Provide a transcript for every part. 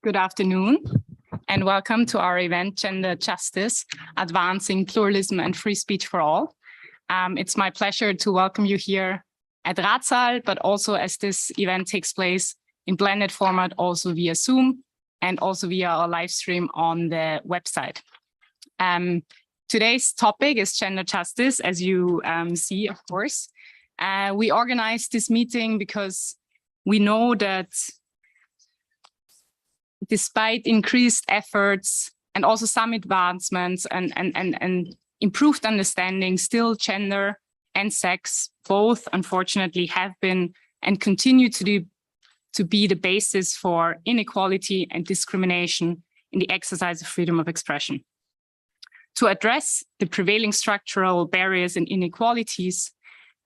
Good afternoon, and welcome to our event, Gender Justice, Advancing Pluralism and Free Speech for All. It's my pleasure to welcome you here at Ratsal, but also as this event takes place in blended format, also via Zoom, and also via our live stream on the website. Today's topic is gender justice, as you see, of course. We organized this meeting because we know that despite increased efforts and also some advancements and improved understanding, still gender and sex both unfortunately have been and continue to be the basis for inequality and discrimination in the exercise of freedom of expression. To address the prevailing structural barriers and inequalities,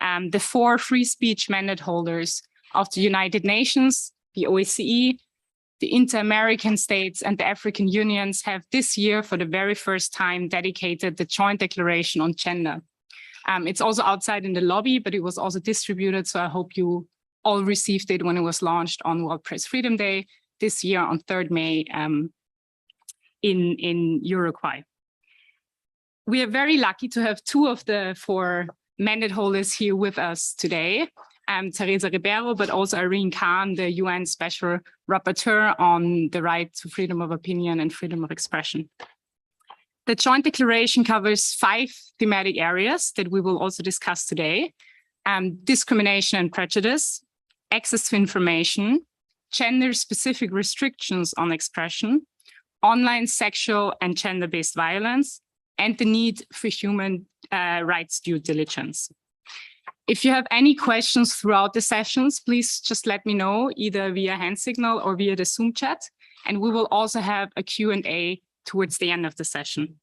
the 4 free speech mandate holders of the United Nations, the OSCE, the Inter-American States and the African Unions have this year for the very first time dedicated the Joint Declaration on Gender. It's also outside in the lobby, but it was also distributed, so I hope you all received it when it was launched on World Press Freedom Day this year on 3rd May in Uruguay. We are very lucky to have 2 of the 4 mandate holders here with us today. Teresa Ribeiro, but also Irene Khan, the UN Special Rapporteur on the right to freedom of opinion and freedom of expression. The Joint Declaration covers 5 thematic areas that we will also discuss today: discrimination and prejudice, access to information, gender-specific restrictions on expression, online sexual and gender-based violence, and the need for human rights due diligence. If you have any questions throughout the sessions, please just let me know either via hand signal or via the Zoom chat, and we will also have a Q&A towards the end of the session.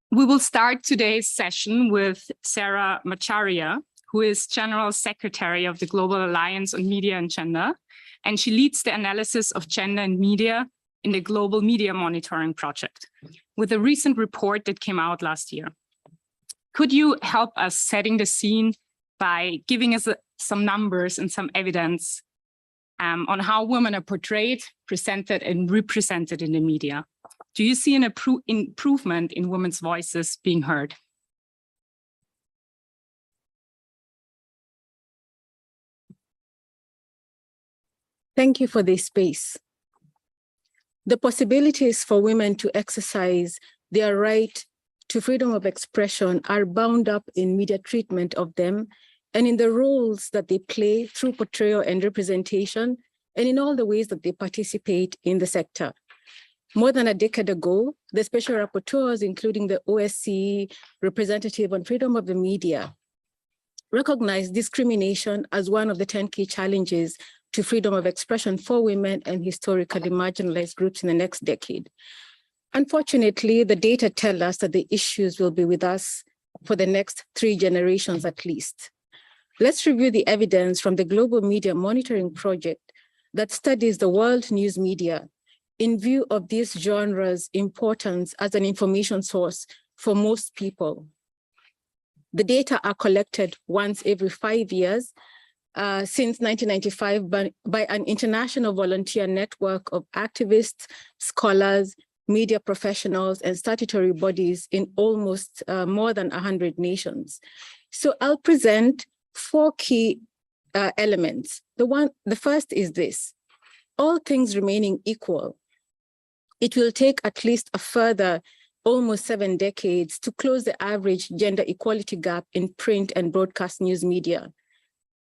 We will start today's session with Sarah Macharia, who is General Secretary of the Global Alliance on Media and Gender, and she leads the analysis of gender and media in the Global Media Monitoring Project, with a recent report that came out last year. Could you help us setting the scene by giving us some numbers and some evidence on how women are portrayed, presented, and represented in the media? Do you see an improvement in women's voices being heard? Thank you for this space. The possibilities for women to exercise their right to freedom of expression are bound up in media treatment of them and in the roles that they play through portrayal and representation, and in all the ways that they participate in the sector. More than a decade ago, the special rapporteurs, including the OSCE representative on freedom of the media, recognized discrimination as one of the 10 key challenges to freedom of expression for women and historically marginalized groups in the next decade. Unfortunately, the data tell us that the issues will be with us for the next 3 generations at least. Let's review the evidence from the Global Media Monitoring Project that studies the world news media in view of this genre's importance as an information source for most people. The data are collected once every 5 years since 1995 by an international volunteer network of activists, scholars, media professionals, and statutory bodies in almost more than 100 nations. So I'll present 4 key elements. The first is this: all things remaining equal, it will take at least a further almost 7 decades to close the average gender equality gap in print and broadcast news media.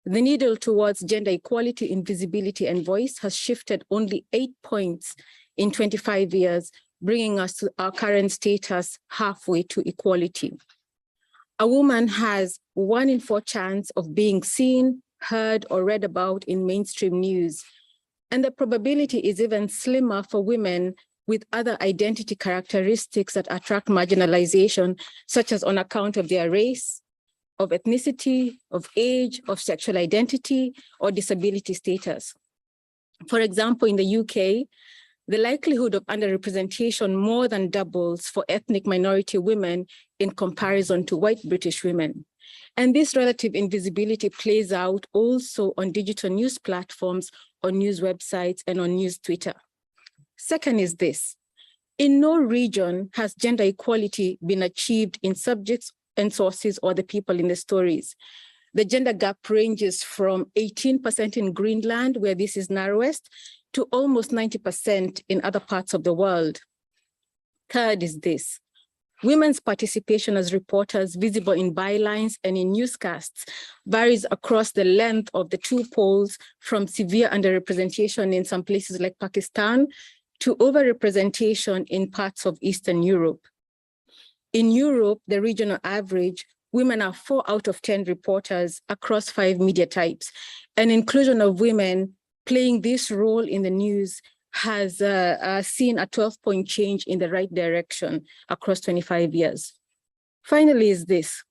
The needle towards gender equality in visibility and voice has shifted only 8 points in 25 years, bringing us to our current status halfway to equality. A woman has 1 in 4 chance of being seen, heard, or read about in mainstream news. And the probability is even slimmer for women with other identity characteristics that attract marginalization, such as on account of their race, of ethnicity, of age, of sexual identity, or disability status. For example, in the UK, the likelihood of underrepresentation more than doubles for ethnic minority women in comparison to white British women. And this relative invisibility plays out also on digital news platforms, on news websites, and on news Twitter. Second is this: in no region has gender equality been achieved in subjects and sources or the people in the stories. The gender gap ranges from 18% in Greenland, where this is narrowest, to almost 90% in other parts of the world. Third is this: women's participation as reporters visible in bylines and in newscasts varies across the length of the two poles, from severe underrepresentation in some places like Pakistan to overrepresentation in parts of Eastern Europe. In Europe, the regional average, women are 4 out of 10 reporters across 5 media types, and inclusion of women playing this role in the news has seen a 12-point change in the right direction across 25 years. Finally is this: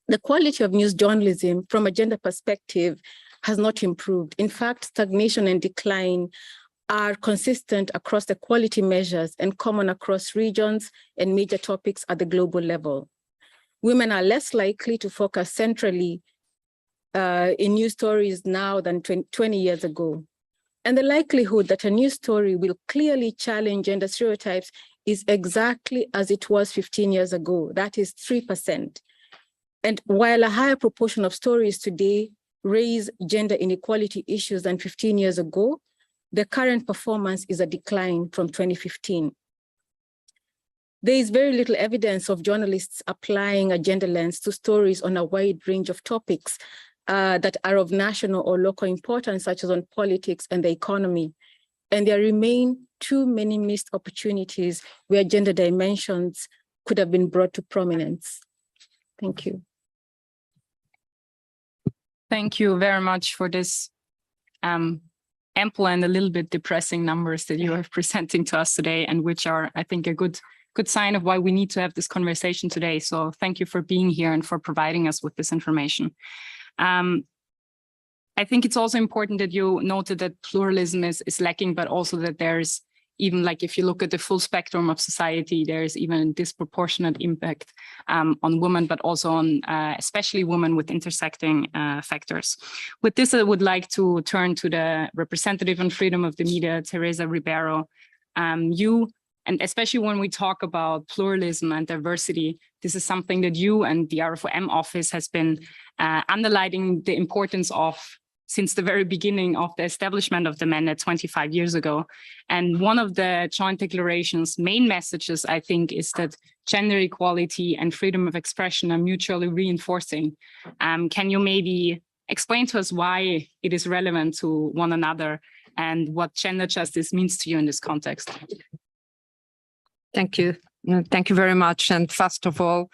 the quality of news journalism from a gender perspective has not improved. In fact, stagnation and decline are consistent across the quality measures and common across regions and major topics at the global level. Women are less likely to focus centrally in news stories now than 20 years ago. And the likelihood that a news story will clearly challenge gender stereotypes is exactly as it was 15 years ago. That is 3%. And while a higher proportion of stories today raise gender inequality issues than 15 years ago, the current performance is a decline from 2015. There is very little evidence of journalists applying a gender lens to stories on a wide range of topics that are of national or local importance, such as on politics and the economy. And there remain too many missed opportunities where gender dimensions could have been brought to prominence. Thank you. Thank you very much for this ample and a little bit depressing numbers that you are presenting to us today, and which are, I think, a good sign of why we need to have this conversation today. So thank you for being here and for providing us with this information. I think it's also important that you noted that pluralism is lacking, but also that there's even, like, if you look at the full spectrum of society, there's even disproportionate impact on women, but also on especially women with intersecting factors. With this, I would like to turn to the representative on freedom of the media, Teresa Ribeiro. And especially when we talk about pluralism and diversity, this is something that you and the RFOM office has been underlining the importance of since the very beginning of the establishment of the mandate 25 years ago. And one of the joint declaration's main messages, I think, is that gender equality and freedom of expression are mutually reinforcing. Can you maybe explain to us why it is relevant to one another and what gender justice means to you in this context? Thank you. Thank you very much. And first of all,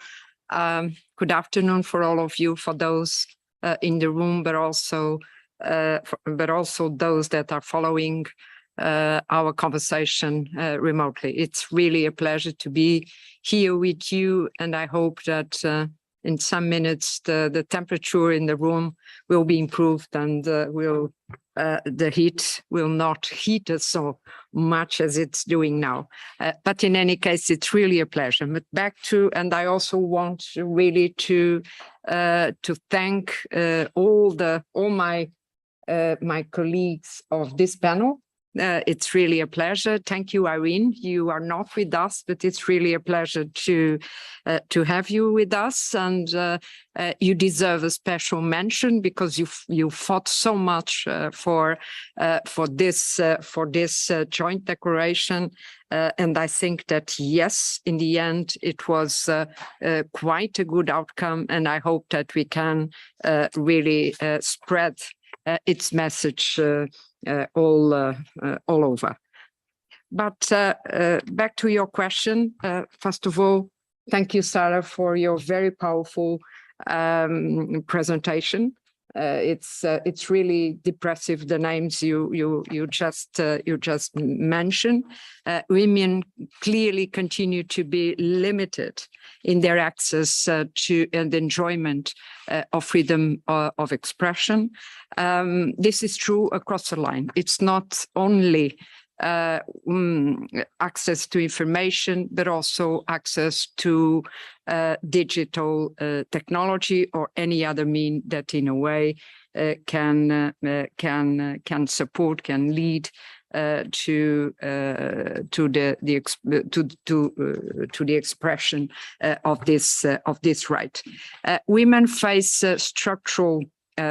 good afternoon for all of you, for those in the room, but also those that are following our conversation remotely. It's really a pleasure to be here with you, and I hope that in some minutes the temperature in the room will be improved and the heat will not heat us so much as it's doing now. But in any case, it's really a pleasure. But back to, and I also want really to thank all my colleagues of this panel. It's really a pleasure. Thank you, Irene. You are not with us, but it's really a pleasure to have you with us. And you deserve a special mention because you fought so much for this joint declaration. And I think that yes, in the end, it was quite a good outcome. And I hope that we can really spread its message all over. But back to your question. First of all, thank you, Sarah, for your very powerful presentation. It's really depressive, the names you just mentioned. Women clearly continue to be limited in their access to and enjoyment of freedom of expression. This is true across the line. It's not only access to information, but also access to digital technology or any other mean that in a way can support, can lead to the expression of this right. Women face structural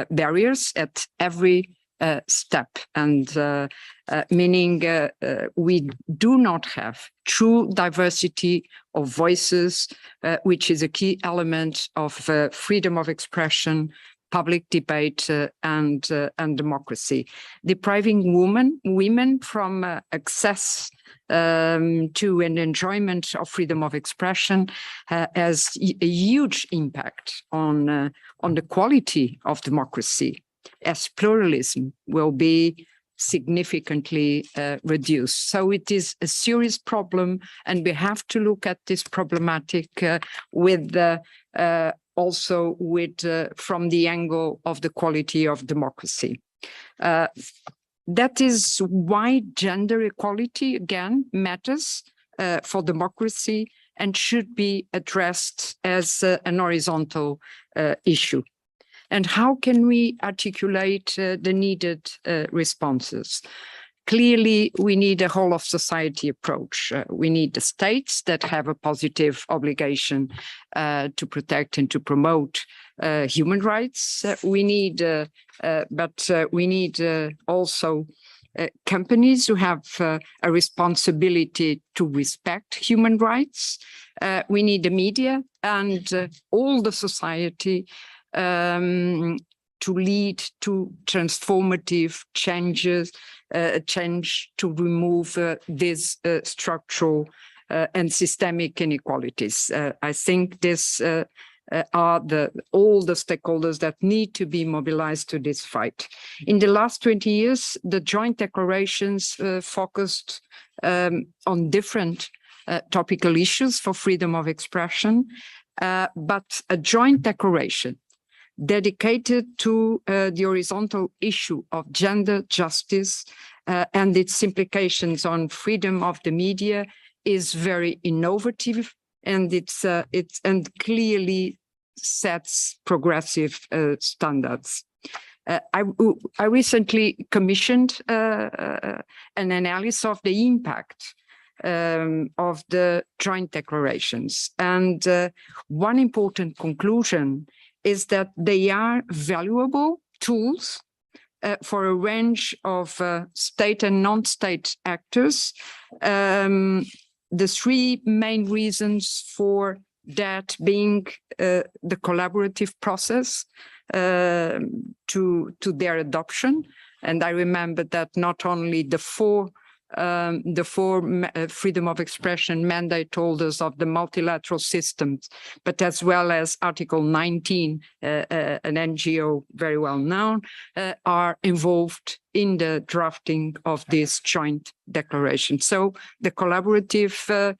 barriers at every step, and meaning we do not have true diversity of voices, which is a key element of freedom of expression, public debate, and democracy. Depriving women from access to an enjoyment of freedom of expression has a huge impact on the quality of democracy, as pluralism will be significantly reduced. So it is a serious problem, and we have to look at this problematic also from the angle of the quality of democracy. That is why gender equality, again, matters for democracy and should be addressed as an horizontal issue. And how can we articulate the needed responses? Clearly, we need a whole of society approach. We need the states that have a positive obligation to protect and to promote human rights. We need also companies who have a responsibility to respect human rights. We need the media and all the society to lead to transformative change to remove these structural and systemic inequalities. I think this are all the stakeholders that need to be mobilized to this fight. In the last 20 years, the joint declarations focused on different topical issues for freedom of expression, but a joint declaration dedicated to the horizontal issue of gender justice and its implications on freedom of the media is very innovative, and and clearly sets progressive standards. I recently commissioned an analysis of the impact of the joint declarations, and one important conclusion is that they are valuable tools for a range of state and non-state actors. The three main reasons for that being the collaborative process to their adoption. And I remember that not only the four freedom of expression mandate holders of the multilateral systems, but as well as Article 19, an NGO very well known, are involved in the drafting of this joint declaration. So the collaborative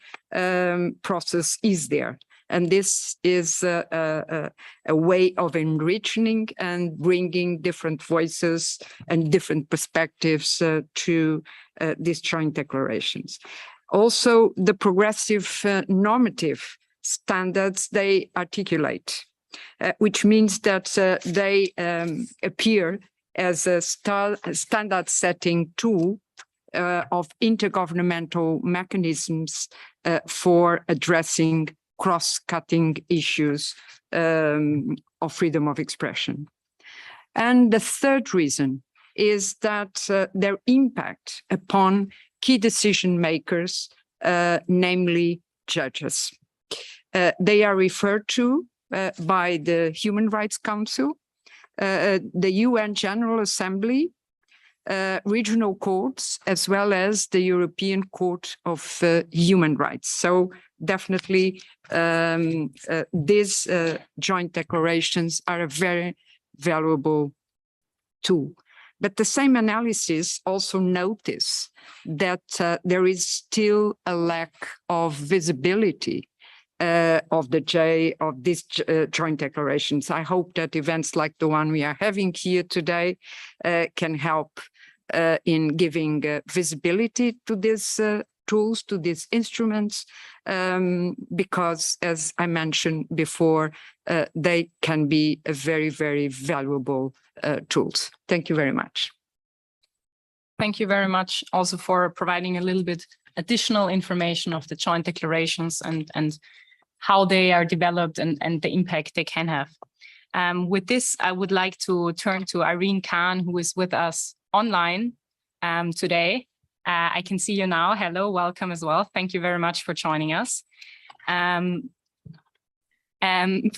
process is there. And this is a way of enriching and bringing different voices and different perspectives to these joint declarations. Also, the progressive normative standards they articulate, which means that they appear as a standard-setting tool of intergovernmental mechanisms for addressing cross-cutting issues of freedom of expression. And the third reason is that their impact upon key decision makers, namely judges. They are referred to by the Human Rights Council, the UN General Assembly, regional courts, as well as the European Court of Human Rights. So definitely these joint declarations are a very valuable tool. But the same analysis also notice that there is still a lack of visibility of these joint declarations. I hope that events like the one we are having here today can help in giving visibility to these tools, to these instruments, because, as I mentioned before, they can be a very, very valuable tools. Thank you very much. Thank you very much also for providing a little bit additional information of the joint declarations and how they are developed and the impact they can have. With this, I would like to turn to Irene Khan, who is with us online today. I can see you now. Hello, welcome as well. Thank you very much for joining us.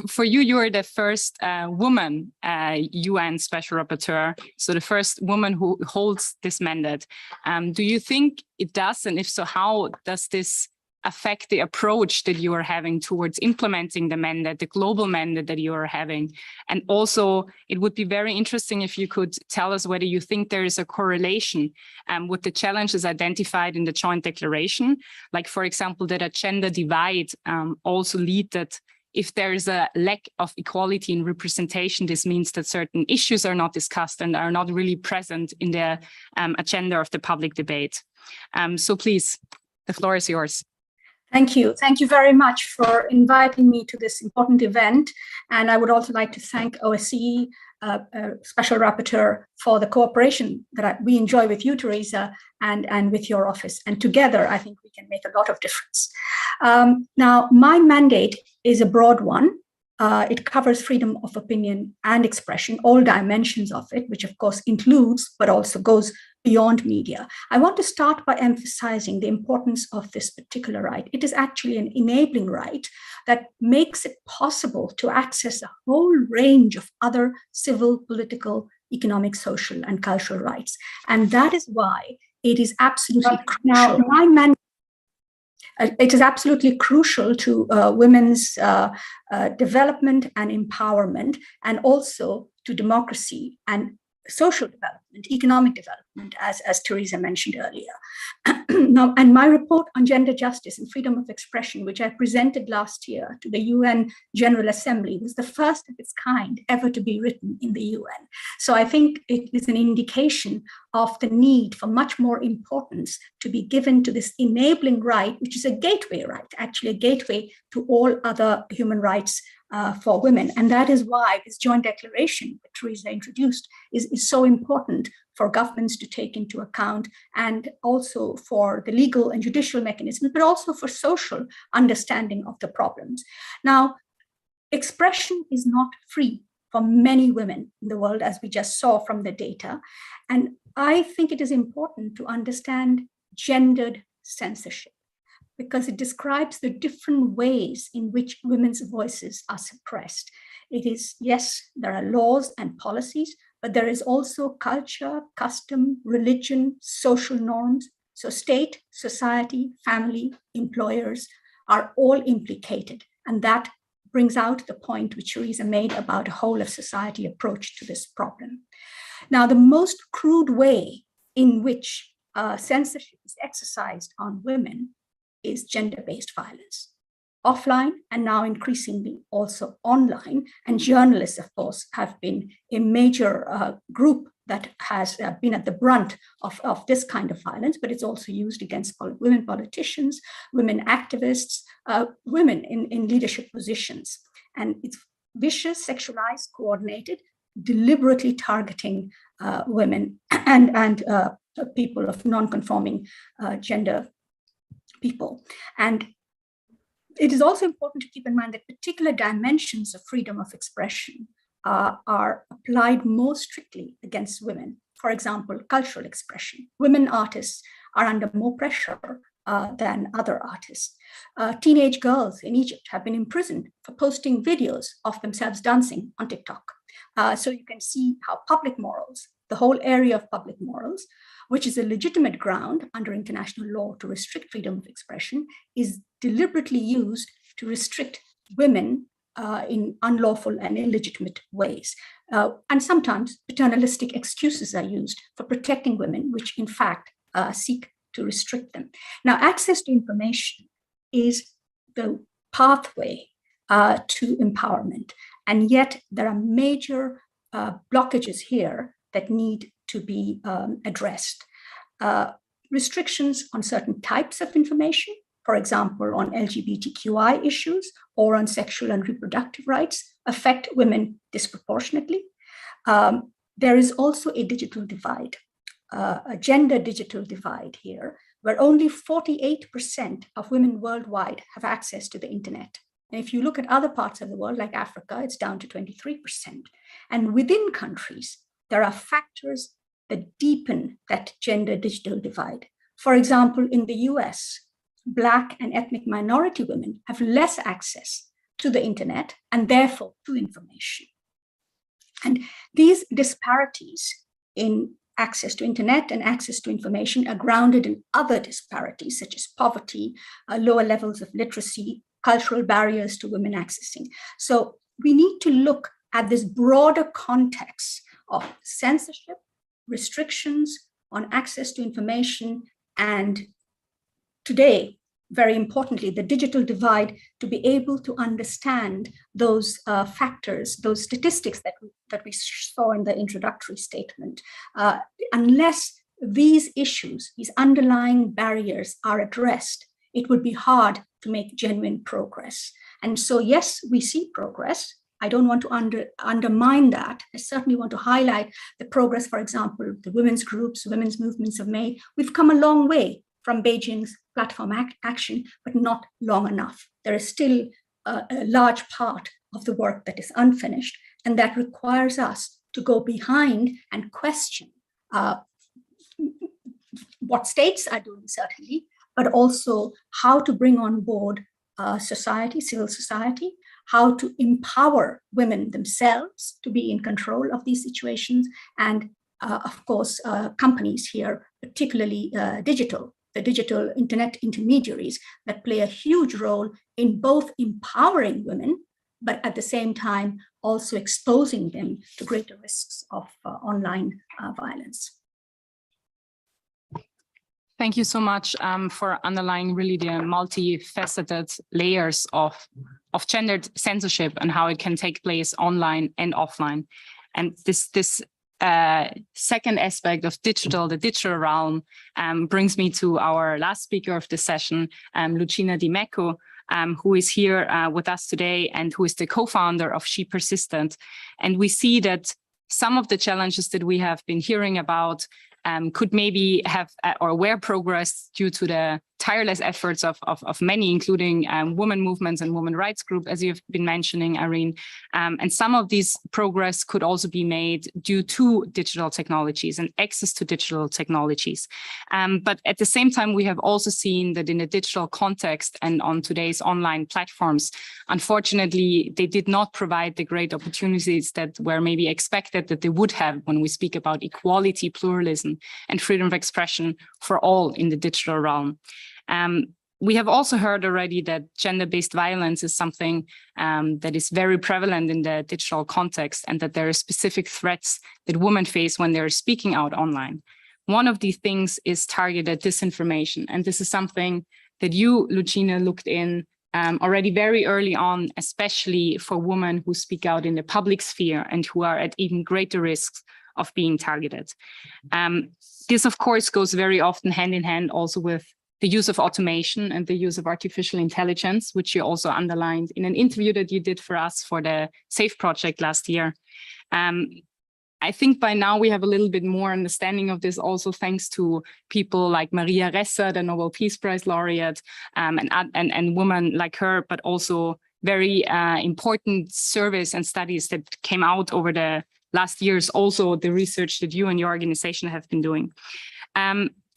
For you, you're the first woman UN Special Rapporteur, so the first woman who holds this mandate. Do you think it does? And if so, how does this affect the approach that you are having towards implementing the mandate, the global mandate that you are having? And also, it would be very interesting if you could tell us whether you think there is a correlation with the challenges identified in the joint declaration, like, for example, that a gender divide also lead that if there is a lack of equality in representation, this means that certain issues are not discussed and are not really present in the agenda of the public debate. So please, the floor is yours. Thank you. Thank you very much for inviting me to this important event. And I would also like to thank OSCE Special Rapporteur for the cooperation that we enjoy with you, Teresa, and with your office. And together, I think we can make a lot of difference. Now, my mandate is a broad one. It covers freedom of opinion and expression, all dimensions of it, which of course includes, but also goes beyond media. I want to start by emphasizing the importance of this particular right. It is actually an enabling right that makes it possible to access a whole range of other civil, political, economic, social, and cultural rights. And that is why it is absolutely crucial. It is absolutely crucial to women's development and empowerment, and also to democracy and social development, economic development, as Teresa mentioned earlier. Now, and my report on gender justice and freedom of expression, which I presented last year to the UN General Assembly, was the first of its kind ever to be written in the UN. So I think it is an indication of the need for much more importance to be given to this enabling right, which is a gateway right, actually a gateway to all other human rights for women. And that is why this joint declaration that Teresa introduced is so important for governments to take into account, and also for the legal and judicial mechanisms, but also for social understanding of the problems. Now, expression is not free for many women in the world, as we just saw from the data. And I think it is important to understand gendered censorship, because it describes the different ways in which women's voices are suppressed. It is, yes, there are laws and policies, but there is also culture, custom, religion, social norms. So state, society, family, employers are all implicated. And that brings out the point which Teresa made about a whole of society approach to this problem. Now, the most crude way in which censorship is exercised on women is gender-based violence, offline and now increasingly also online. And journalists, of course, have been a major group that has been at the brunt of this kind of violence, but it's also used against women politicians, women activists, women in leadership positions. And it's vicious, sexualized, coordinated, deliberately targeting women and people of non-conforming gender people. And it is also important to keep in mind that particular dimensions of freedom of expression are applied more strictly against women. For example, cultural expression. Women artists are under more pressure than other artists. Teenage girls in Egypt have been imprisoned for posting videos of themselves dancing on TikTok. So you can see how public morals, the whole area of public morals, which is a legitimate ground under international law to restrict freedom of expression, is deliberately used to restrict women in unlawful and illegitimate ways. And sometimes paternalistic excuses are used for protecting women, which in fact seek to restrict them. Now, access to information is the pathway to empowerment. And yet there are major blockages here that need to be addressed. Restrictions on certain types of information, for example, on LGBTQI issues or on sexual and reproductive rights, affect women disproportionately. There is also a digital divide. a gender digital divide here, where only 48% of women worldwide have access to the internet. And if you look at other parts of the world, like Africa, it's down to 23%. And within countries, there are factors that deepen that gender digital divide. For example, in the US, Black and ethnic minority women have less access to the internet and therefore to information. And these disparities in access to internet and access to information are grounded in other disparities, such as poverty, lower levels of literacy, cultural barriers to women accessing. So we need to look at this broader context of censorship, restrictions on access to information, and today, very importantly, the digital divide, to be able to understand those factors, those statistics that we saw in the introductory statement. Unless these issues, these underlying barriers are addressed, it would be hard to make genuine progress. And so, yes, we see progress. I don't want to undermine that. I certainly want to highlight the progress, for example, the women's groups, women's movements have made. We've come a long way from Beijing's platform action, but not long enough. There is still a large part of the work that is unfinished, and that requires us to go behind and question what states are doing, certainly, but also how to bring on board society, civil society, how to empower women themselves to be in control of these situations, and of course, companies here, particularly the digital internet intermediaries that play a huge role in both empowering women, but at the same time also exposing them to greater risks of online violence. Thank you so much for underlying really the multifaceted layers of gendered censorship and how it can take place online and offline. And this second aspect of the digital realm, brings me to our last speaker of the session, Lucina Di Mecco, who is here with us today and who is the co-founder of She Persistent. And we see that some of the challenges that we have been hearing about could maybe have or were progress due to the tireless efforts of many, including women movements and women rights group, as you've been mentioning, Irene. And some of these progress could also be made due to digital technologies and access to digital technologies. But at the same time, we have also seen that in a digital context and on today's online platforms, unfortunately, they did not provide the great opportunities that were maybe expected that they would have when we speak about equality, pluralism, and freedom of expression for all in the digital realm. We have also heard already that gender-based violence is something that is very prevalent in the digital context, and that there are specific threats that women face when they're speaking out online. One of these things is targeted disinformation. And this is something that you, Lucina, looked in already very early on, especially for women who speak out in the public sphere and who are at even greater risks of being targeted. This, of course, goes very often hand in hand also with the use of automation and the use of artificial intelligence, which you also underlined in an interview that you did for us for the SAFE project last year. I think by now we have a little bit more understanding of this, also thanks to people like Maria Ressa, the Nobel Peace Prize laureate, and women like her, but also very important surveys and studies that came out over the last years, also the research that you and your organization have been doing.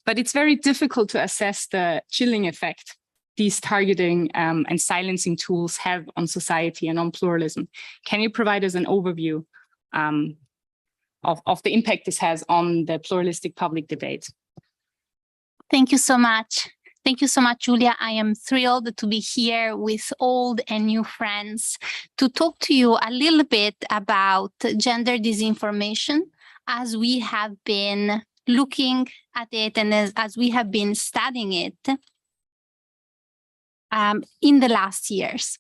But it's very difficult to assess the chilling effect these targeting and silencing tools have on society and on pluralism. Can you provide us an overview of the impact this has on the pluralistic public debate? Thank you so much. Thank you so much, Julia. I am thrilled to be here with old and new friends to talk to you a little bit about gender disinformation as we have been looking at it and as we have been studying it in the last years.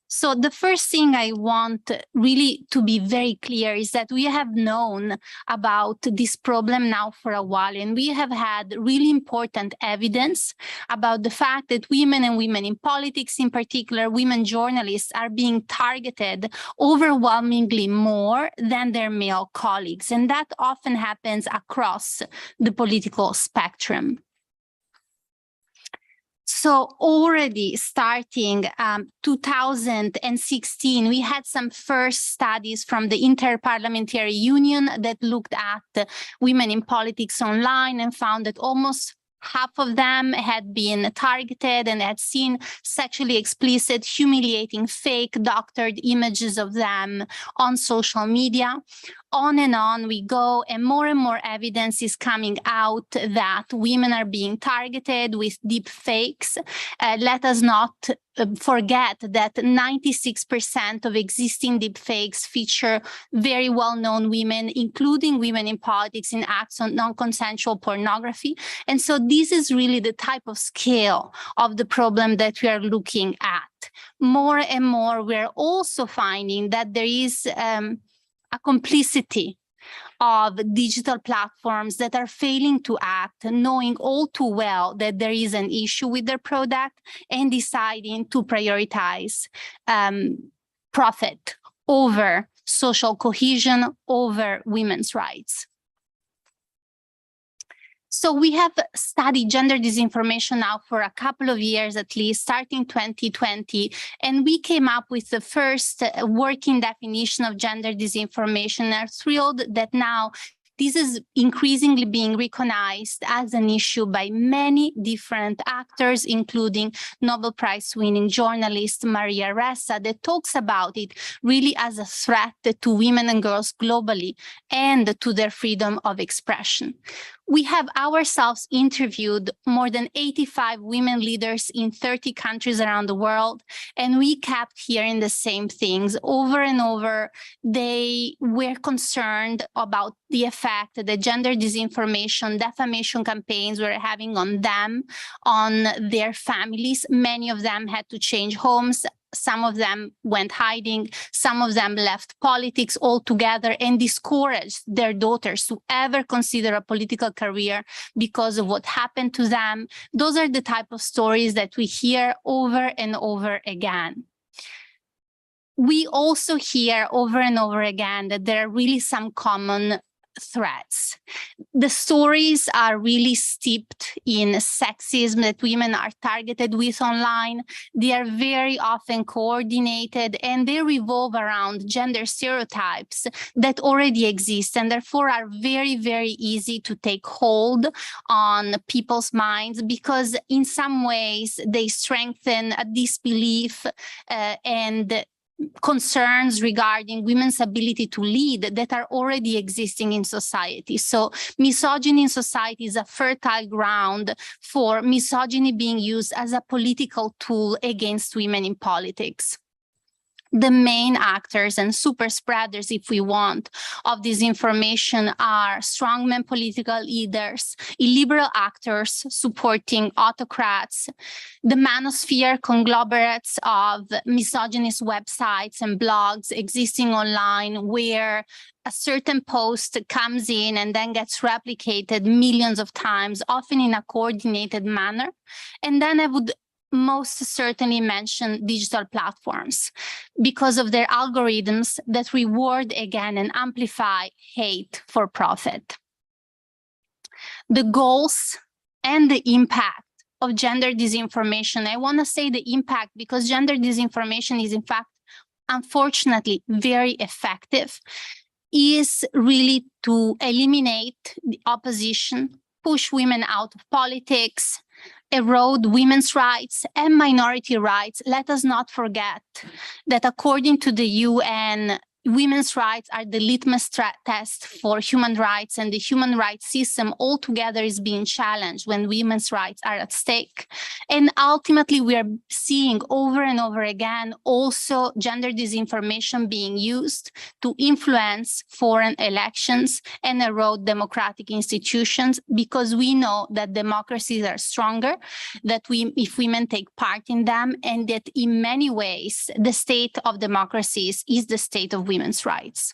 So the first thing I want really to be very clear is that we have known about this problem now for a while, and we have had really important evidence about the fact that women and women in politics, in particular, women journalists, are being targeted overwhelmingly more than their male colleagues. And that often happens across the political spectrum. So already starting 2016, we had some first studies from the Interparliamentary Union that looked at women in politics online and found that almost half of them had been targeted and had seen sexually explicit, humiliating, fake doctored images of them on social media. On and on we go, and more evidence is coming out that women are being targeted with deep fakes. Let us not forget that 96% of existing deep fakes feature very well-known women, including women in politics, in acts on non-consensual pornography. And so this is really the type of scale of the problem that we are looking at. More and more, we're also finding that there is a complicity of digital platforms that are failing to act, knowing all too well that there is an issue with their product and deciding to prioritize profit over social cohesion, over women's rights. So we have studied gender disinformation now for a couple of years, at least, starting 2020, and we came up with the first working definition of gender disinformation and are thrilled that now this is increasingly being recognized as an issue by many different actors, including Nobel Prize-winning journalist Maria Ressa, that talks about it really as a threat to women and girls globally and to their freedom of expression. We have ourselves interviewed more than 85 women leaders in 30 countries around the world, and we kept hearing the same things over and over. They were concerned about the effect that gender disinformation, defamation campaigns were having on them, on their families. Many of them had to change homes. Some of them went hiding, some of them left politics altogether and discouraged their daughters to ever consider a political career because of what happened to them. Those are the type of stories that we hear over and over again. We also hear over and over again that there are really some common threats. The stories are really steeped in sexism that women are targeted with online. They are very often coordinated and they revolve around gender stereotypes that already exist and therefore are very, very easy to take hold on people's minds because in some ways they strengthen a disbelief and concerns regarding women's ability to lead that are already existing in society. So misogyny in society is a fertile ground for misogyny being used as a political tool against women in politics. The main actors and super spreaders, if we want, of this information are strongman political leaders, illiberal actors supporting autocrats, the manosphere conglomerates of misogynist websites and blogs existing online where a certain post comes in and then gets replicated millions of times, often in a coordinated manner. And then I would most certainly mention digital platforms because of their algorithms that reward again and amplify hate for profit. The goals and the impact of gender disinformation, I want to say the impact because gender disinformation is in fact, unfortunately, very effective, is really to eliminate the opposition, push women out of politics, erode women's rights and minority rights. Let us not forget that according to the UN, women's rights are the litmus test for human rights, and the human rights system altogether is being challenged when women's rights are at stake. And ultimately, we are seeing over and over again also gender disinformation being used to influence foreign elections and erode democratic institutions, because we know that democracies are stronger, that if women take part in them, and that in many ways, the state of democracies is the state of women's rights.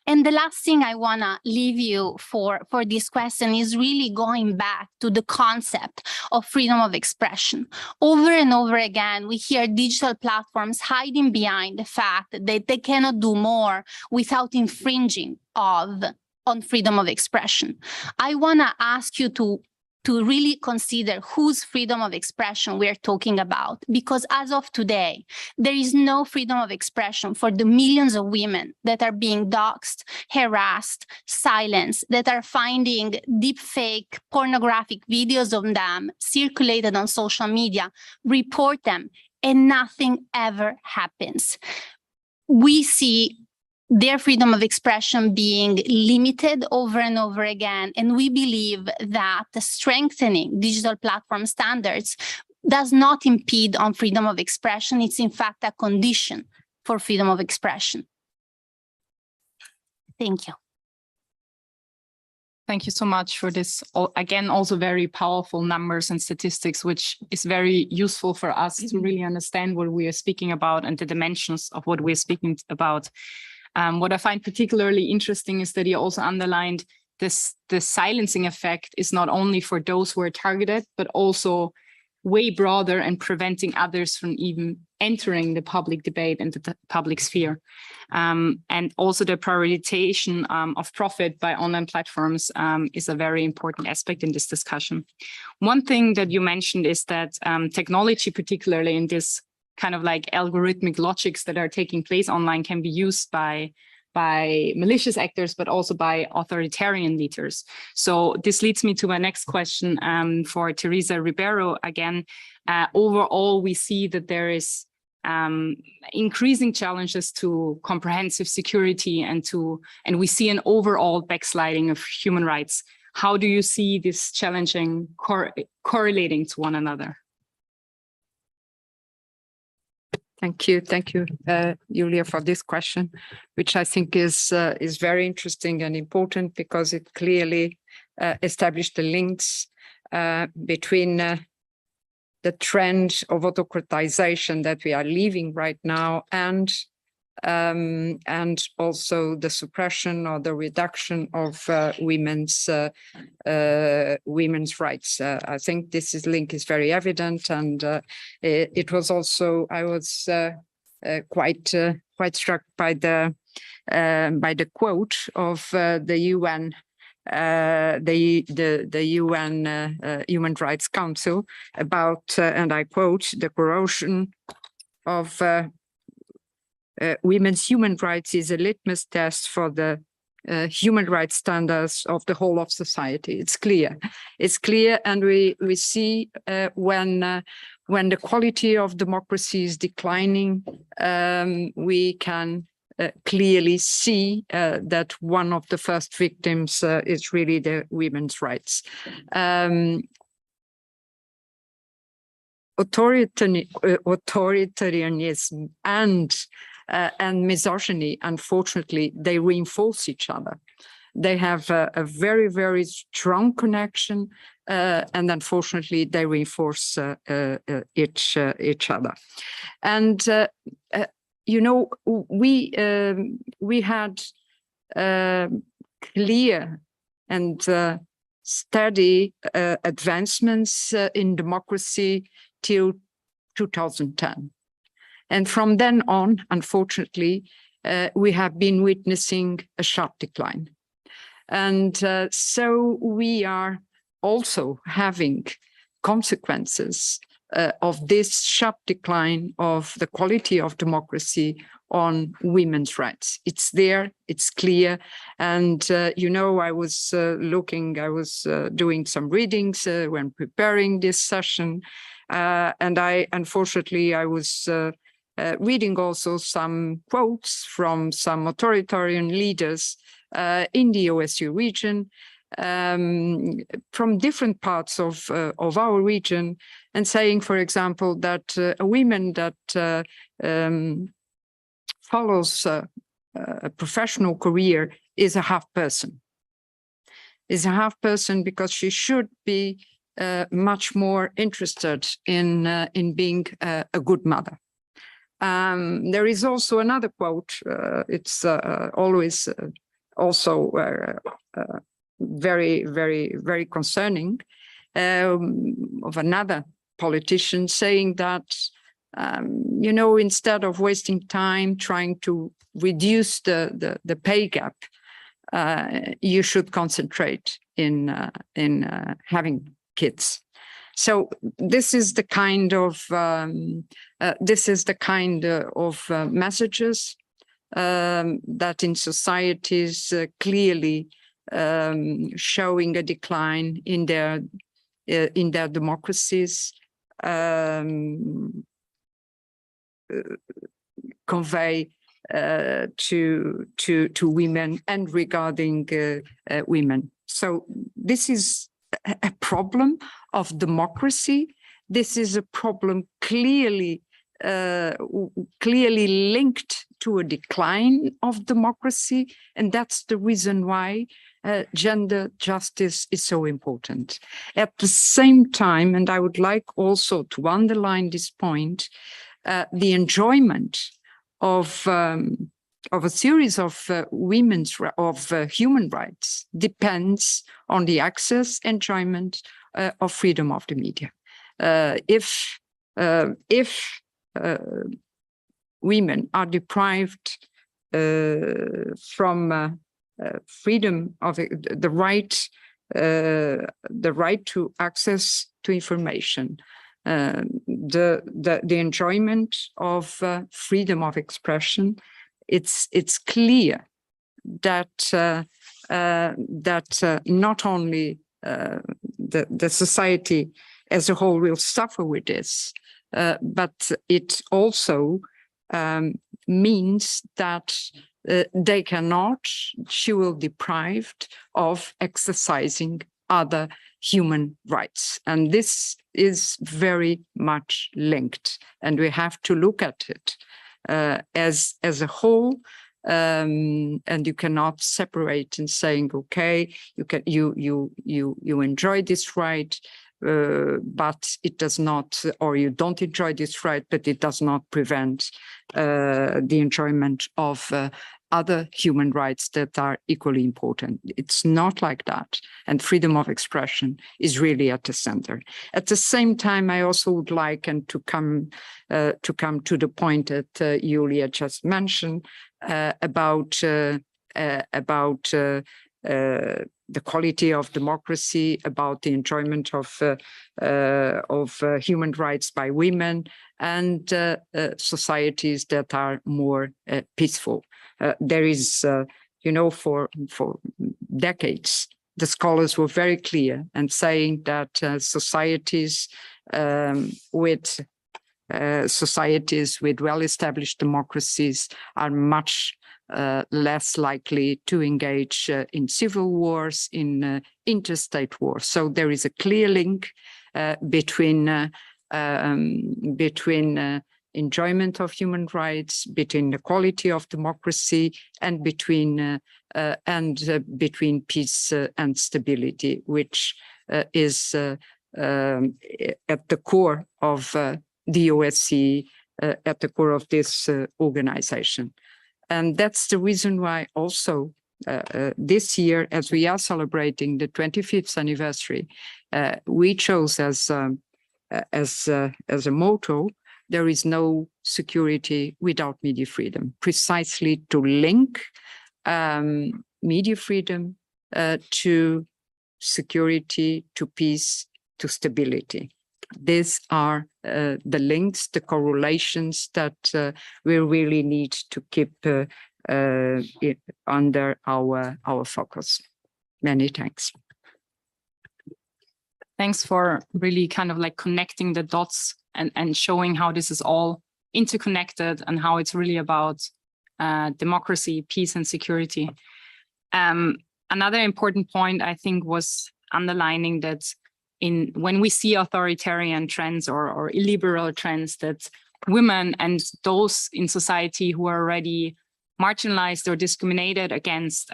And the last thing I want to leave you for this question is really going back to the concept of freedom of expression. Over and over again, we hear digital platforms hiding behind the fact that they cannot do more without infringing on freedom of expression. I want to ask you to really consider whose freedom of expression we're talking about. Because as of today, there is no freedom of expression for the millions of women that are being doxxed, harassed, silenced, that are finding deepfake pornographic videos of them circulated on social media, report them, and nothing ever happens. We see their freedom of expression being limited over and over again. And we believe that the strengthening digital platform standards does not impede on freedom of expression. It's in fact a condition for freedom of expression. Thank you. Thank you so much for this, again, also very powerful numbers and statistics, which is very useful for us to really understand what we are speaking about and the dimensions of what we're speaking about. What I find particularly interesting is that you also underlined the silencing effect is not only for those who are targeted, but also way broader and preventing others from even entering the public debate and the public sphere. And also the prioritization of profit by online platforms is a very important aspect in this discussion. One thing that you mentioned is that technology, particularly in this kind of like algorithmic logics that are taking place online, can be used by malicious actors, but also by authoritarian leaders. So this leads me to my next question for Teresa Ribeiro. Again, overall, we see that there is increasing challenges to comprehensive security and we see an overall backsliding of human rights. How do you see this challenging correlating to one another? Thank you, Julia, for this question, which I think is very interesting and important because it clearly established the links between the trend of autocratization that we are living right now and also the suppression or the reduction of women's rights. I think this link is very evident, and it was also I was quite struck by the quote of the UN. The UN Human Rights Council about, and I quote, the corrosion of women's human rights is a litmus test for the human rights standards of the whole of society. It's clear, and we see when the quality of democracy is declining, we can clearly see that one of the first victims is really the women's rights. Authoritarianism and misogyny, unfortunately, they reinforce each other. They have a very, very strong connection, and unfortunately, they reinforce each other. And you know, we had clear and steady advancements in democracy till 2010. And from then on, unfortunately, we have been witnessing a sharp decline. And so we are also having consequences of this sharp decline of the quality of democracy on women's rights. It's there, it's clear. And, you know, I was doing some readings when preparing this session. And unfortunately, I was reading also some quotes from some authoritarian leaders in the OSCE region, from different parts of our region, and saying, for example, that a woman that follows a professional career is a half person. Is a half person because she should be much more interested in being a good mother. There is also another quote. It's always also very, very, very concerning, of another politician saying that, you know, instead of wasting time trying to reduce the pay gap, you should concentrate in having kids. So this is the kind of messages that in societies clearly showing a decline in their democracies, convey to women and regarding women. So this is a problem of democracy. This is a problem clearly linked to a decline of democracy, and that's the reason why gender justice is so important. At the same time, and I would like also to underline this point, the enjoyment of a series of human rights depends on the access, enjoyment of freedom of the media. If women are deprived from freedom of the right to access to information, the enjoyment of freedom of expression, it's clear that not only the society as a whole will suffer with this, but it also means that she will be deprived of exercising other human rights. And this is very much linked, and we have to look at it as a whole, and you cannot separate in saying, okay, you enjoy this right, but it does not, or you don't enjoy this right, but it does not prevent the enjoyment of other human rights that are equally important. It's not like that. And freedom of expression is really at the center. At the same time, I also would like to come to the point that Julia just mentioned about the quality of democracy, about the enjoyment of human rights by women, and societies that are more peaceful. There is, for decades, the scholars were very clear and saying that societies with well-established democracies are much less likely to engage in civil wars, in interstate wars. So there is a clear link between enjoyment of human rights, between the quality of democracy, and between peace and stability, which is at the core of the OSCE, at the core of this organization. And that's the reason why also this year, as we are celebrating the 25th anniversary, we chose as a motto, there is no security without media freedom, precisely to link media freedom to security, to peace, to stability. These are the links, the correlations that we really need to keep under our focus. Many thanks. Thanks for really kind of like connecting the dots and showing how this is all interconnected and how it's really about democracy, peace, and security. Another important point, I think, was underlining that when we see authoritarian trends or illiberal trends, that women and those in society who are already marginalized or discriminated against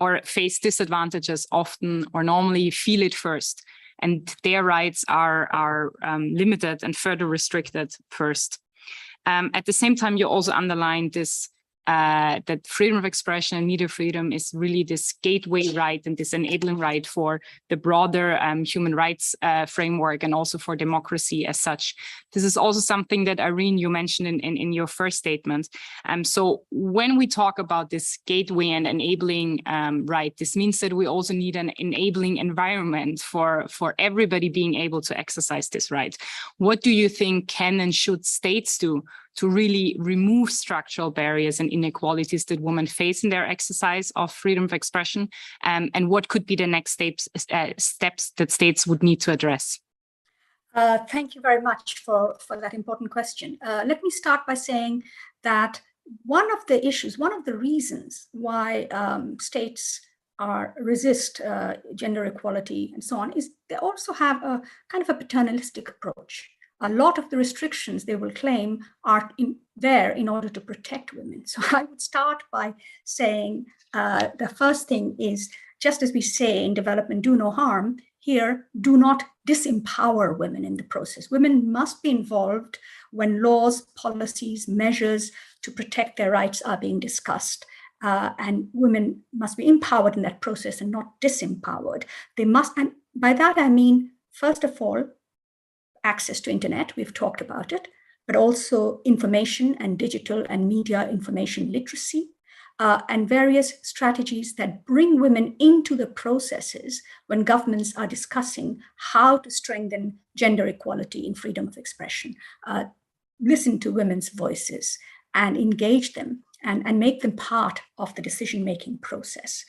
or face disadvantages often or normally feel it first, and their rights are limited and further restricted first. At the same time, you also underlined this, that freedom of expression and media freedom is really this gateway right and this enabling right for the broader human rights framework and also for democracy as such. This is also something that, Irene, you mentioned in your first statement. So when we talk about this gateway and enabling right, this means that we also need an enabling environment for everybody being able to exercise this right. What do you think can and should states do to really remove structural barriers and inequalities that women face in their exercise of freedom of expression? And what could be the next steps that states would need to address? Thank you very much for that important question. Let me start by saying that one of the issues, one of the reasons why states resist gender equality and so on is they also have a kind of a paternalistic approach. A lot of the restrictions they will claim are there in order to protect women. So I would start by saying the first thing is, just as we say in development, do no harm, here, do not disempower women in the process. Women must be involved when laws, policies, measures to protect their rights are being discussed. And women must be empowered in that process and not disempowered. They must, and by that I mean, first of all, access to internet, we've talked about it, but also information and digital and media information literacy, and various strategies that bring women into the processes when governments are discussing how to strengthen gender equality and freedom of expression. Listen to women's voices and engage them and make them part of the decision-making process.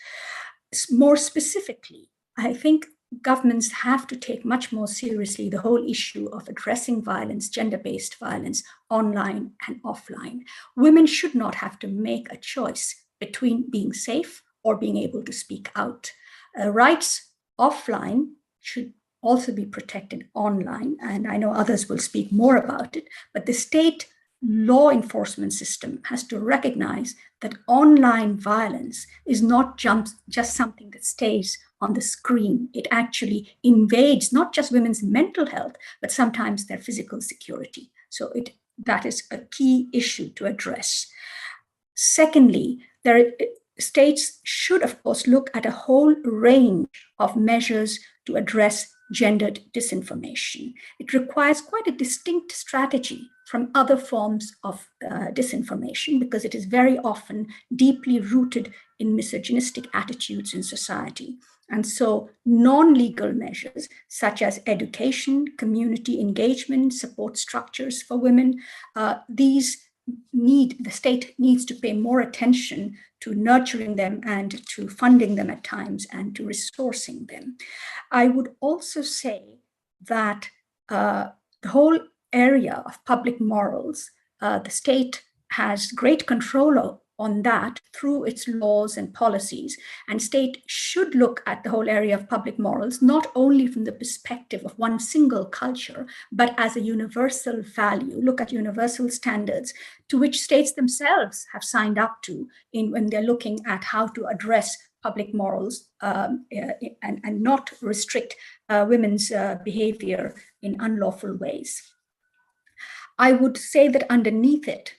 More specifically, I think governments have to take much more seriously the whole issue of addressing violence, gender-based violence, online and offline. Women should not have to make a choice between being safe or being able to speak out. Rights offline should also be protected online, and I know others will speak more about it, but the state law enforcement system has to recognize that online violence is not just something that stays on the screen. It actually invades not just women's mental health, but sometimes their physical security. So that is a key issue to address. Secondly, states should, of course, look at a whole range of measures to address gendered disinformation. It requires quite a distinct strategy from other forms of disinformation because it is very often deeply rooted in misogynistic attitudes in society. And so non-legal measures such as education, community engagement, support structures for women, the state needs to pay more attention to nurturing them and to funding them at times and to resourcing them. I would also say that the whole area of public morals, the state has great control on that through its laws and policies. And state should look at the whole area of public morals, not only from the perspective of one single culture, but as a universal value, look at universal standards to which states themselves have signed up to when they're looking at how to address public morals and not restrict women's behavior in unlawful ways. I would say that underneath it,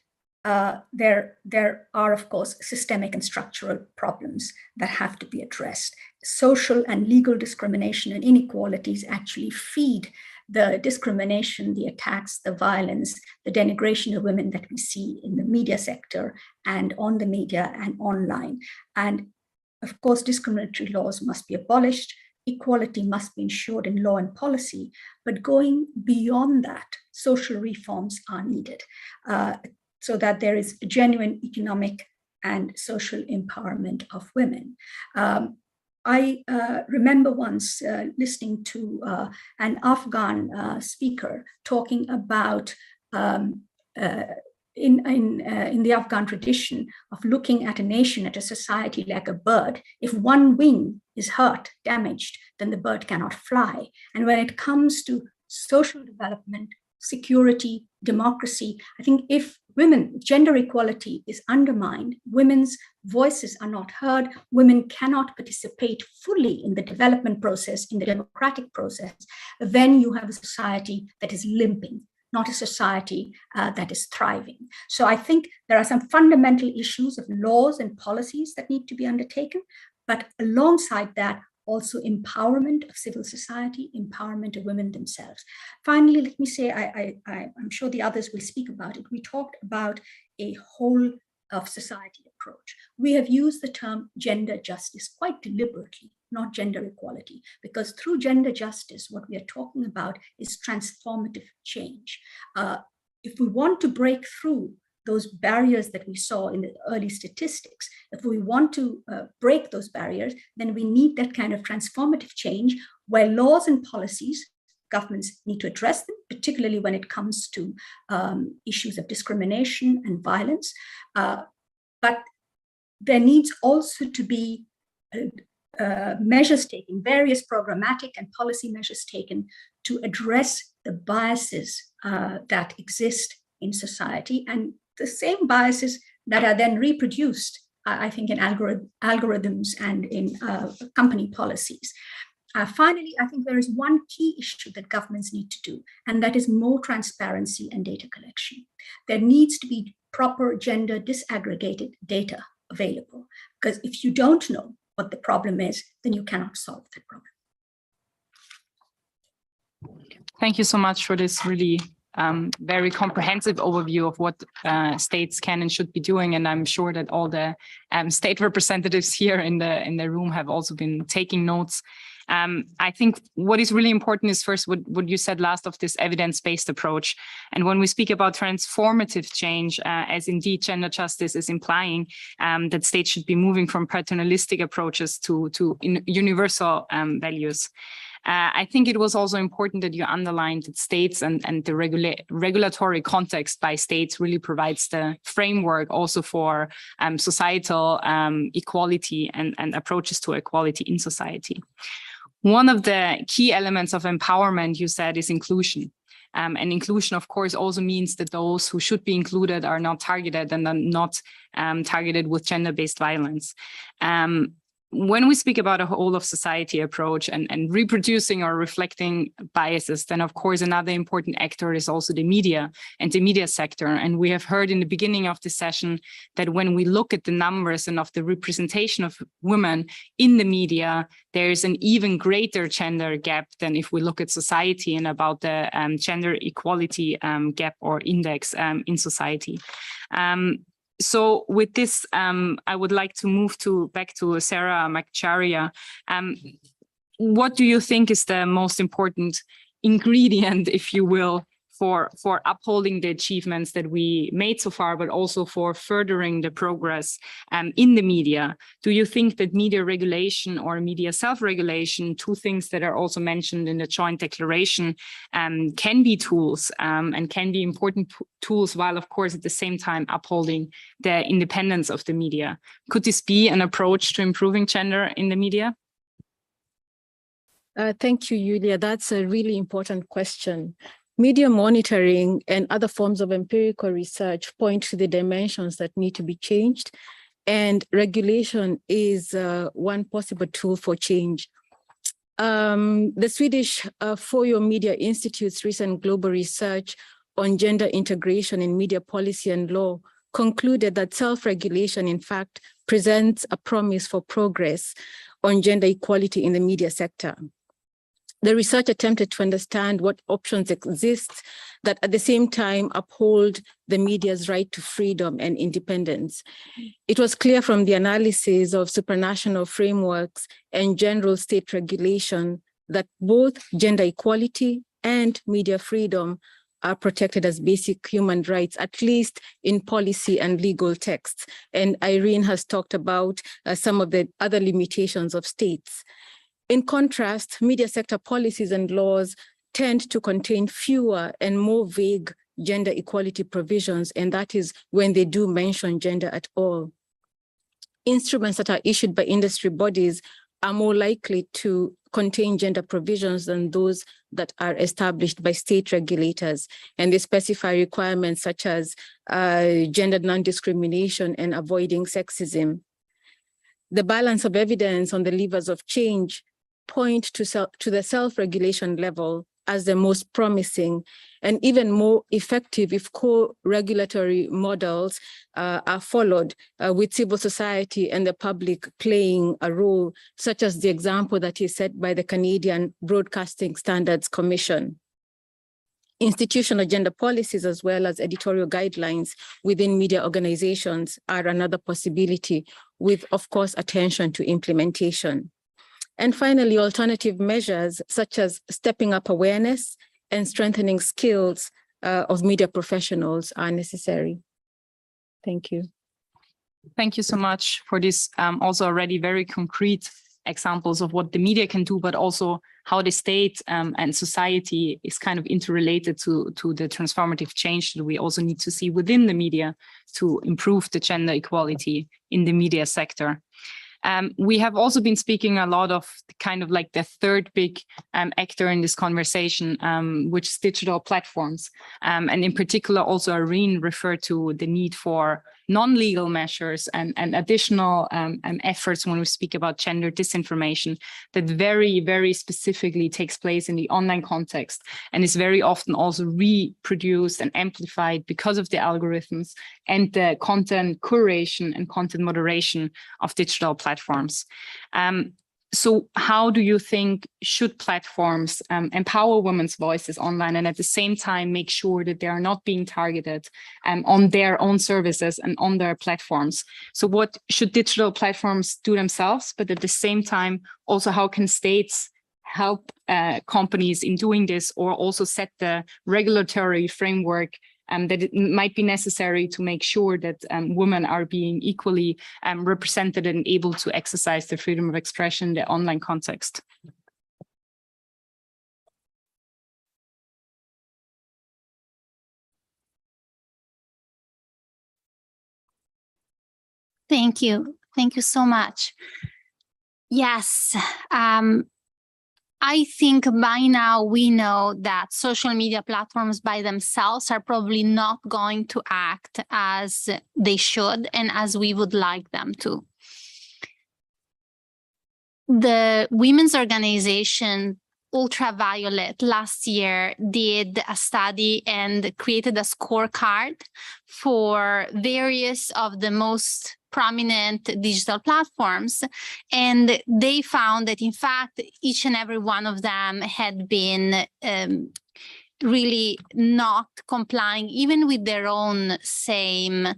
there are, of course, systemic and structural problems that have to be addressed. Social and legal discrimination and inequalities actually feed the discrimination, the attacks, the violence, the denigration of women that we see in the media sector and on the media and online. And of course, discriminatory laws must be abolished. Equality must be ensured in law and policy, but going beyond that, social reforms are needed. So that there is genuine economic and social empowerment of women. I remember once listening to an Afghan speaker talking about in the Afghan tradition of looking at a nation, at a society like a bird. If one wing is hurt, damaged, then the bird cannot fly. And when it comes to social development, security, democracy, I think if gender equality is undermined, women's voices are not heard, women cannot participate fully in the development process, in the democratic process, then you have a society that is limping, not a society that is thriving. So I think there are some fundamental issues of laws and policies that need to be undertaken, but alongside that, also empowerment of civil society, empowerment of women themselves. Finally, let me say, I'm sure the others will speak about it. We talked about a whole of society approach. We have used the term gender justice quite deliberately, not gender equality, because through gender justice, what we are talking about is transformative change. If we want to break through those barriers that we saw in the early statistics, if we want to break those barriers, then we need that kind of transformative change where laws and policies, governments need to address them, particularly when it comes to issues of discrimination and violence. But there needs also to be measures taken, various programmatic and policy measures taken to address the biases that exist in society, and the same biases that are then reproduced, I think, in algorithms and in company policies. Finally, I think there is one key issue that governments need to do, and that is more transparency and data collection. There needs to be proper gender disaggregated data available, because if you don't know what the problem is, then you cannot solve that problem. Thank you so much for this really very comprehensive overview of what states can and should be doing, and I'm sure that all the state representatives here in the room have also been taking notes. I think what is really important is first what you said last of this evidence-based approach, and when we speak about transformative change, as indeed gender justice is implying, that states should be moving from paternalistic approaches to universal values. I think it was also important that you underlined that states and the regulatory context by states really provides the framework also for societal equality and approaches to equality in society. One of the key elements of empowerment, you said, is inclusion. And inclusion, of course, also means that those who should be included are not targeted and are not targeted with gender-based violence. When we speak about a whole of society approach and reproducing or reflecting biases, then of course another important actor is also the media and the media sector. And we have heard in the beginning of the session that when we look at the numbers and of the representation of women in the media, there is an even greater gender gap than if we look at society and about the gender equality gap or index in society. So with this, I would like to move back to Sarah Macharia. What do you think is the most important ingredient, if you will, for upholding the achievements that we made so far, but also for furthering the progress in the media? Do you think that media regulation or media self-regulation, two things that are also mentioned in the joint declaration, can be tools and can be important tools, while of course at the same time upholding the independence of the media? Could this be an approach to improving gender in the media? Thank you, Julia. That's a really important question. Media monitoring and other forms of empirical research point to the dimensions that need to be changed, and regulation is one possible tool for change. The Swedish Fojo Media Institute's recent global research on gender integration in media policy and law concluded that self-regulation, in fact, presents a promise for progress on gender equality in the media sector. The research attempted to understand what options exist that at the same time uphold the media's right to freedom and independence. It was clear from the analysis of supranational frameworks and general state regulation that both gender equality and media freedom are protected as basic human rights, at least in policy and legal texts. And Irene has talked about some of the other limitations of states. In contrast, media sector policies and laws tend to contain fewer and more vague gender equality provisions, and that is when they do mention gender at all. Instruments that are issued by industry bodies are more likely to contain gender provisions than those that are established by state regulators. And they specify requirements such as gender non-discrimination and avoiding sexism. The balance of evidence on the levers of change point to the self-regulation level as the most promising and even more effective if co-regulatory models are followed with civil society and the public playing a role, such as the example that is set by the Canadian Broadcasting Standards Commission. Institutional gender policies as well as editorial guidelines within media organizations are another possibility, with, of course, attention to implementation. And finally, alternative measures such as stepping up awareness and strengthening skills of media professionals are necessary. Thank you. Thank you so much for this also already very concrete examples of what the media can do, but also how the state and society is kind of interrelated to the transformative change that we also need to see within the media to improve the gender equality in the media sector. We have also been speaking a lot of kind of like the third big actor in this conversation, which is digital platforms. And in particular, also Irene referred to the need for non-legal measures and additional efforts when we speak about gender disinformation that very, very specifically takes place in the online context and is very often also reproduced and amplified because of the algorithms and the content curation and content moderation of digital platforms. So how do you think should platforms empower women's voices online and at the same time make sure that they are not being targeted on their own services and on their platforms? So what should digital platforms do themselves, but at the same time, also how can states help companies in doing this, or also set the regulatory framework that it might be necessary to make sure that women are being equally represented and able to exercise their freedom of expression in the online context? Thank you. Thank you so much. Yes. I think by now we know that social media platforms by themselves are probably not going to act as they should and as we would like them to. The women's organization Ultraviolet last year did a study and created a scorecard for various of the most prominent digital platforms. And they found that, in fact, each and every one of them had been really not complying even with their own same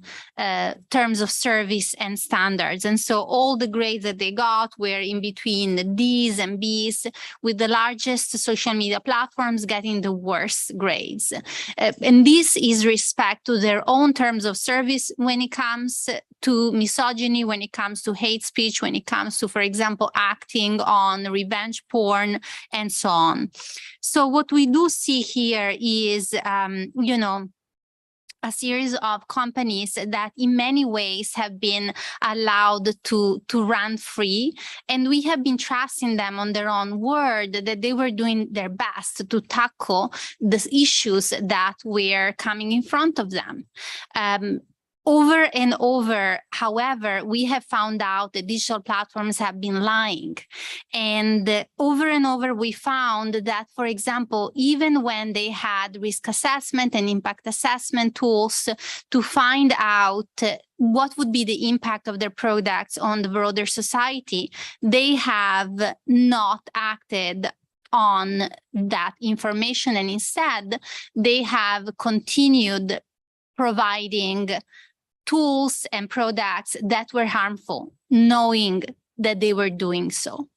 terms of service and standards. And so all the grades that they got were in between the D's and B's, with the largest social media platforms getting the worst grades. And this is respect to their own terms of service when it comes to misogyny, when it comes to hate speech, when it comes to, for example, acting on revenge porn, and so on. So what we do see here is, a series of companies that in many ways have been allowed to run free. And we have been trusting them on their own word that they were doing their best to tackle the issues that were coming in front of them. Over and over, however, we have found out that digital platforms have been lying. And over and over, we found that, for example, even when they had risk assessment and impact assessment tools to find out what would be the impact of their products on the broader society, they have not acted on that information. And instead, they have continued providing tools and products that were harmful, knowing that they were doing so.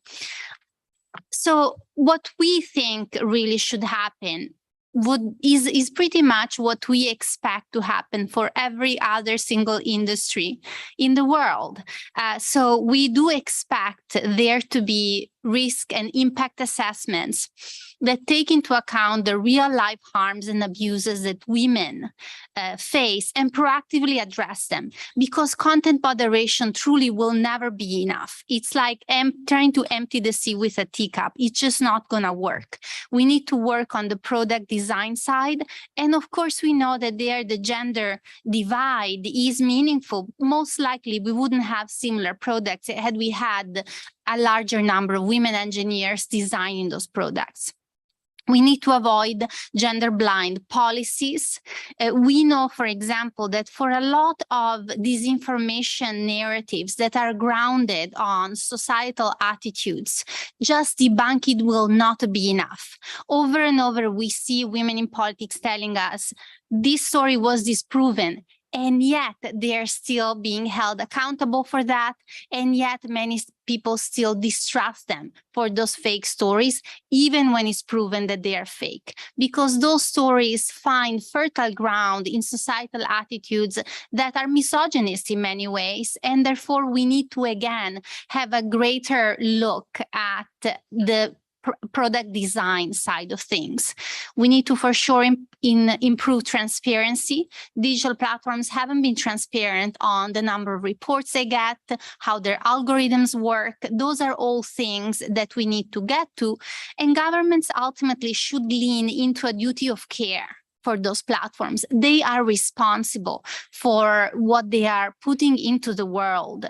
So what we think really should happen is pretty much what we expect to happen for every other single industry in the world. So we do expect there to be risk and impact assessments that take into account the real life harms and abuses that women face and proactively address them, because content moderation truly will never be enough. It's like trying to empty the sea with a teacup. It's just not going to work. We need to work on the product design side. And of course, we know that there the gender divide is meaningful. Most likely, we wouldn't have similar products had we had a larger number of women engineers designing those products. We need to avoid gender-blind policies. We know, for example, that for a lot of disinformation narratives that are grounded on societal attitudes, just debunking will not be enough. Over and over, we see women in politics telling us, this story was disproven, and yet they're still being held accountable for that. And yet many people still distrust them for those fake stories, even when it's proven that they are fake, because those stories find fertile ground in societal attitudes that are misogynist in many ways. And therefore, we need to, again, have a greater look at the product design side of things. We need to, for sure, improve transparency. Digital platforms haven't been transparent on the number of reports they get, how their algorithms work. Those are all things that we need to get to. And governments ultimately should lean into a duty of care for those platforms. They are responsible for what they are putting into the world.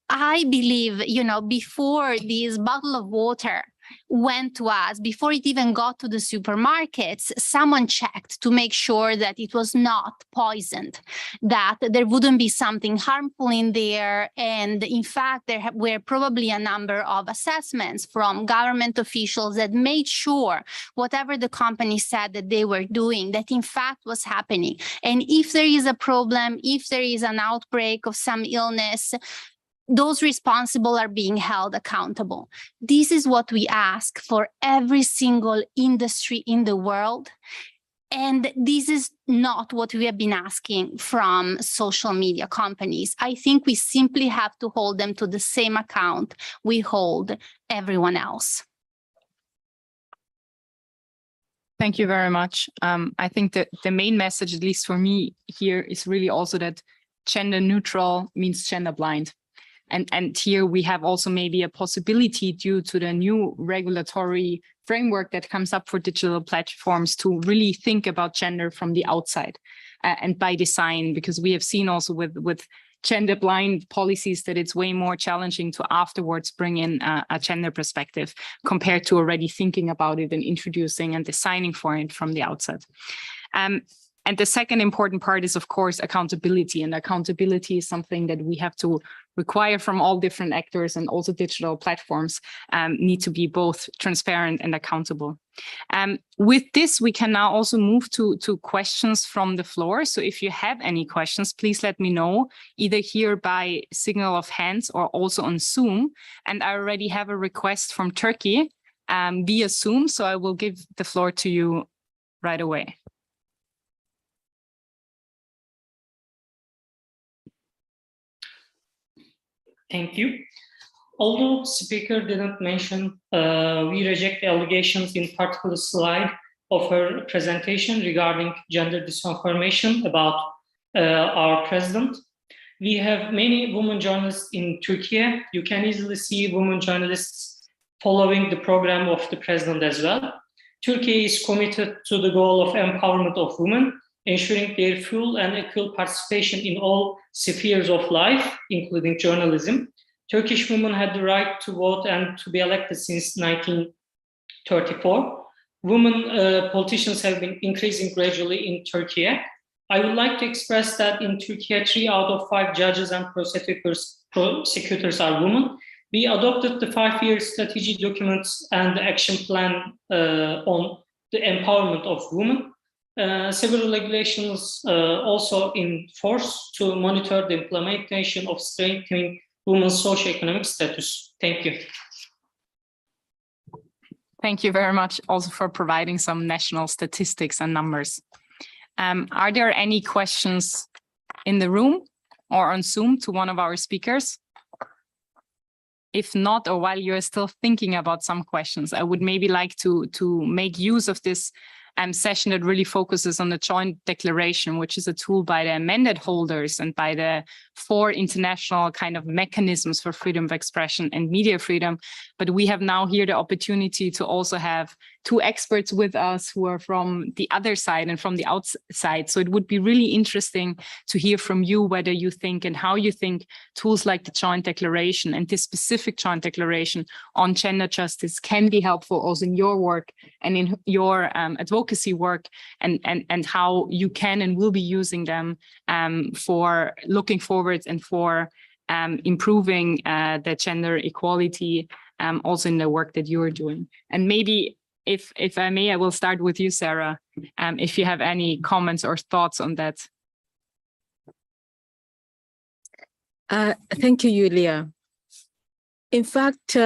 I believe, before this bottle of water went to us, before it even got to the supermarkets, someone checked to make sure that it was not poisoned, that there wouldn't be something harmful in there. And in fact, there were probably a number of assessments from government officials that made sure whatever the company said that they were doing, that in fact was happening. And if there is a problem, if there is an outbreak of some illness, those responsible are being held accountable. This is what we ask for every single industry in the world. And this is not what we have been asking from social media companies. I think we simply have to hold them to the same account we hold everyone else. Thank you very much. I think that the main message, at least for me here, is really also that gender neutral means gender blind. And here we have also maybe a possibility due to the new regulatory framework that comes up for digital platforms to really think about gender from the outside and by design, because we have seen also with gender blind policies that it's way more challenging to afterwards bring in a gender perspective compared to already thinking about it and introducing and designing for it from the outset. And the second important part is, of course, accountability. And accountability is something that we have to require from all different actors, and also digital platforms need to be both transparent and accountable. With this, we can now also move to questions from the floor. So if you have any questions, please let me know, either here by signal of hands or also on Zoom. And I already have a request from Turkey via Zoom, so I will give the floor to you right away. Thank you. Although speaker didn't mention, we reject the allegations in particular slide of her presentation regarding gender disinformation about our president. We have many women journalists in Turkey. You can easily see women journalists following the program of the president as well. Turkey is committed to the goal of empowerment of women, ensuring their full and equal participation in all spheres of life, including journalism. Turkish women had the right to vote and to be elected since 1934. Women politicians have been increasing gradually in Turkey. I would like to express that in Turkey, 3 out of 5 judges and prosecutors are women. We adopted the 5-year strategy documents and the action plan on the empowerment of women. Several regulations also in force to monitor the implementation of strengthening women's socioeconomic status. Thank you. Thank you very much also for providing some national statistics and numbers. Are there any questions in the room or on Zoom to one of our speakers? if not, or while you're still thinking about some questions, I would maybe like to make use of this session that really focuses on the joint declaration, which is a tool by the mandate holders and by the 4 international kind of mechanisms for freedom of expression and media freedom. But we have now here the opportunity to also have 2 experts with us who are from the other side and from the outside. So it would be really interesting to hear from you whether you think and how you think tools like the joint declaration and this specific joint declaration on gender justice can be helpful also in your work and in your advocacy work, and how you can and will be using them for looking forward and for improving the gender equality also in the work that you're doing. And maybe if I may, I will start with you, Sarah, if you have any comments or thoughts on that. Thank you, Julia. In fact,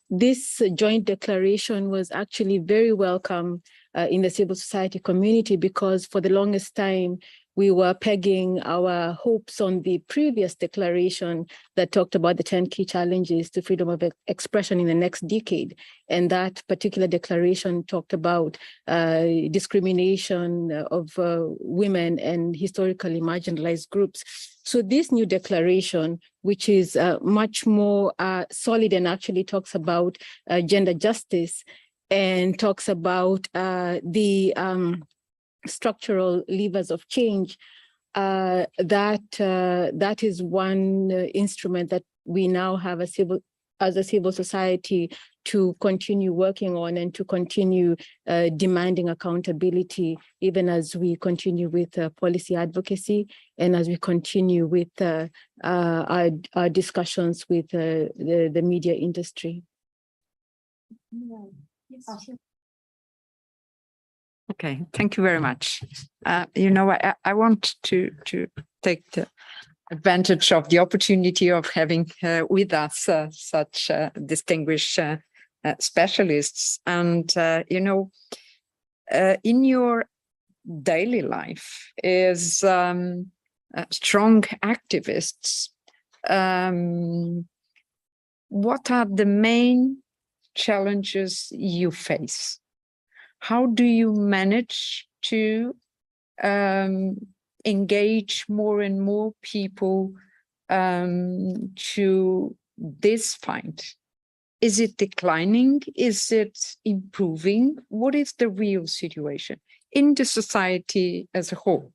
this joint declaration was actually very welcome in the civil society community, because for the longest time, we were pegging our hopes on the previous declaration that talked about the 10 key challenges to freedom of expression in the next decade. And that particular declaration talked about discrimination of women and historically marginalized groups. So this new declaration, which is much more solid and actually talks about gender justice and talks about the structural levers of change, that is one instrument that we now have as a civil society to continue working on and to continue demanding accountability, even as we continue with policy advocacy and as we continue with our discussions with the media industry. Okay, thank you very much. You know, I want to take the advantage of the opportunity of having with us such distinguished specialists. And, you know, in your daily life as strong activists, what are the main challenges you face? How do you manage to engage more and more people to this fight? Is it declining? Is it improving? What is the real situation in the society as a whole?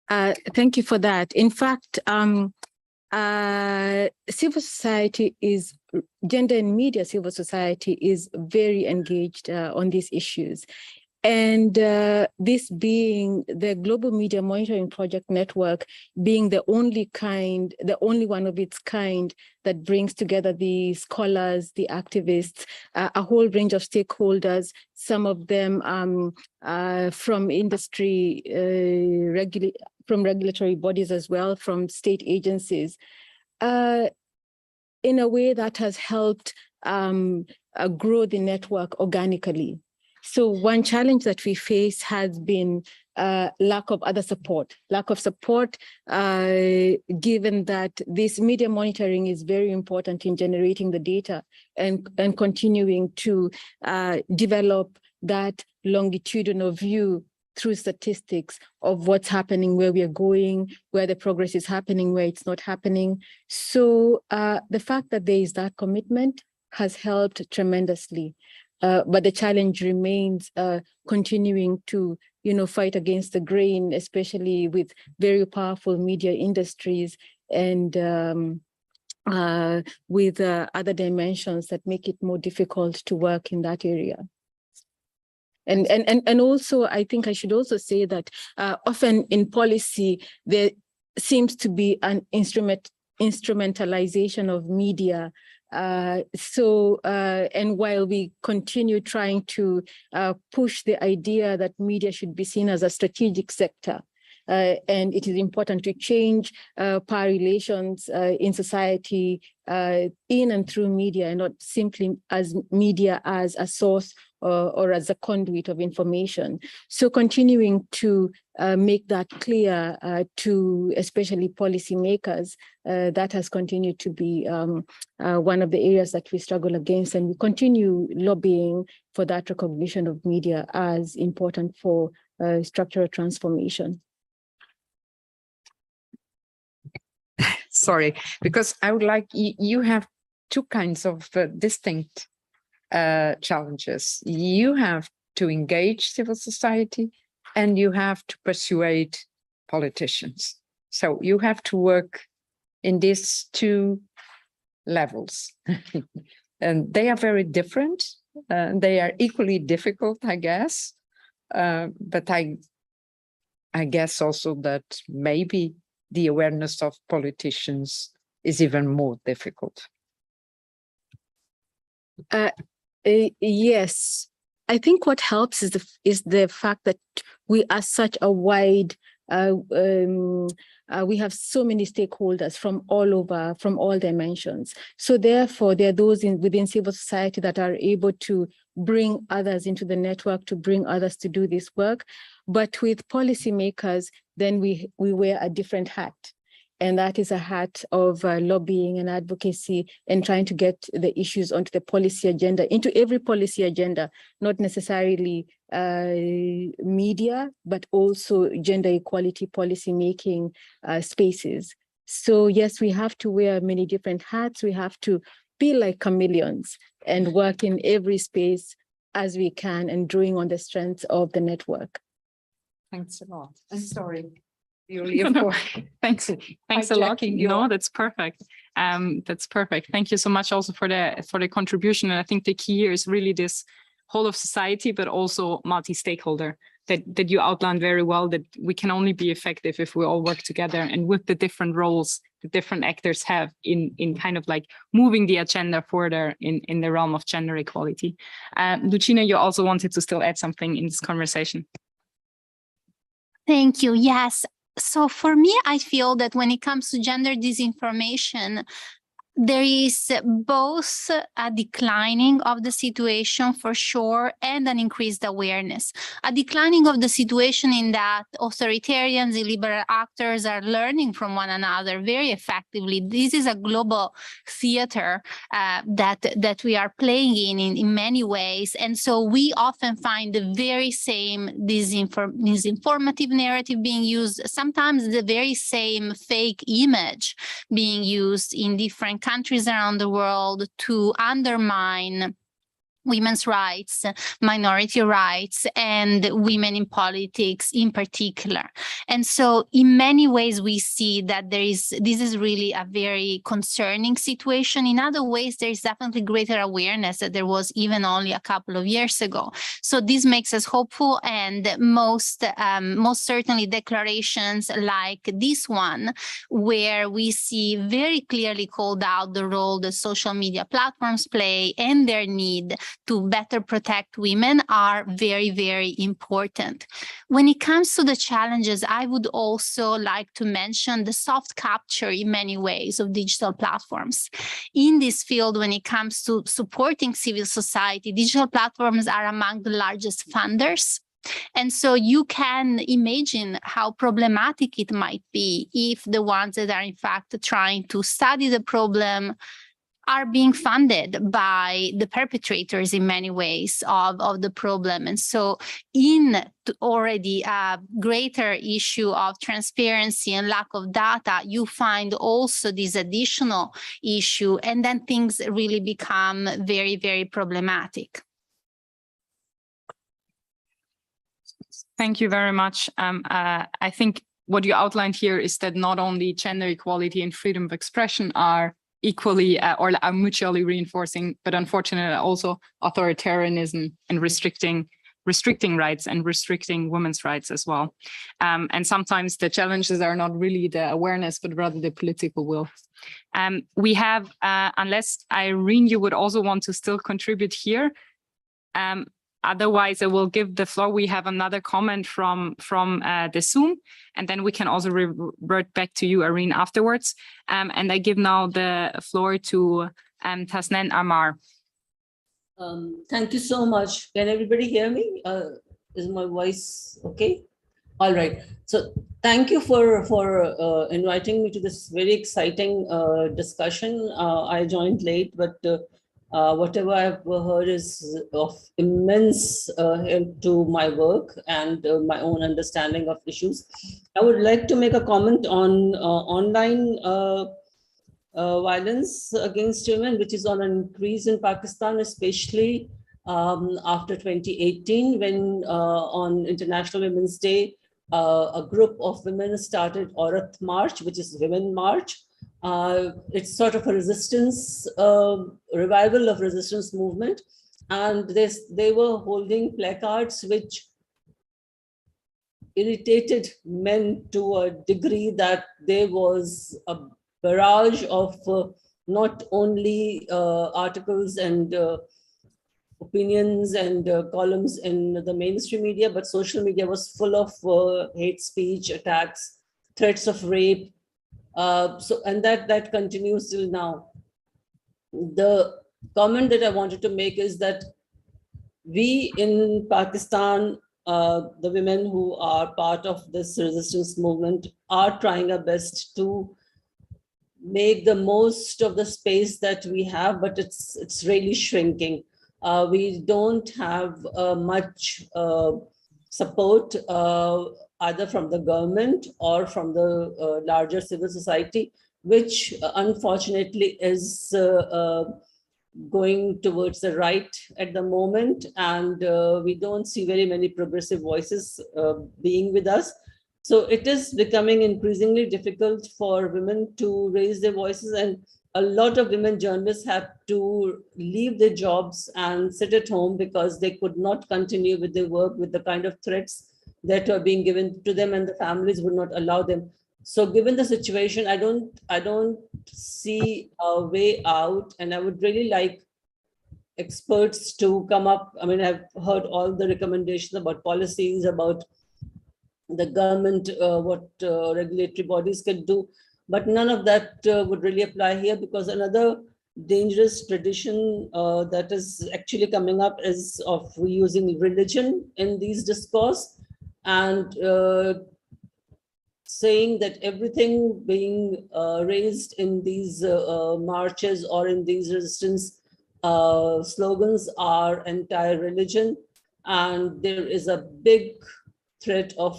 Thank you for that. In fact, civil society is, gender and media civil society is very engaged on these issues. And this being the Global Media Monitoring Project Network being the only one of its kind that brings together the scholars, the activists, a whole range of stakeholders, some of them from industry, from regulatory bodies as well, from state agencies, in a way that has helped grow the network organically. So one challenge that we face has been lack of support, given that this media monitoring is very important in generating the data and continuing to develop that longitudinal view through statistics of what's happening, where we are going, where the progress is happening, where it's not happening. So the fact that there is that commitment has helped tremendously. But the challenge remains continuing to, fight against the grain, especially with very powerful media industries and with other dimensions that make it more difficult to work in that area. And also, I think I should also say that often in policy, there seems to be an instrumentalization of media. And while we continue trying to push the idea that media should be seen as a strategic sector, and it is important to change power relations in society in and through media, and not simply as media as a source or as a conduit of information. So continuing to make that clear to especially policymakers, that has continued to be one of the areas that we struggle against, and we continue lobbying for that recognition of media as important for structural transformation. Sorry, because I would like, you have two kinds of distinct challenges. You have to engage civil society and you have to persuade politicians. So you have to work in these two levels. And they are very different. They are equally difficult, I guess. But I guess also that maybe the awareness of politicians is even more difficult. Yes, I think what helps is the fact that we are such a wide, we have so many stakeholders from all over, from all dimensions. So therefore, there are those within civil society that are able to bring others into the network, to bring others to do this work. But with policymakers, then we wear a different hat. And that is a hat of lobbying and advocacy and trying to get the issues onto the policy agenda, into every policy agenda, not necessarily media, but also gender equality policy making spaces. So yes, we have to wear many different hats. We have to be like chameleons and work in every space as we can and drawing on the strengths of the network. Thanks a lot. I'm sorry. Julia, for Thanks a lot. hijacking your- No, that's perfect. That's perfect. Thank you so much also for the contribution. And I think the key here is really this whole of society, but also multi-stakeholder that you outlined very well, that we can only be effective if we all work together and with the different roles the different actors have in kind of like moving the agenda further in the realm of gender equality. Lucina, you also wanted to still add something in this conversation. Thank you. Yes. So for me, I feel that when it comes to gender disinformation, there is both a declining of the situation for sure and an increased awareness. A declining of the situation in that authoritarians, illiberal actors are learning from one another very effectively. This is a global theater that we are playing in many ways. And so we often find the very same disinformative narrative being used, sometimes the very same fake image being used in different countries around the world to undermine women's rights, minority rights, and women in politics in particular. And so in many ways, we see that this is really a very concerning situation. In other ways, there is definitely greater awareness that there was even only a couple of years ago. So this makes us hopeful, and most certainly declarations like this one, where we see very clearly called out the role that social media platforms play and their need to better protect women, are very, very important. When it comes to the challenges, I would also like to mention the soft capture in many ways of digital platforms. In this field, when it comes to supporting civil society, digital platforms are among the largest funders. And so you can imagine how problematic it might be if the ones that are in fact trying to study the problem are being funded by the perpetrators in many ways of the problem. And so in already a greater issue of transparency and lack of data, you find also this additional issue, and then things really become very, very problematic. Thank you very much. I think what you outlined here is that not only gender equality and freedom of expression are equally or are mutually reinforcing, but unfortunately also authoritarianism and restricting rights and restricting women's rights as well. And sometimes the challenges are not really the awareness, but rather the political will. We have, unless Irene, you would also want to still contribute here. Otherwise, I will give the floor. We have another comment from the Zoom, and then we can also revert back to you, Irene, afterwards. And I give now the floor to Tasnen Amar. Thank you so much. Can everybody hear me? Is my voice okay? All right. So thank you for inviting me to this very exciting discussion. I joined late, but whatever I've heard is of immense help to my work and my own understanding of issues. I would like to make a comment on online violence against women, which is on an increase in Pakistan, especially after 2018, when on International Women's Day, a group of women started Aurat March, which is Women March. It's sort of a resistance, revival of resistance movement. And they were holding placards which irritated men to a degree that there was a barrage of not only articles and opinions and columns in the mainstream media, but social media was full of hate speech, attacks, threats of rape. And that continues till now. The comment that I wanted to make is that we in Pakistan, the women who are part of this resistance movement, are trying our best to make the most of the space that we have, but it's really shrinking. We don't have much support either from the government or from the larger civil society, which unfortunately is going towards the right at the moment. And we don't see very many progressive voices being with us. So it is becoming increasingly difficult for women to raise their voices, and a lot of women journalists have to leave their jobs and sit at home because they could not continue with their work with the kind of threats that were being given to them, and the families would not allow them. So given the situation, I don't see a way out, and I would really like experts to come up. I mean, I've heard all the recommendations about policies, about the government, what regulatory bodies can do, but none of that would really apply here, because another dangerous tradition that is actually coming up is of using religion in these discourse, and saying that everything being raised in these marches or in these resistance slogans are anti-religion, and there is a big threat of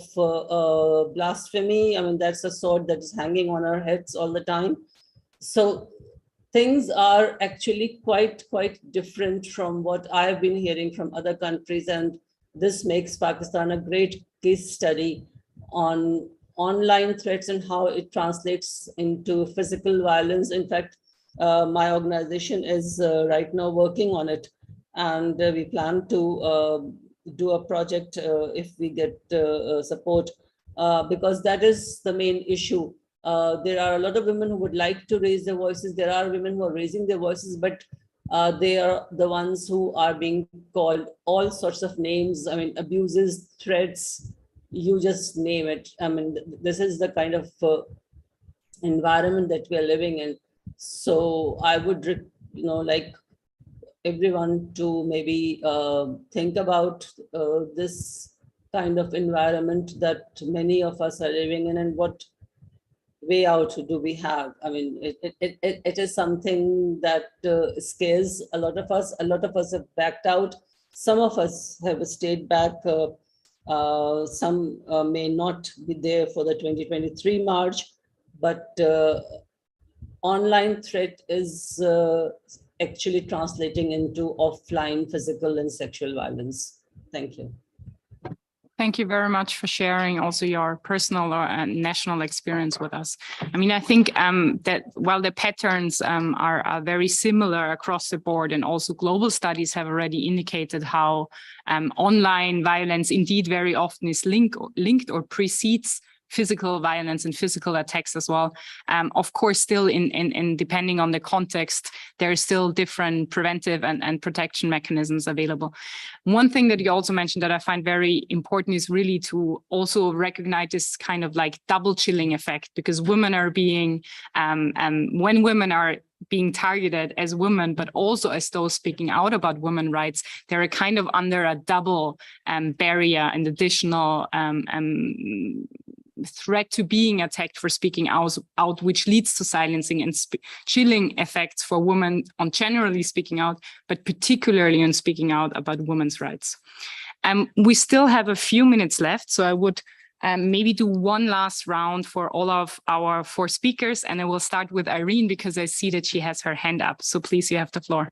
blasphemy. I mean, that's a sword that is hanging on our heads all the time. So things are actually quite different from what I've been hearing from other countries, and this makes Pakistan a great case study on online threats and how it translates into physical violence. In fact, my organization is right now working on it, and we plan to do a project if we get support, because that is the main issue. There are a lot of women who would like to raise their voices. There are women who are raising their voices, but they are the ones who are being called all sorts of names. I mean, abuses, threats, you just name it. I mean, this is the kind of environment that we are living in. So I would, like everyone to maybe think about this kind of environment that many of us are living in, and what way out do we have. I mean, it is something that scares a lot of us. A lot of us have backed out. Some of us have stayed back. Some may not be there for the 2023 March, but online threat is actually translating into offline physical and sexual violence. Thank you. Thank you very much for sharing also your personal and national experience with us. I mean, I think that while the patterns are very similar across the board, and also global studies have already indicated how online violence indeed very often is linked or precedes physical violence and physical attacks as well. Of course, still in depending on the context, there are still different preventive and protection mechanisms available. One thing that you also mentioned that I find very important is really to also recognize this kind of like double chilling effect, because women are being, when women are being targeted as women, but also as those speaking out about women's rights, they're kind of under a double barrier and additional threat to being attacked for speaking out, which leads to silencing and chilling effects for women on generally speaking out, but particularly on speaking out about women's rights. We still have a few minutes left, so I would maybe do one last round for all of our 4 speakers, and I will start with Irene because I see that she has her hand up. So please, you have the floor.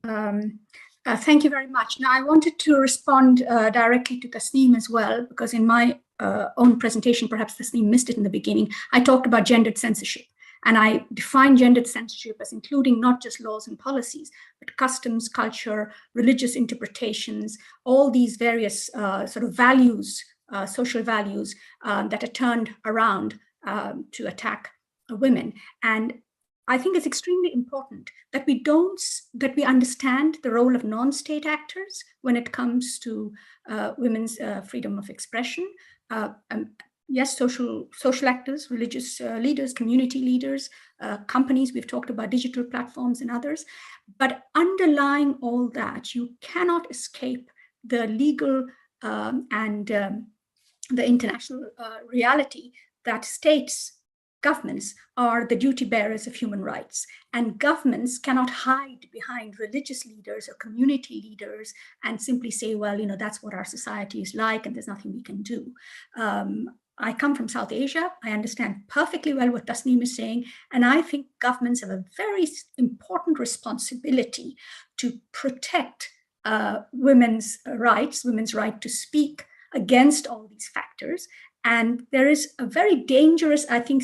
Thank you very much. Now, I wanted to respond directly to Tasneem as well, because in my own presentation, perhaps Tasneem missed it in the beginning, I talked about gendered censorship. And I define gendered censorship as including not just laws and policies, but customs, culture, religious interpretations, all these various sort of values, social values that are turned around to attack women. And I think it's extremely important that we understand the role of non-state actors when it comes to women's freedom of expression. Yes, social actors, religious leaders, community leaders, companies, we've talked about digital platforms and others. But underlying all that, you cannot escape the legal and the international reality that states, governments are the duty bearers of human rights, and governments cannot hide behind religious leaders or community leaders and simply say, well, that's what our society is like and there's nothing we can do. I come from South Asia. I understand perfectly well what Tasneem is saying. And I think governments have a very important responsibility to protect women's rights, women's right to speak against all these factors. And there is a very dangerous, I think,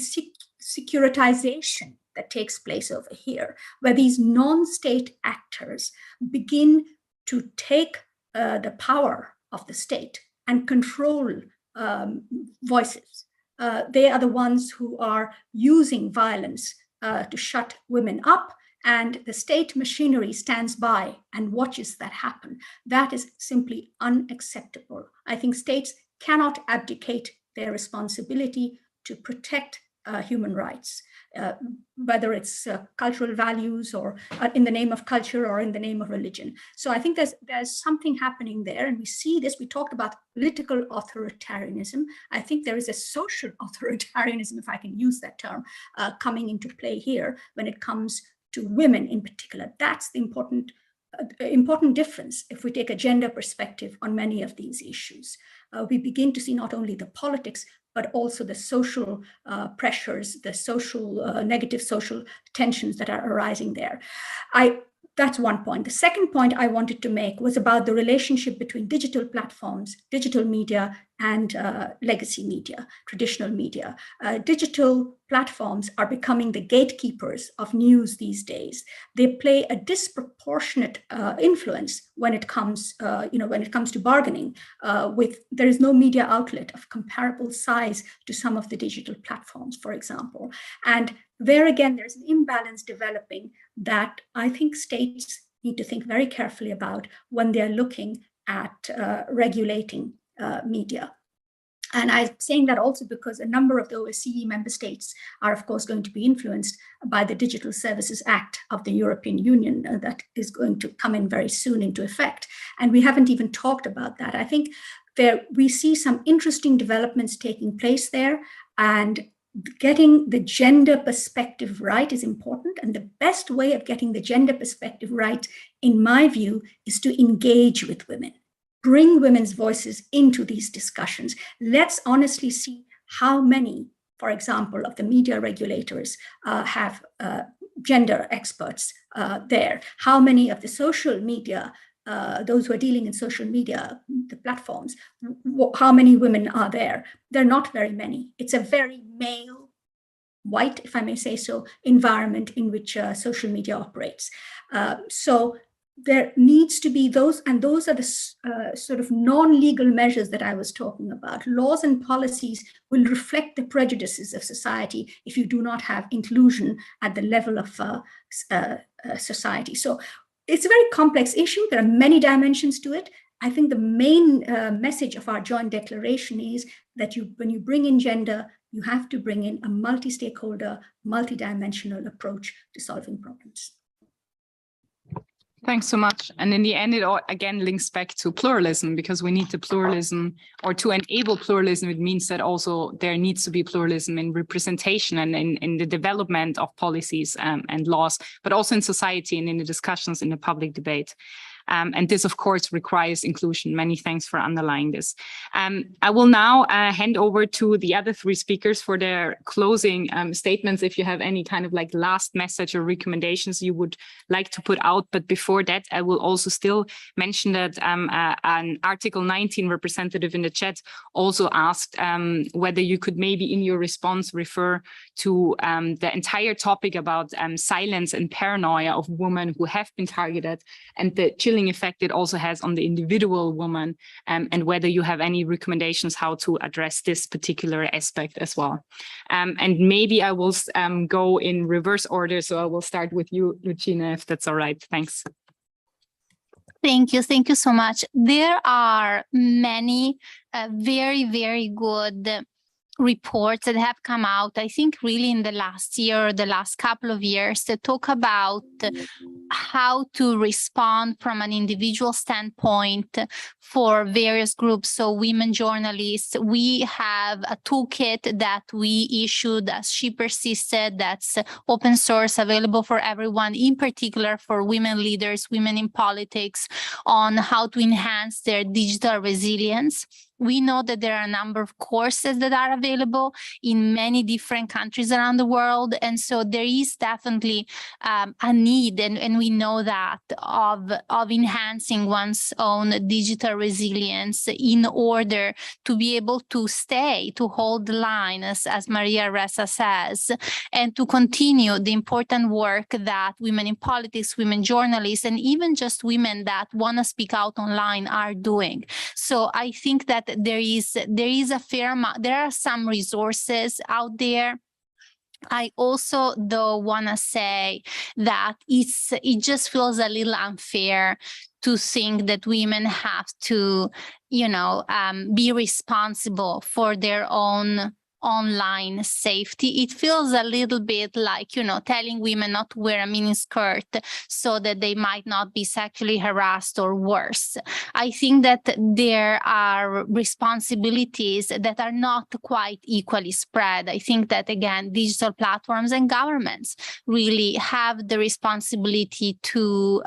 securitization that takes place over here, where these non-state actors begin to take the power of the state and control voices. They are the ones who are using violence to shut women up, and the state machinery stands by and watches that happen. That is simply unacceptable. I think states cannot abdicate their responsibility to protect human rights, whether it's cultural values or in the name of culture or in the name of religion. So I think there's something happening there, and we see this. We talked about political authoritarianism. I think there is a social authoritarianism, if I can use that term, coming into play here when it comes to women in particular. That's the important difference if we take a gender perspective on many of these issues. We begin to see not only the politics, but also the social pressures, the social negative social tensions that are arising there. That's one point. The second point I wanted to make was about the relationship between digital platforms, digital media, and legacy media, traditional media. Digital platforms are becoming the gatekeepers of news these days. They play a disproportionate influence when it comes, to bargaining. There is no media outlet of comparable size to some of the digital platforms, for example. And there again, there's an imbalance developing that I think states need to think very carefully about when they're looking at regulating media. And I'm saying that also because a number of the OSCE member states are, of course, going to be influenced by the Digital Services Act of the European Union that is going to come in very soon into effect. And we haven't even talked about that. I think we see some interesting developments taking place there, and getting the gender perspective right is important. And the best way of getting the gender perspective right, in my view, is to engage with women. Bring women's voices into these discussions. Let's honestly see how many, for example, of the media regulators have gender experts there. How many of the social media, those who are dealing in social media, the platforms, how many women are there? They're not very many. It's a very male, white, if I may say so, environment in which social media operates. So there needs to be those, and those are the sort of non-legal measures that I was talking about. Laws and policies will reflect the prejudices of society if you do not have inclusion at the level of society. So it's a very complex issue. There are many dimensions to it. I think the main message of our joint declaration is that when you bring in gender, You have to bring in a multi-stakeholder, multi-dimensional approach to solving problems. Thanks so much. And in the end, it all again links back to pluralism, because we need the pluralism, or to enable pluralism, it means that also there needs to be pluralism in representation and in the development of policies and laws, but also in society and in the discussions in the public debate. And this, of course, requires inclusion. Many thanks for underlying this. I will now hand over to the other three speakers for their closing statements. If you have any kind of like last message or recommendations you would like to put out. But before that, I will also still mention that an Article 19 representative in the chat also asked whether you could maybe in your response refer to the entire topic about silence and paranoia of women who have been targeted, and the chilling effect it also has on the individual woman, and whether you have any recommendations how to address this particular aspect as well. And maybe I will go in reverse order, so I will start with you, Lucina, if that's all right. Thanks. Thank you so much. There are many very, very good reports that have come out, I think really in the last year or the last couple of years, that talk about how to respond from an individual standpoint for various groups. So women journalists, we have a toolkit that we issued as She Persisted, that's open source, available for everyone, in particular for women leaders, women in politics, on how to enhance their digital resilience. We know that there are a number of courses that are available in many different countries around the world. And so there is definitely a need, and we know that, of enhancing one's own digital resilience in order to be able to hold the line, as Maria Ressa says, and to continue the important work that women in politics, women journalists, and even just women that want to speak out online are doing. So I think that there is a fair amount, there are some resources out there. I also, though, want to say that it just feels a little unfair to think that women have to, be responsible for their own online safety. It feels a little bit like, telling women not to wear a mini skirt so that they might not be sexually harassed or worse. I think that there are responsibilities that are not quite equally spread. I think that, again, digital platforms and governments really have the responsibility to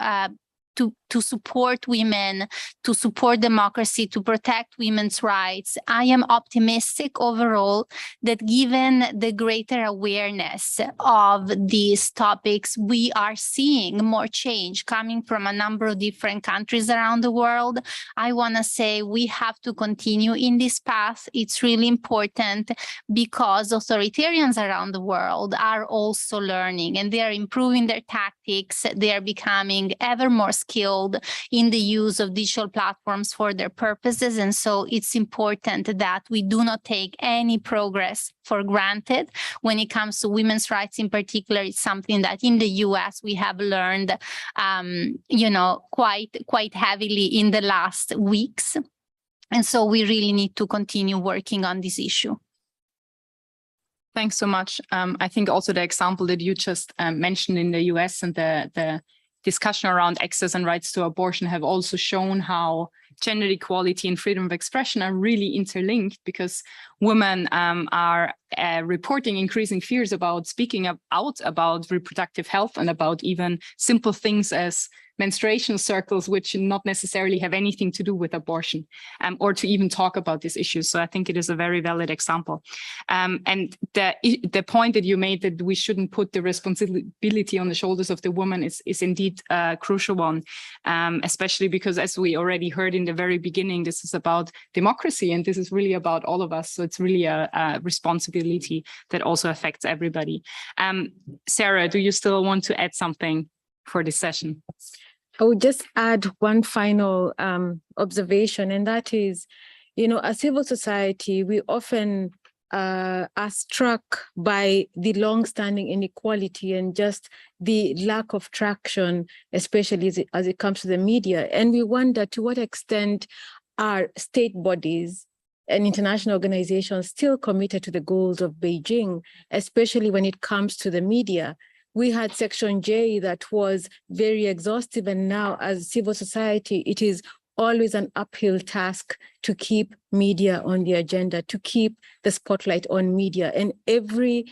support women, to support democracy, to protect women's rights. I am optimistic overall that given the greater awareness of these topics, we are seeing more change coming from a number of different countries around the world. I want to say we have to continue in this path. It's really important because authoritarians around the world are also learning, and they are improving their tactics. They are becoming ever more skilled in the use of digital platforms for their purposes. And so it's important that we do not take any progress for granted. When it comes to women's rights in particular, it's something that in the US we have learned, quite heavily in the last weeks. And so we really need to continue working on this issue. Thanks so much. I think also the example that you just mentioned in the US and the discussion around access and rights to abortion have also shown how gender equality and freedom of expression are really interlinked, because women are reporting increasing fears about speaking out about reproductive health and about even simple things as menstruation circles, which not necessarily have anything to do with abortion, or to even talk about these issues. So I think it is a very valid example. And the point that you made, that we shouldn't put the responsibility on the shoulders of the woman, is indeed a crucial one, especially because, as we already heard in the very beginning, this is about democracy, and this is really about all of us. So it's really a responsibility that also affects everybody. Sarah, do you still want to add something for this session? I would just add one final observation, and that is, as civil society, we often are struck by the long-standing inequality and just the lack of traction, especially as it comes to the media. And we wonder to what extent are state bodies and international organizations still committed to the goals of Beijing, especially when it comes to the media. We had Section J that was very exhaustive, and now as civil society, it is always an uphill task to keep media on the agenda, to keep the spotlight on media. And every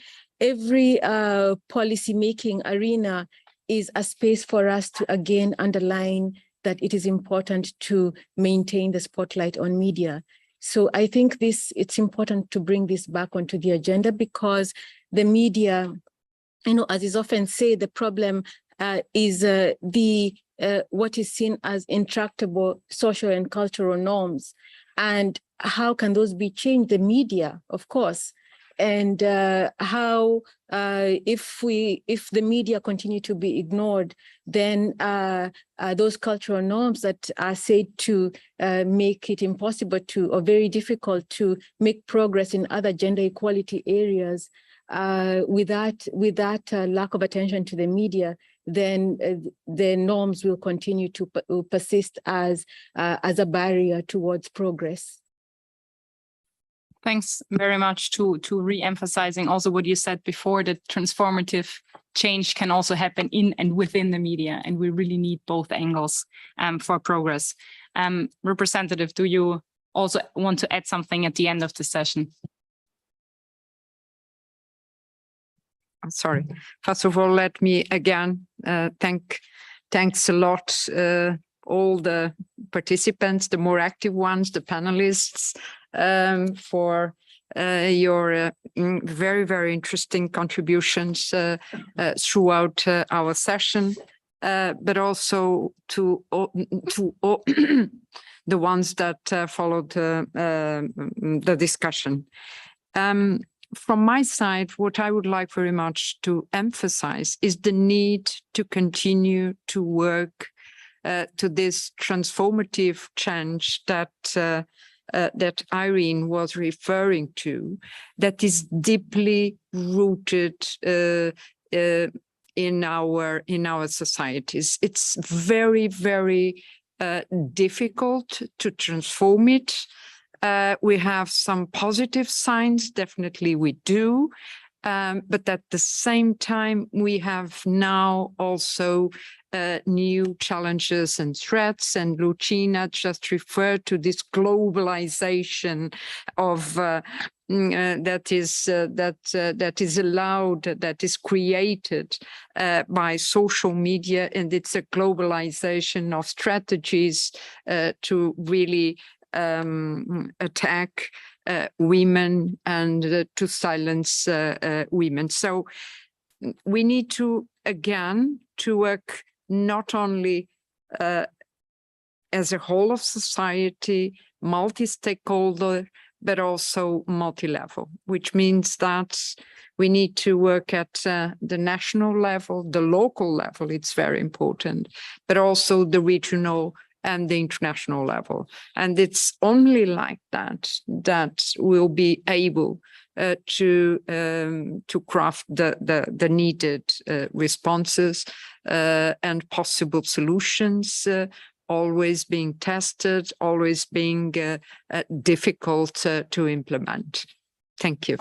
policy-making arena is a space for us to again underline that it is important to maintain the spotlight on media. So I think it's important to bring this back onto the agenda, because the media, as is often said, the problem is what is seen as intractable social and cultural norms. And how can those be changed? The media, of course. And how, if the media continue to be ignored, then those cultural norms that are said to make it impossible to, or very difficult to make progress in other gender equality areas, with that lack of attention to the media, then the norms will continue to persist as a barrier towards progress. Thanks very much to re-emphasizing also what you said before, that transformative change can also happen in and within the media, and we really need both angles for progress. Representative, do you also want to add something at the end of the session? I'm sorry. First of all, let me again thanks a lot all the participants, the more active ones, the panelists, for your very, very interesting contributions throughout our session, but also to all the ones that followed the discussion. From my side, what I would like very much to emphasize is the need to continue to work to this transformative change that that Irene was referring to, that is deeply rooted in our societies. It's very, very difficult to transform it. We have some positive signs, definitely we do. But at the same time, we have now also new challenges and threats, and Lucina just referred to this globalization of that is allowed, that is created by social media, and it's a globalization of strategies to really attack women and to silence women. So we need to, again, to work not only as a whole of society, multi-stakeholder, but also multi-level, which means that we need to work at the national level, the local level, it's very important, but also the regional and the international level. And it's only like that that we'll be able to craft the needed responses and possible solutions, always being tested, always being difficult to implement. Thank you.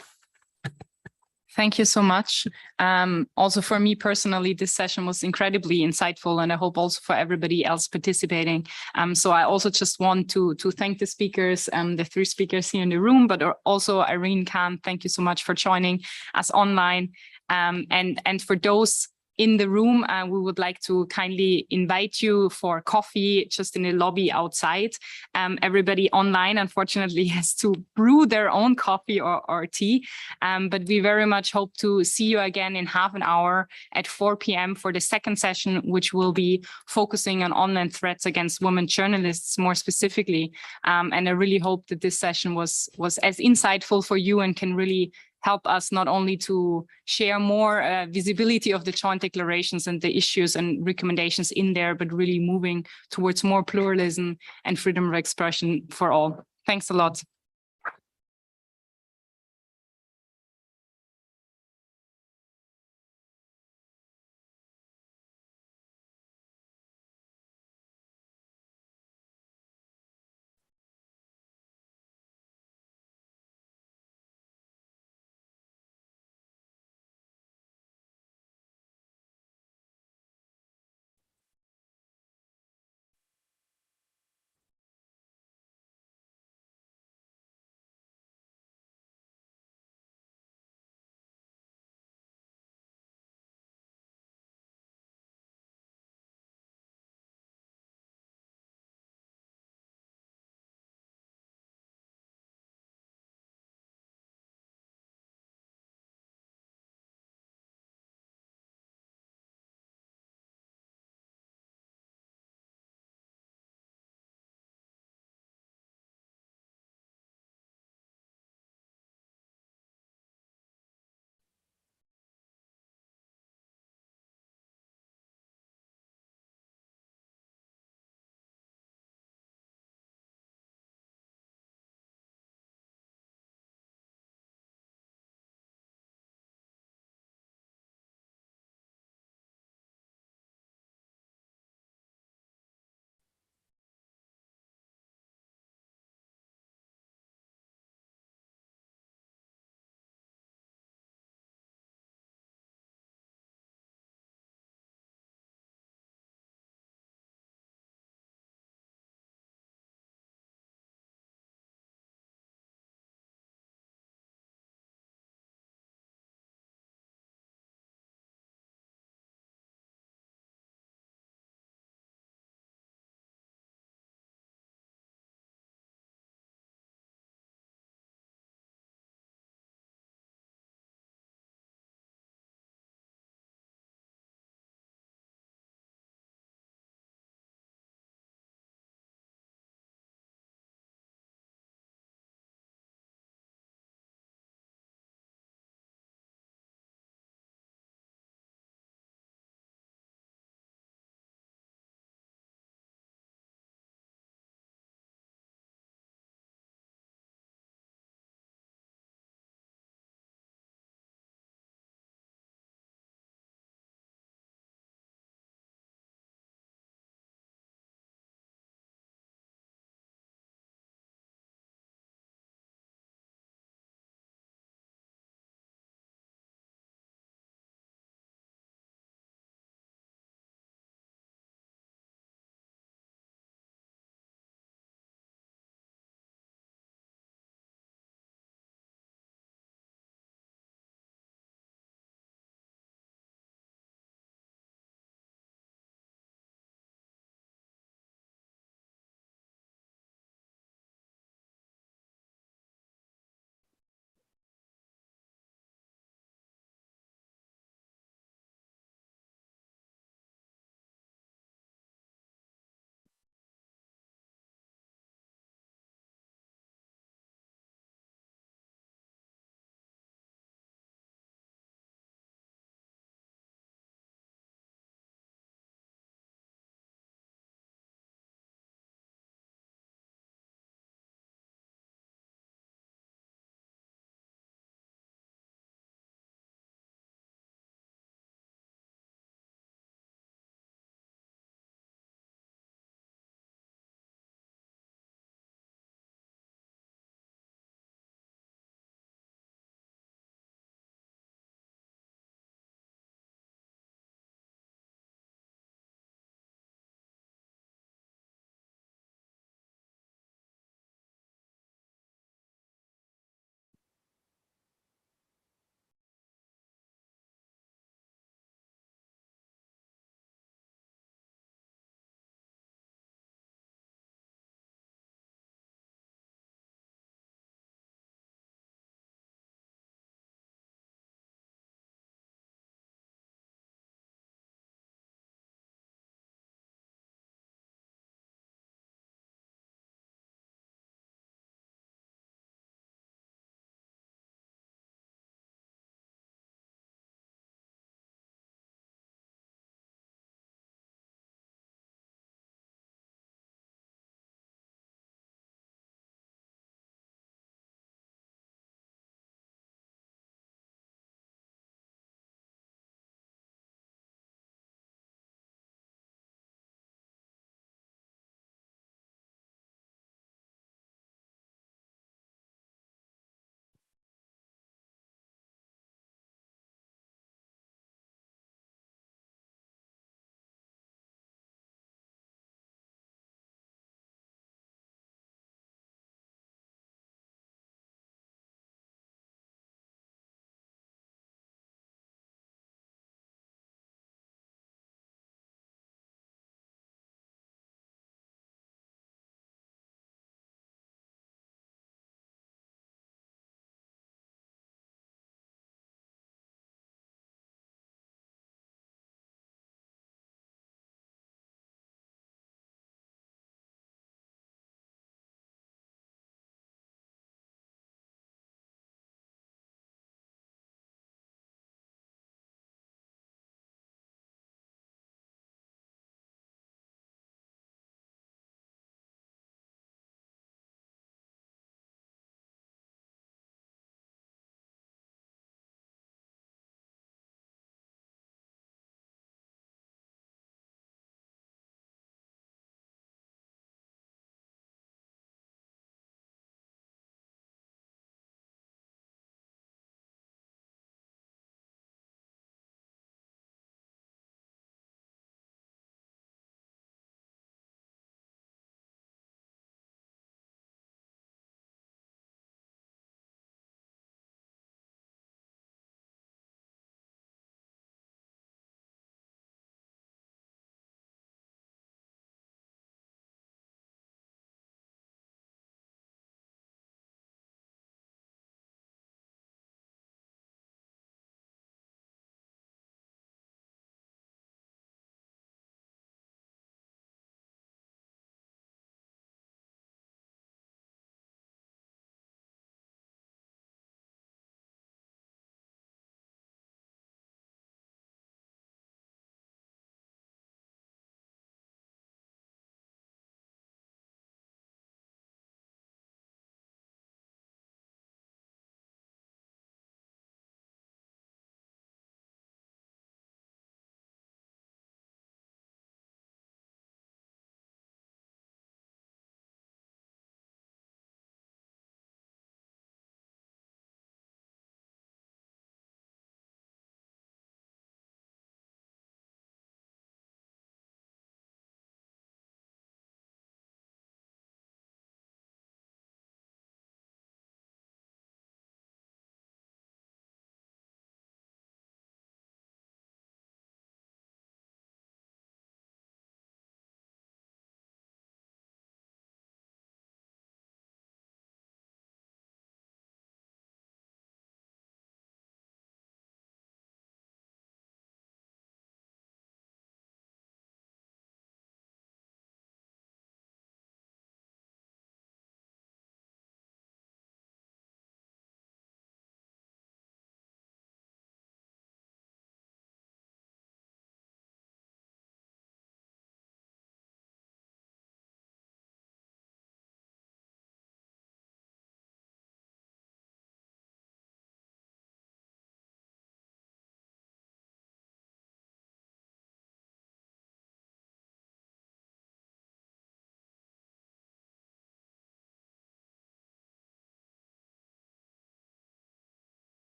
Thank you so much. Also for me personally, this session was incredibly insightful, and I hope also for everybody else participating. So I also just want to thank the speakers, the three speakers here in the room, but also Irene Khan, thank you so much for joining us online. And for those in the room, we would like to kindly invite you for coffee just in the lobby outside. Everybody online, unfortunately, has to brew their own coffee or tea. But we very much hope to see you again in half an hour at 4 p.m. for the second session, which will be focusing on online threats against women journalists more specifically. And I really hope that this session was as insightful for you and can really help us not only to share more visibility of the joint declarations and the issues and recommendations in there, but really moving towards more pluralism and freedom of expression for all. Thanks a lot.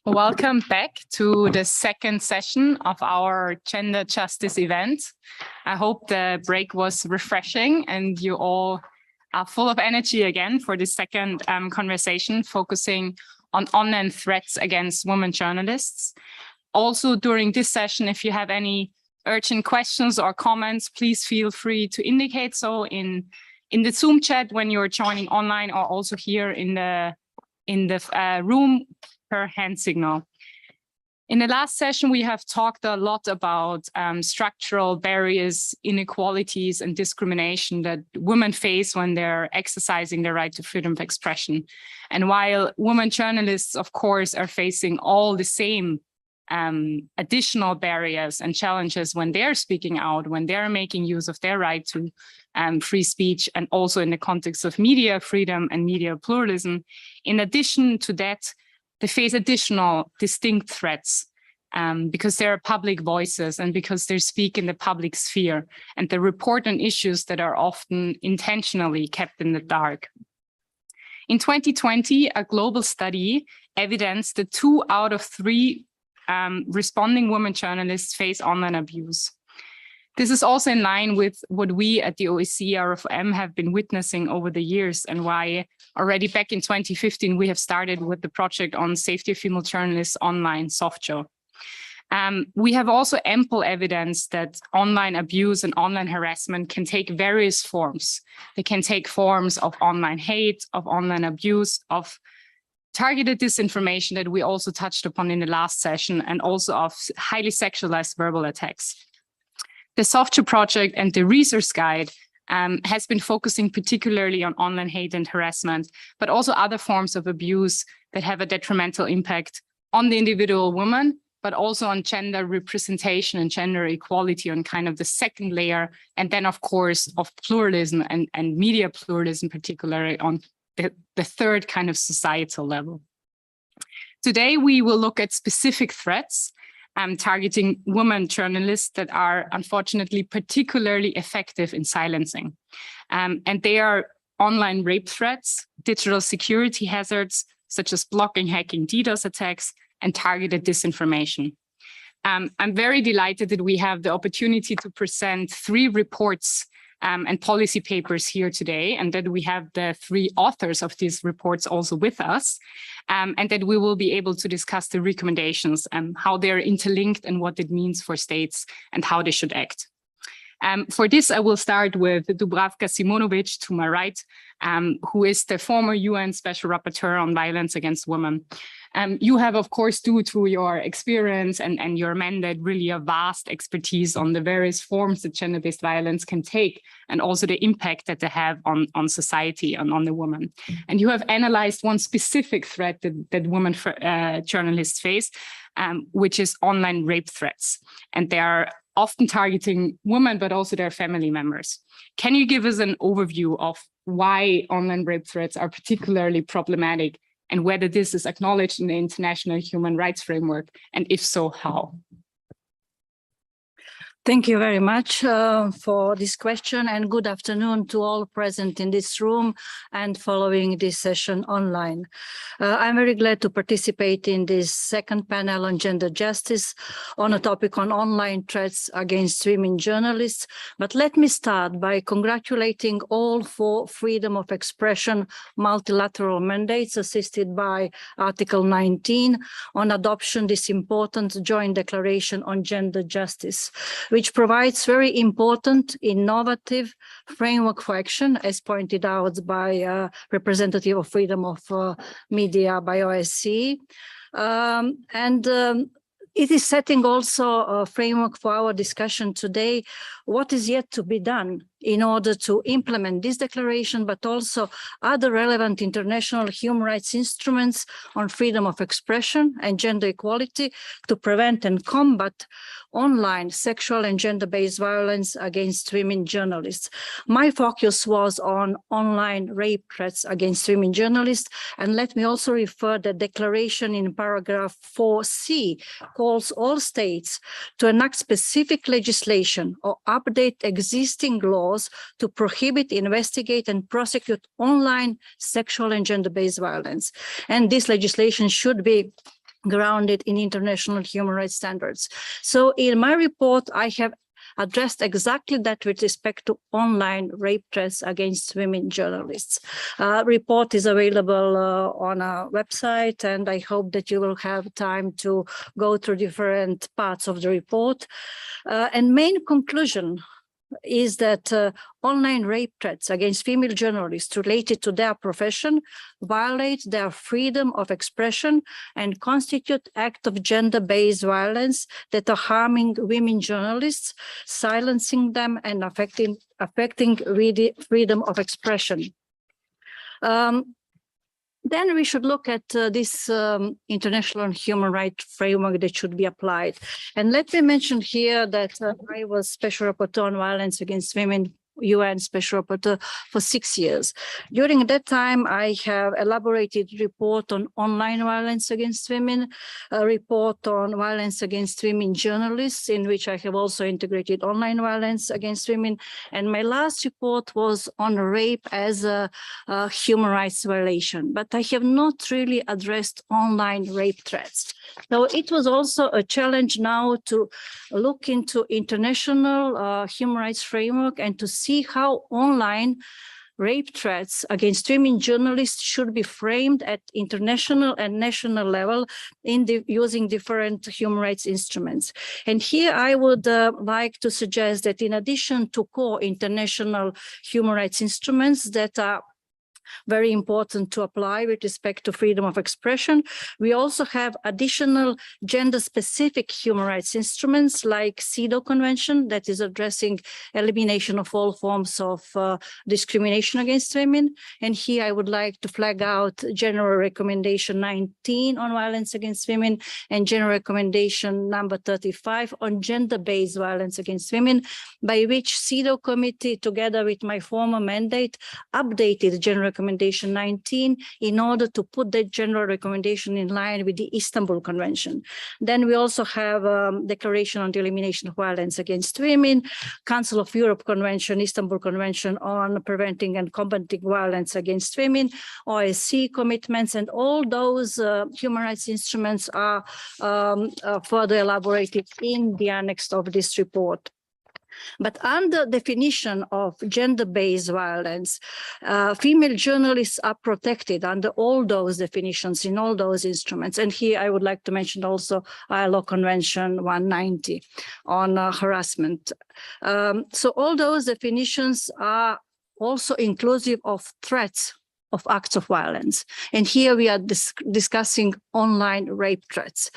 Welcome back to the second session of our gender justice event. I hope the break was refreshing and you all are full of energy again for the second conversation focusing on online threats against women journalists. Also during this session, if you have any urgent questions or comments, please feel free to indicate so in the Zoom chat when you're joining online or also here in the room per hand signal. In the last session, we have talked a lot about structural barriers, inequalities, and discrimination that women face when they're exercising their right to freedom of expression. And while women journalists, of course, are facing all the same additional barriers and challenges when they're speaking out, when they're making use of their right to free speech, and also in the context of media freedom and media pluralism. In addition to that, they face additional distinct threats because they are public voices and because they speak in the public sphere and they report on issues that are often intentionally kept in the dark. In 2020, a global study evidenced that 2 out of 3 responding women journalists face online abuse. This is also in line with what we at the OSCE RFM have been witnessing over the years and why already back in 2015, we have started with the project on safety of female journalists online, SOFJO. We have also ample evidence that online abuse and online harassment can take various forms. They can take forms of online hate, of online abuse, of targeted disinformation that we also touched upon in the last session, and also of highly sexualized verbal attacks. The SOFJO project and the resource guide has been focusing particularly on online hate and harassment, but also other forms of abuse that have a detrimental impact on the individual woman, but also on gender representation and gender equality on kind of the second layer, and then of course of pluralism and media pluralism, particularly on the third kind of societal level. Today, we will look at specific threats targeting women journalists that are unfortunately particularly effective in silencing. And they are online rape threats, digital security hazards, such as blocking, hacking, DDoS attacks, and targeted disinformation. I'm very delighted that we have the opportunity to present 3 reports and policy papers here today, and that we have the 3 authors of these reports also with us, and that we will be able to discuss the recommendations and how they're interlinked and what it means for states and how they should act. For this, I will start with Dubravka Simonovic to my right, who is the former UN Special Rapporteur on Violence Against Women. You have, of course, due to your experience and your mandate, really a vast expertise on the various forms that gender-based violence can take, and also the impact that they have on society and on the woman. And you have analyzed one specific threat that women journalists face, which is online rape threats. And they are often targeting women, but also their family members. Can you give us an overview of why online rape threats are particularly problematic and whether this is acknowledged in the international human rights framework, and if so, how? Thank you very much for this question, and good afternoon to all present in this room and following this session online. I'm very glad to participate in this second panel on gender justice on a topic on online threats against women journalists. But let me start by congratulating all 4 freedom of expression multilateral mandates assisted by Article 19 on adoption this important joint declaration on gender justice, which provides very important, innovative framework for action, as pointed out by a representative of freedom of media by OSCE. It is setting also a framework for our discussion today, what is yet to be done in order to implement this declaration, but also other relevant international human rights instruments on freedom of expression and gender equality to prevent and combat online sexual and gender-based violence against women journalists. My focus was on online rape threats against women journalists, and let me also refer the declaration in paragraph 4C calls all states to enact specific legislation or update existing laws to prohibit, investigate, and prosecute online sexual and gender-based violence. And this legislation should be grounded in international human rights standards. So in my report, I have addressed exactly that with respect to online rape threats against women journalists. Report is available on our website, and I hope that you will have time to go through different parts of the report. And main conclusion is that online rape threats against female journalists related to their profession violate their freedom of expression and constitute acts of gender-based violence that are harming women journalists, silencing them, and affecting freedom of expression. Then we should look at this international human rights framework that should be applied. And let me mention here that I was Special Rapporteur on Violence Against Women, UN Special Rapporteur for 6 years. During that time, I have elaborated report on online violence against women, a report on violence against women journalists, in which I have also integrated online violence against women. And my last report was on rape as a human rights violation, but I have not really addressed online rape threats. So it was also a challenge now to look into international human rights framework and to see how online rape threats against women journalists should be framed at international and national level using different human rights instruments. And here I would like to suggest that in addition to core international human rights instruments that are very important to apply with respect to freedom of expression, we also have additional gender-specific human rights instruments like CEDAW Convention that is addressing elimination of all forms of discrimination against women. And here I would like to flag out General Recommendation 19 on violence against women and General Recommendation number 35 on gender-based violence against women, by which CEDAW Committee, together with my former mandate, updated General Recommendation 19 in order to put that general recommendation in line with the Istanbul Convention. Then we also have Declaration on the Elimination of Violence Against Women, Council of Europe Convention, Istanbul Convention on Preventing and Combating Violence Against Women, OSCE commitments, and all those human rights instruments are further elaborated in the annex of this report. But under definition of gender-based violence, female journalists are protected under all those definitions in all those instruments. And here I would like to mention also ILO Convention 190 on harassment. So all those definitions are also inclusive of threats of acts of violence. And here we are discussing online rape threats.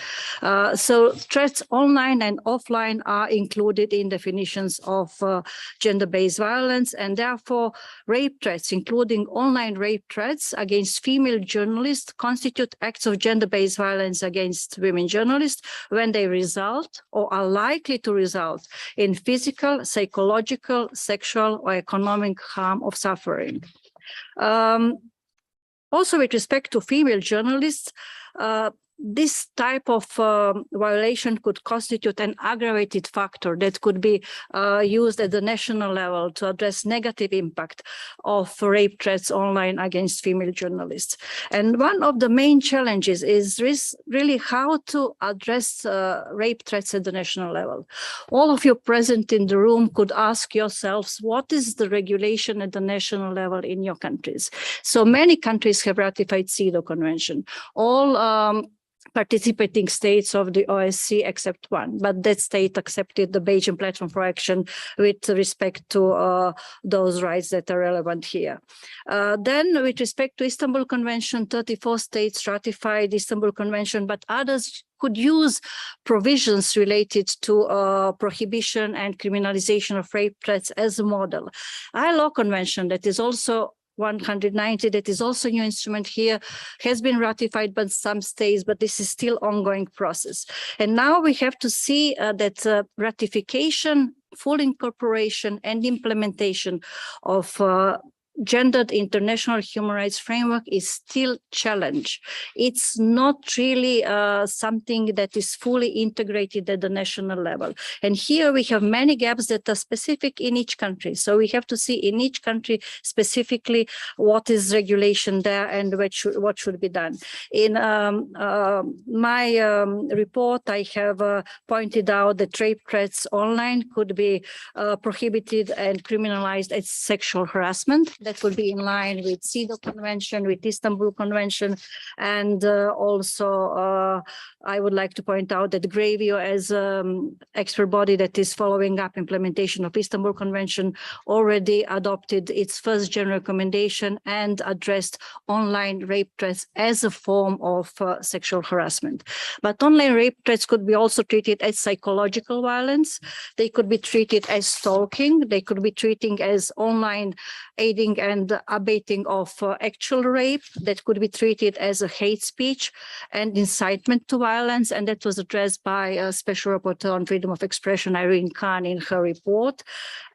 So threats online and offline are included in definitions of gender-based violence, and therefore rape threats, including online rape threats against female journalists, constitute acts of gender-based violence against women journalists when they result or are likely to result in physical, psychological, sexual, or economic harm or suffering. Also, with respect to female journalists, this type of violation could constitute an aggravated factor that could be used at the national level to address negative impact of rape threats online against female journalists. And one of the main challenges is really how to address rape threats at the national level. All of you present in the room could ask yourselves, what is the regulation at the national level in your countries? So many countries have ratified CEDAW Convention. All participating states of the OSCE except one, but that state accepted the Beijing Platform for Action with respect to those rights that are relevant here. Then with respect to Istanbul Convention, 34 states ratified Istanbul Convention, but others could use provisions related to prohibition and criminalization of rape threats as a model. ILO Convention, that is also 190, that is also a new instrument here, has been ratified by some states, but this is still ongoing process. And now we have to see that ratification, full incorporation and implementation of gendered international human rights framework is still challenged. It's not really something that is fully integrated at the national level. And here we have many gaps that are specific in each country. So we have to see in each country specifically what is regulation there and what should be done. In my report, I have pointed out that rape threats online could be prohibited and criminalized as sexual harassment. That would be in line with CEDAW Convention, with Istanbul Convention, and also I would like to point out that Gravio, as expert body that is following up implementation of Istanbul Convention, already adopted its first general recommendation and addressed online rape threats as a form of sexual harassment. But online rape threats could be also treated as psychological violence. They could be treated as stalking. They could be treated as online aiding and abetting of actual rape. That could be treated as a hate speech and incitement to violence. And that was addressed by a Special Rapporteur on Freedom of Expression, Irene Khan, in her report.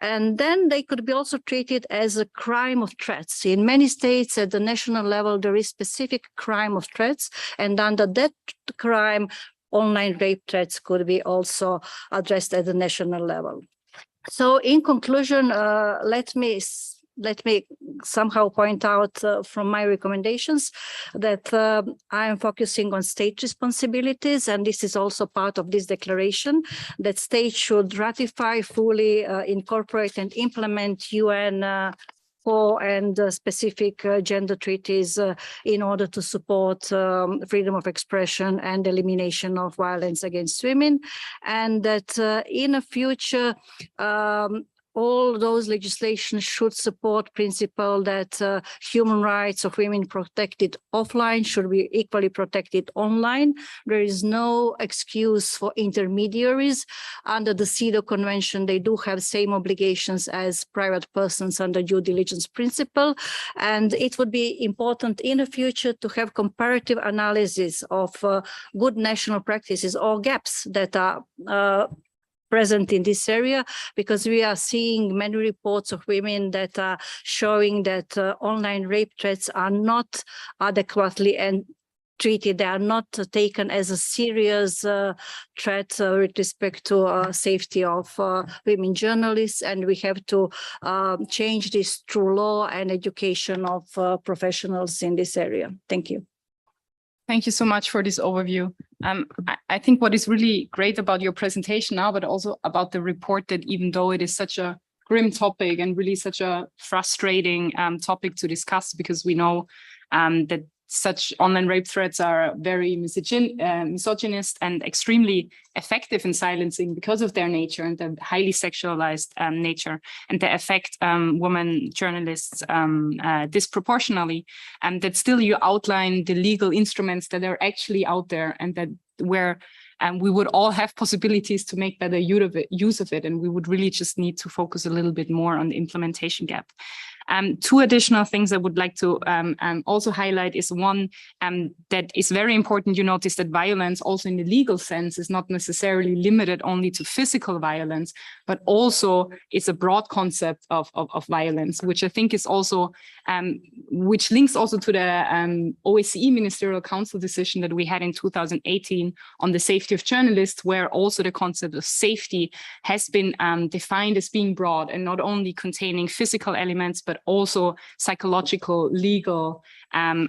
And then they could be also treated as a crime of threats. In many states at the national level, there is specific crime of threats. And under that crime, online rape threats could be also addressed at the national level. So in conclusion, let me somehow point out from my recommendations that I am focusing on state responsibilities, and this is also part of this declaration, that states should ratify, fully incorporate and implement UN core and specific gender treaties in order to support freedom of expression and elimination of violence against women, and that in the future, all those legislations should support principle that human rights of women protected offline should be equally protected online. There is no excuse for intermediaries. Under the CEDAW Convention, they do have same obligations as private persons under due diligence principle. And it would be important in the future to have comparative analysis of good national practices or gaps that are present in this area, because we are seeing many reports of women that are showing that online rape threats are not adequately and treated. They are not taken as a serious threat with respect to safety of women journalists, and we have to change this through law and education of professionals in this area. Thank you. Thank you so much for this overview. I think what is really great about your presentation now, but also about the report, that even though it is such a grim topic and really such a frustrating topic to discuss, because we know that such online rape threats are very misogynist and extremely effective in silencing because of their nature and the highly sexualized nature, and they affect women journalists disproportionately, and that still you outline the legal instruments that are actually out there, and that where we would all have possibilities to make better use of it, and we would really just need to focus a little bit more on the implementation gap. Two additional things I would like to also highlight is one, that is very important. You notice that violence also in the legal sense is not necessarily limited only to physical violence, but also it's a broad concept of violence, which I think is also, which links also to the OSCE Ministerial Council decision that we had in 2018 on the safety of journalists, where also the concept of safety has been defined as being broad and not only containing physical elements, but also psychological, legal, and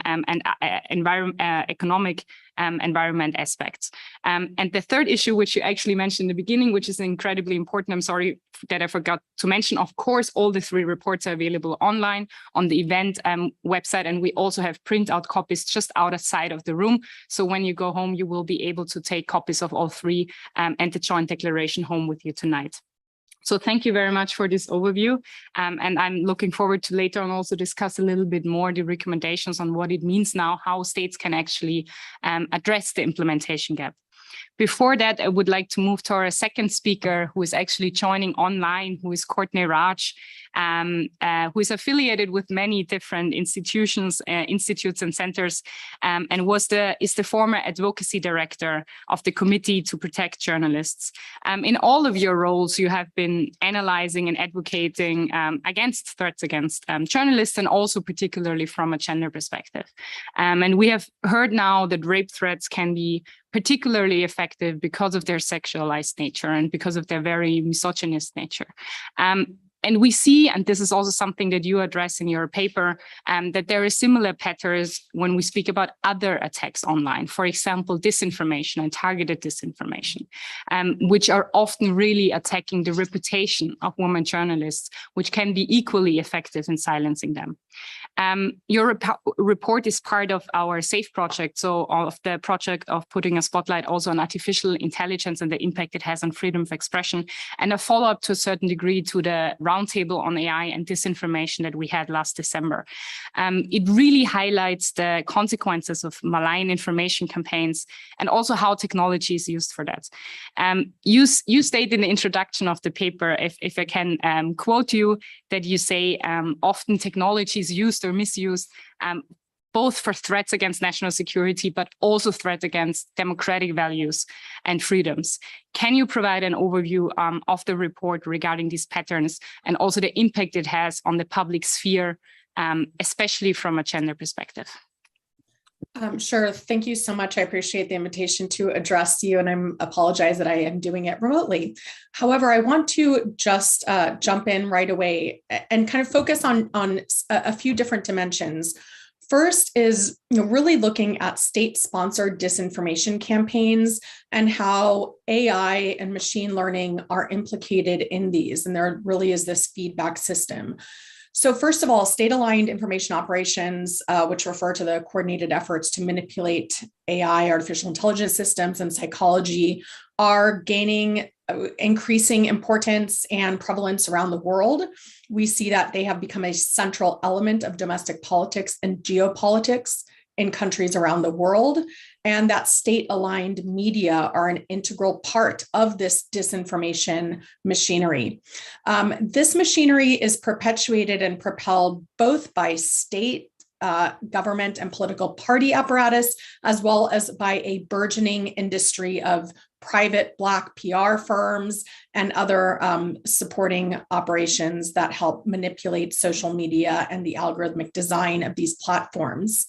economic environment aspects. And the third issue, which you actually mentioned in the beginning, which is incredibly important, I'm sorry that I forgot to mention, of course, all the three reports are available online on the event website, and we also have printout copies just outside of the room. So when you go home, you will be able to take copies of all three and the joint declaration home with you tonight. So thank you very much for this overview. And I'm looking forward to later on also discuss a little bit more the recommendations on what it means now, how states can actually address the implementation gap. Before that, I would like to move to our second speaker, who is actually joining online, who is Courtney Raj. who is affiliated with many different institutions, institutes and centers, and is the former advocacy director of the Committee to Protect Journalists. In all of your roles, you have been analyzing and advocating against threats against journalists, and also particularly from a gender perspective. And we have heard now that rape threats can be particularly effective because of their sexualized nature and because of their very misogynist nature. And we see, and this is also something that you address in your paper, that there are similar patterns when we speak about other attacks online, for example, disinformation and targeted disinformation, which are often really attacking the reputation of women journalists, which can be equally effective in silencing them. Your report is part of our SAFE project, so of the project of putting a spotlight also on artificial intelligence and the impact it has on freedom of expression, and a follow-up to a certain degree to the roundtable on AI and disinformation that we had last December. It really highlights the consequences of malign information campaigns and also how technology is used for that. You state in the introduction of the paper, if I can quote you, that you say often technology is used or misused both for threats against national security, but also threats against democratic values and freedoms. Can you provide an overview of the report regarding these patterns and also the impact it has on the public sphere, especially from a gender perspective? Sure. Thank you so much. I appreciate the invitation to address you, and I apologize that I am doing it remotely. However, I want to just jump in right away and kind of focus on a few different dimensions. First is really looking at state-sponsored disinformation campaigns and how AI and machine learning are implicated in these. And there really is this feedback system. So first of all, state-aligned information operations, which refer to the coordinated efforts to manipulate AI, artificial intelligence systems, and psychology, are gaining increasing importance and prevalence around the world. We see that they have become a central element of domestic politics and geopolitics in countries around the world, and that state-aligned media are an integral part of this disinformation machinery. This machinery is perpetuated and propelled both by state government and political party apparatus, as well as by a burgeoning industry of private Black PR firms and other supporting operations that help manipulate social media and the algorithmic design of these platforms.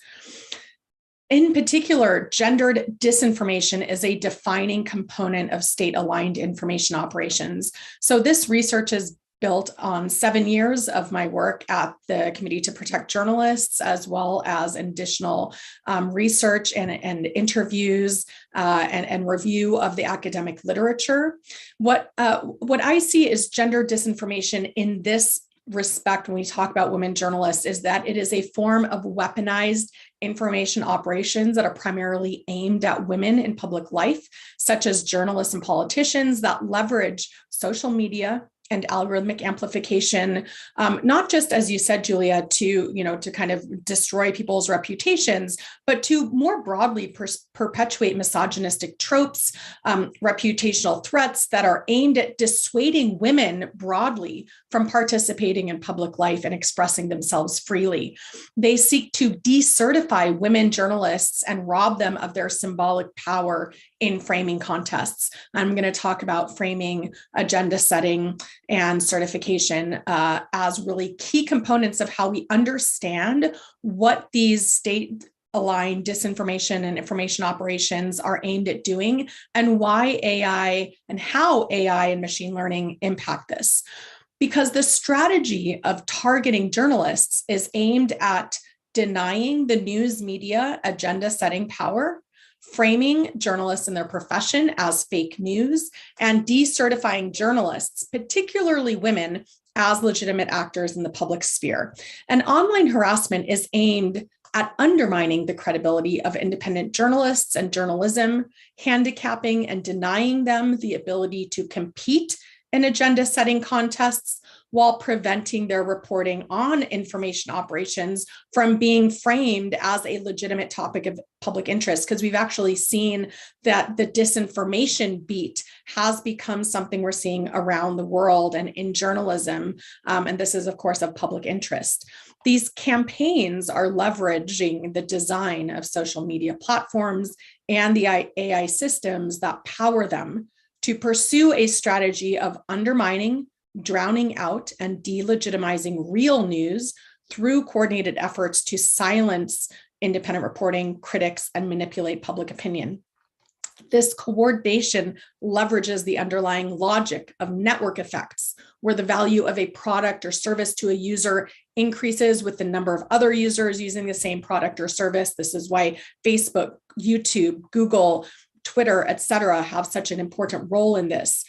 In particular, gendered disinformation is a defining component of state-aligned information operations. So this research is built on 7 years of my work at the Committee to Protect Journalists, as well as additional research and interviews and review of the academic literature. What I see is gender disinformation in this respect when we talk about women journalists is that it is a form of weaponized information operations that are primarily aimed at women in public life, such as journalists and politicians that leverage social media and algorithmic amplification, not just, as you said, Julia, to kind of destroy people's reputations, but to more broadly perpetuate misogynistic tropes, reputational threats that are aimed at dissuading women broadly from participating in public life and expressing themselves freely. They seek to decertify women journalists and rob them of their symbolic power in framing contests. I'm going to talk about framing, agenda setting, and certification as really key components of how we understand what these state-aligned disinformation and information operations are aimed at doing, and why AI and how AI and machine learning impact this. Because the strategy of targeting journalists is aimed at denying the news media agenda-setting power, framing journalists in their profession as fake news, and decertifying journalists, particularly women, as legitimate actors in the public sphere. And online harassment is aimed at undermining the credibility of independent journalists and journalism, handicapping and denying them the ability to compete in agenda-setting contests, while preventing their reporting on information operations from being framed as a legitimate topic of public interest. Because we've actually seen that the disinformation beat has become something we're seeing around the world and in journalism. And this is, of course, of public interest. These campaigns are leveraging the design of social media platforms and the AI systems that power them to pursue a strategy of undermining, drowning out, and delegitimizing real news through coordinated efforts to silence independent reporting, critics, and manipulate public opinion. This coordination leverages the underlying logic of network effects, where the value of a product or service to a user increases with the number of other users using the same product or service. This is why Facebook, YouTube, Google, Twitter, et cetera, have such an important role in this.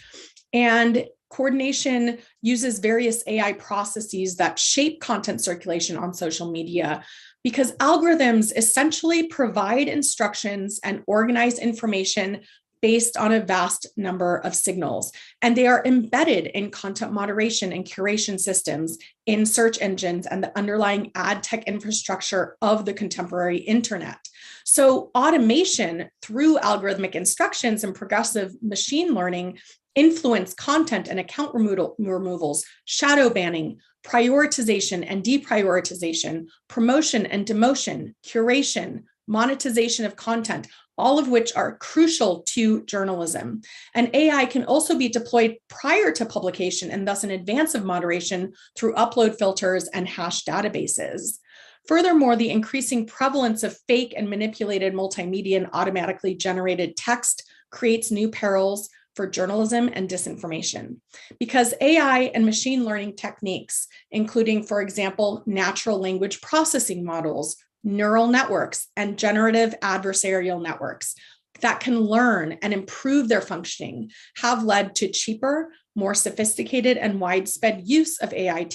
And coordination uses various AI processes that shape content circulation on social media, because algorithms essentially provide instructions and organize information based on a vast number of signals. And they are embedded in content moderation and curation systems, in search engines, and the underlying ad tech infrastructure of the contemporary internet. So automation through algorithmic instructions and progressive machine learning influence content and account removals, shadow banning, prioritization and deprioritization, promotion and demotion, curation, monetization of content, all of which are crucial to journalism. And AI can also be deployed prior to publication and thus in advance of moderation through upload filters and hash databases. Furthermore, the increasing prevalence of fake and manipulated multimedia and automatically generated text creates new perils for journalism and disinformation, because AI and machine learning techniques, including, for example, natural language processing models, neural networks, and generative adversarial networks that can learn and improve their functioning, have led to cheaper, more sophisticated, and widespread use of AI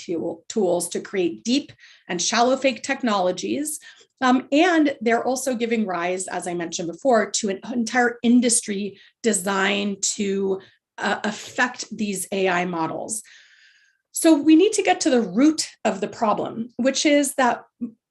tools to create deep and shallow fake technologies. And they're also giving rise, as I mentioned before, to an entire industry designed to affect these AI models. So we need to get to the root of the problem, which is that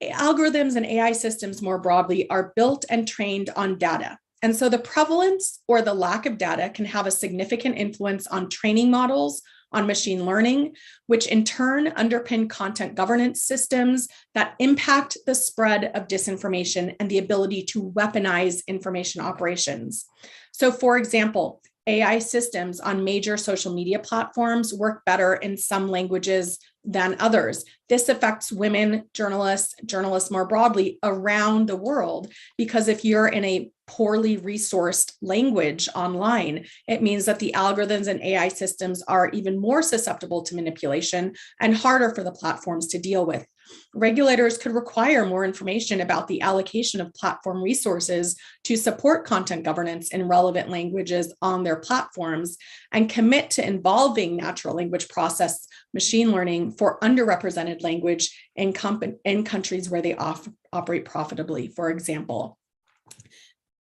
algorithms and AI systems more broadly are built and trained on data. And so the prevalence or the lack of data can have a significant influence on training models, on machine learning, which in turn underpin content governance systems that impact the spread of disinformation and the ability to weaponize information operations. So, for example, AI systems on major social media platforms work better in some languages than others. This affects women journalists more broadly around the world, because if you're in a poorly resourced language online, it means that the algorithms and AI systems are even more susceptible to manipulation and harder for the platforms to deal with. Regulators could require more information about the allocation of platform resources to support content governance in relevant languages on their platforms, and commit to involving natural language process machine learning for underrepresented language in countries where they operate profitably, for example.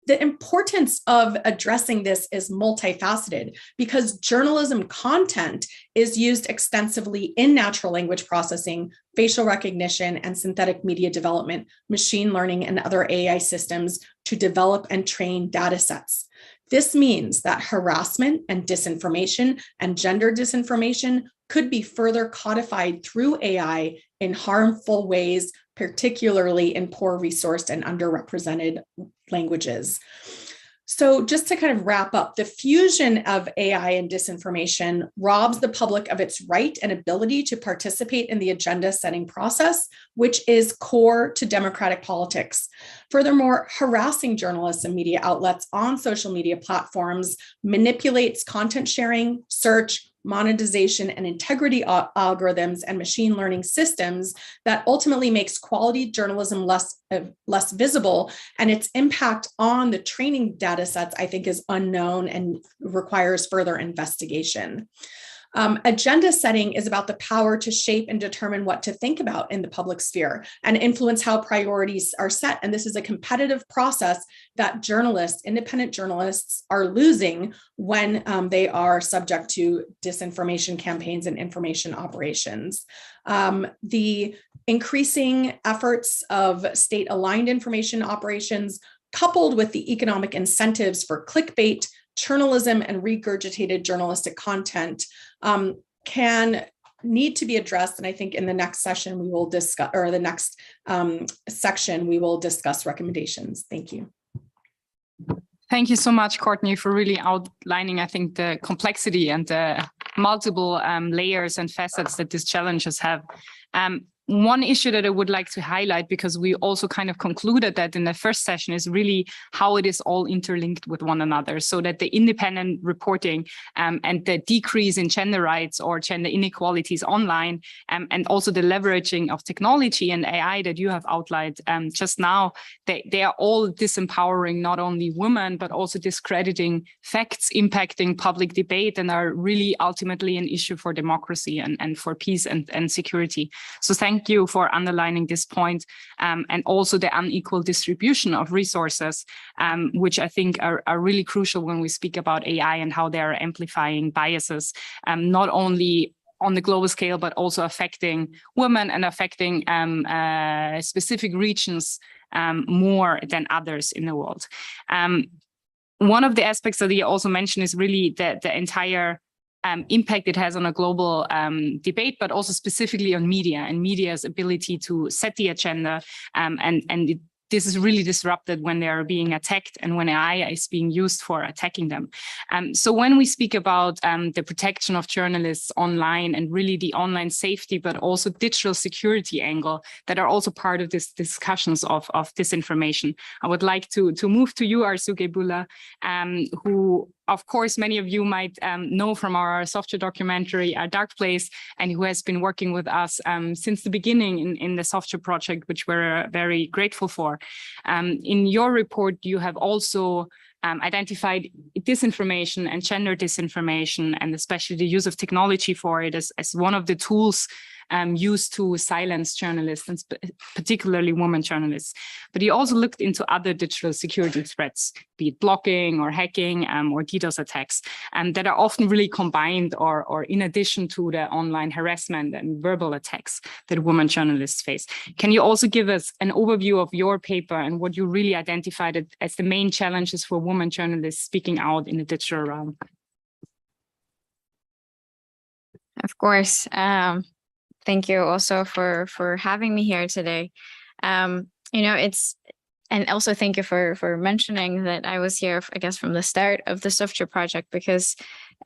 The importance of addressing this is multifaceted, because journalism content is used extensively in natural language processing, facial recognition, and synthetic media development, machine learning, and other AI systems to develop and train data sets. This means that harassment and disinformation and gender disinformation could be further codified through AI in harmful ways, particularly in poor resourced and underrepresented languages. So just to kind of wrap up, the fusion of AI and disinformation robs the public of its right and ability to participate in the agenda setting process, which is core to democratic politics. Furthermore, harassing journalists and media outlets on social media platforms manipulates content sharing, search, monetization, and integrity algorithms and machine learning systems that ultimately makes quality journalism less visible, and its impact on the training data sets, I think, is unknown and requires further investigation. Agenda setting is about the power to shape and determine what to think about in the public sphere and influence how priorities are set. And this is a competitive process that journalists, independent journalists, are losing when they are subject to disinformation campaigns and information operations. The increasing efforts of state-aligned information operations, coupled with the economic incentives for clickbait, journalism, and regurgitated journalistic content, can need to be addressed. And I think in the next session, we will discuss, or the next section, we will discuss recommendations. Thank you. Thank you so much, Courtney, for really outlining, I think, the complexity and the multiple layers and facets that these challenges have. One issue that I would like to highlight, because we also kind of concluded that in the first session, is really how it is all interlinked with one another, so that the independent reporting and the decrease in gender rights or gender inequalities online, and also the leveraging of technology and AI that you have outlined just now, they are all disempowering not only women, but also discrediting facts, impacting public debate, and are really ultimately an issue for democracy and for peace and security. So thank you for underlining this point, and also the unequal distribution of resources, which I think are really crucial when we speak about AI and how they are amplifying biases, not only on the global scale, but also affecting women and affecting specific regions more than others in the world. One of the aspects that you also mentioned is really the entire impact it has on a global debate, but also specifically on media and media's ability to set the agenda. This is really disrupted when they are being attacked and when AI is being used for attacking them. So when we speak about the protection of journalists online and really the online safety, but also digital security angle that are also part of these discussions of disinformation, I would like to move to you, Arzu Geybulla, who, of course, many of you might know from our software documentary, A Dark Place, and who has been working with us since the beginning in the software project, which we're very grateful for. In your report, you have also identified disinformation and gender disinformation, and especially the use of technology for it as one of the tools used to silence journalists, and particularly women journalists. But he also looked into other digital security threats, be it blocking or hacking or DDoS attacks, that are often really combined or in addition to the online harassment and verbal attacks that women journalists face. Can you also give us an overview of your paper and what you really identified as the main challenges for women journalists speaking out in the digital realm? Of course. Thank you also for having me here today. And also thank you for mentioning that I was here, I guess, from the start of the software project, because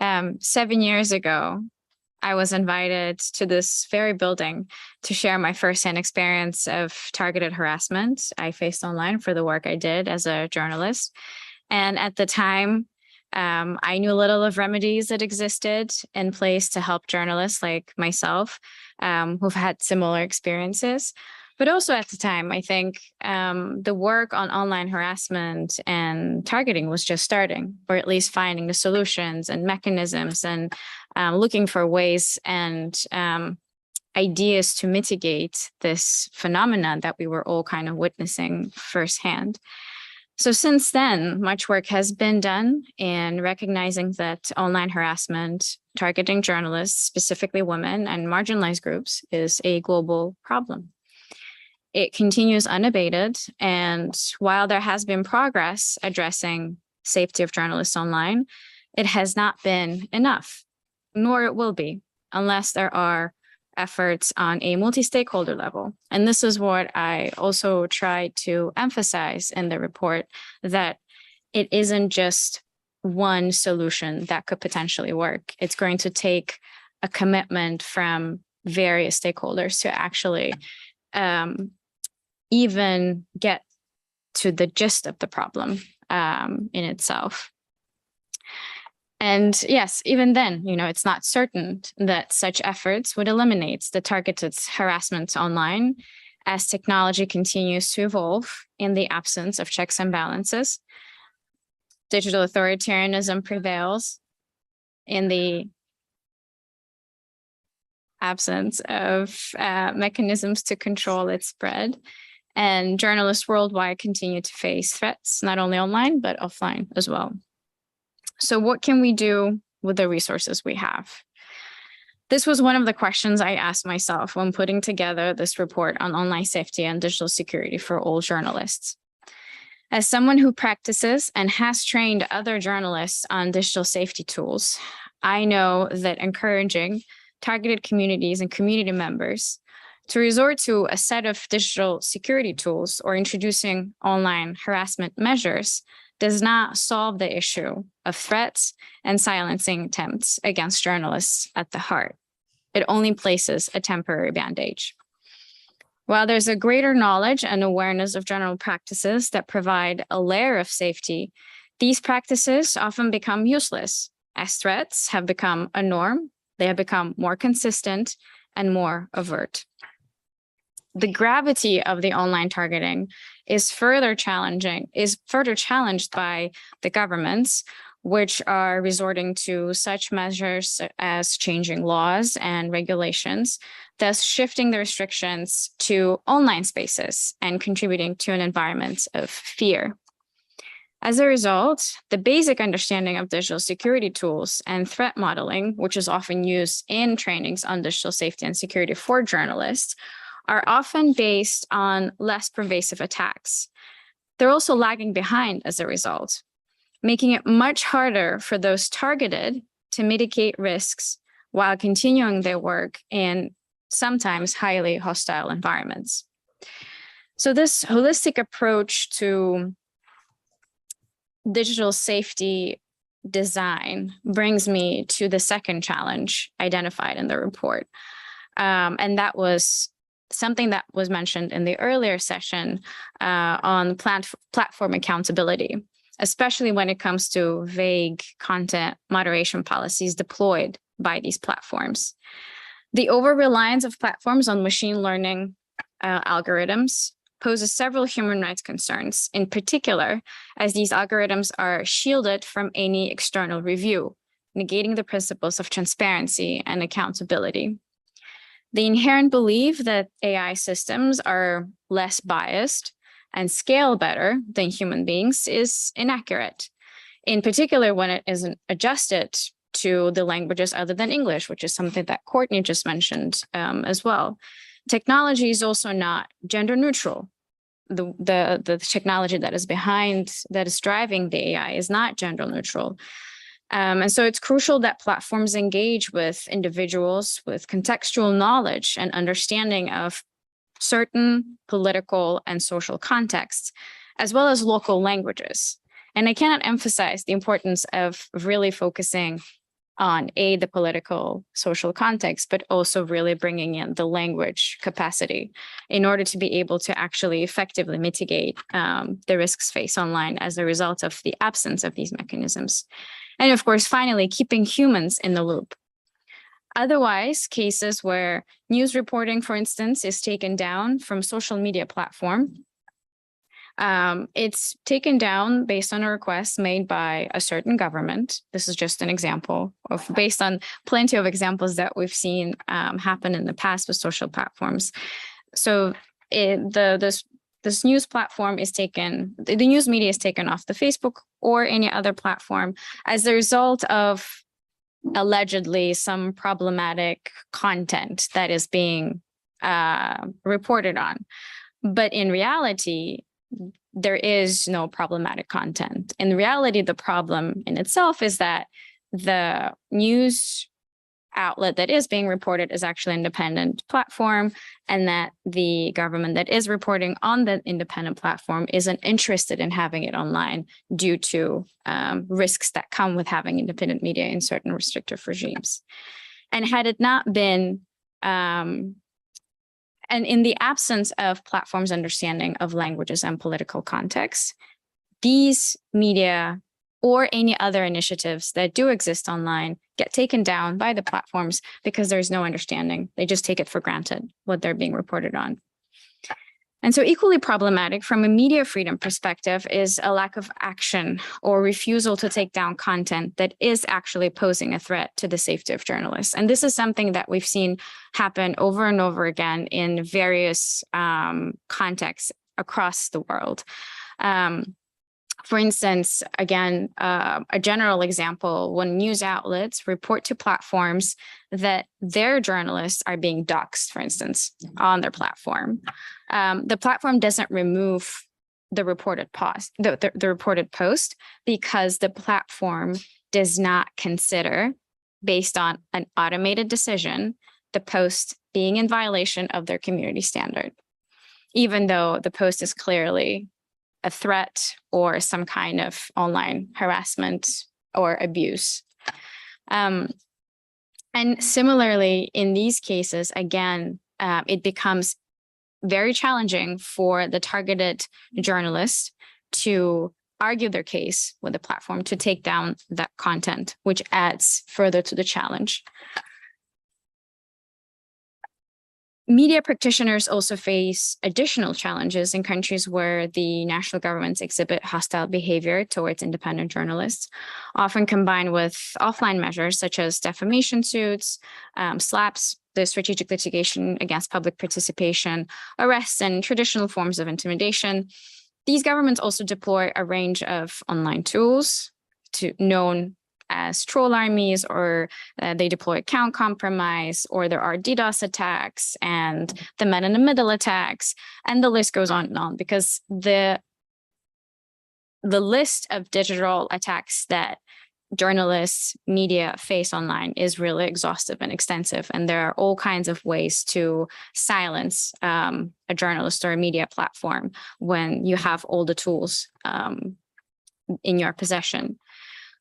7 years ago, I was invited to this very building to share my firsthand experience of targeted harassment I faced online for the work I did as a journalist. And at the time, I knew little of remedies that existed in place to help journalists like myself who've had similar experiences. But also at the time, I think the work on online harassment and targeting was just starting, or at least finding the solutions and mechanisms and looking for ways and ideas to mitigate this phenomenon that we were all kind of witnessing firsthand. So since then, much work has been done in recognizing that online harassment targeting journalists, specifically women and marginalized groups, is a global problem. It continues unabated, and while there has been progress addressing safety of journalists online, it has not been enough, nor it will be, unless there are efforts on a multi-stakeholder level. And this is what I also try to emphasize in the report, that it isn't just one solution that could potentially work. It's going to take a commitment from various stakeholders to actually even get to the gist of the problem in itself. And yes, even then, it's not certain that such efforts would eliminate the targeted harassment online, as technology continues to evolve in the absence of checks and balances. Digital authoritarianism prevails in the absence of mechanisms to control its spread. And journalists worldwide continue to face threats, not only online, but offline as well. So what can we do with the resources we have? This was one of the questions I asked myself when putting together this report on online safety and digital security for all journalists. As someone who practices and has trained other journalists on digital safety tools, I know that encouraging targeted communities and community members to resort to a set of digital security tools or introducing online harassment measures does not solve the issue of threats and silencing attempts against journalists at the heart. It only places a temporary bandage. While there's a greater knowledge and awareness of general practices that provide a layer of safety, these practices often become useless as threats have become a norm. They have become more consistent and more overt. The gravity of the online targeting is further challenged by the governments, which are resorting to such measures as changing laws and regulations, thus shifting the restrictions to online spaces and contributing to an environment of fear. As a result, the basic understanding of digital security tools and threat modeling, which is often used in trainings on digital safety and security for journalists, are often based on less pervasive attacks. They're also lagging behind as a result, making it much harder for those targeted to mitigate risks while continuing their work in sometimes highly hostile environments. So this holistic approach to digital safety design brings me to the second challenge identified in the report. And that was something that was mentioned in the earlier session on platform accountability, especially when it comes to vague content moderation policies deployed by these platforms. The over-reliance of platforms on machine learning algorithms poses several human rights concerns, in particular, as these algorithms are shielded from any external review, negating the principles of transparency and accountability. The inherent belief that AI systems are less biased and scale better than human beings is inaccurate, in particular when it isn't adjusted to the languages other than English, which is something that Courtney just mentioned as well. Technology is also not gender neutral. The technology that is driving the AI is not gender neutral. And so it's crucial that platforms engage with individuals with contextual knowledge and understanding of certain political and social contexts, as well as local languages. And I cannot emphasize the importance of really focusing on the political social context, but also really bringing in the language capacity in order to be able to actually effectively mitigate the risks faced online as a result of the absence of these mechanisms. And of course, finally, keeping humans in the loop. Otherwise, cases where news reporting, for instance, is taken down from social media platform, it's taken down based on a request made by a certain government. This is just an example based on plenty of examples that we've seen happen in the past with social platforms. So this news platform is taken, the news media is taken off the Facebook or any other platform as a result of allegedly some problematic content that is being reported on. But in reality, there is no problematic content. In reality, the problem in itself is that the news outlet that is being reported is actually an independent platform, and that the government that is reporting on the independent platform isn't interested in having it online due to risks that come with having independent media in certain restrictive regimes. And had it not been, and in the absence of platforms' understanding of languages and political contexts, these media or any other initiatives that do exist online get taken down by the platforms because there's no understanding. They just take it for granted what they're being reported on. And so equally problematic from a media freedom perspective is a lack of action or refusal to take down content that is actually posing a threat to the safety of journalists. And this is something that we've seen happen over and over again in various contexts across the world. For instance, again, a general example, when news outlets report to platforms that their journalists are being doxxed, for instance, on their platform, the platform doesn't remove the reported post, the reported post, because the platform does not consider, based on an automated decision, the post being in violation of their community standard, even though the post is clearly a threat or some kind of online harassment or abuse. And similarly, in these cases, again, it becomes very challenging for the targeted journalists to argue their case with the platform to take down that content, which adds further to the challenge. Media practitioners also face additional challenges in countries where the national governments exhibit hostile behavior towards independent journalists, often combined with offline measures such as defamation suits, SLAPPs, the strategic litigation against public participation, arrests, and traditional forms of intimidation. These governments also deploy a range of online tools known as troll armies, or they deploy account compromise, or there are DDoS attacks and the man in the middle attacks, and the list goes on because the list of digital attacks that journalists, media face online is really exhaustive and extensive, and there are all kinds of ways to silence a journalist or a media platform when you have all the tools in your possession.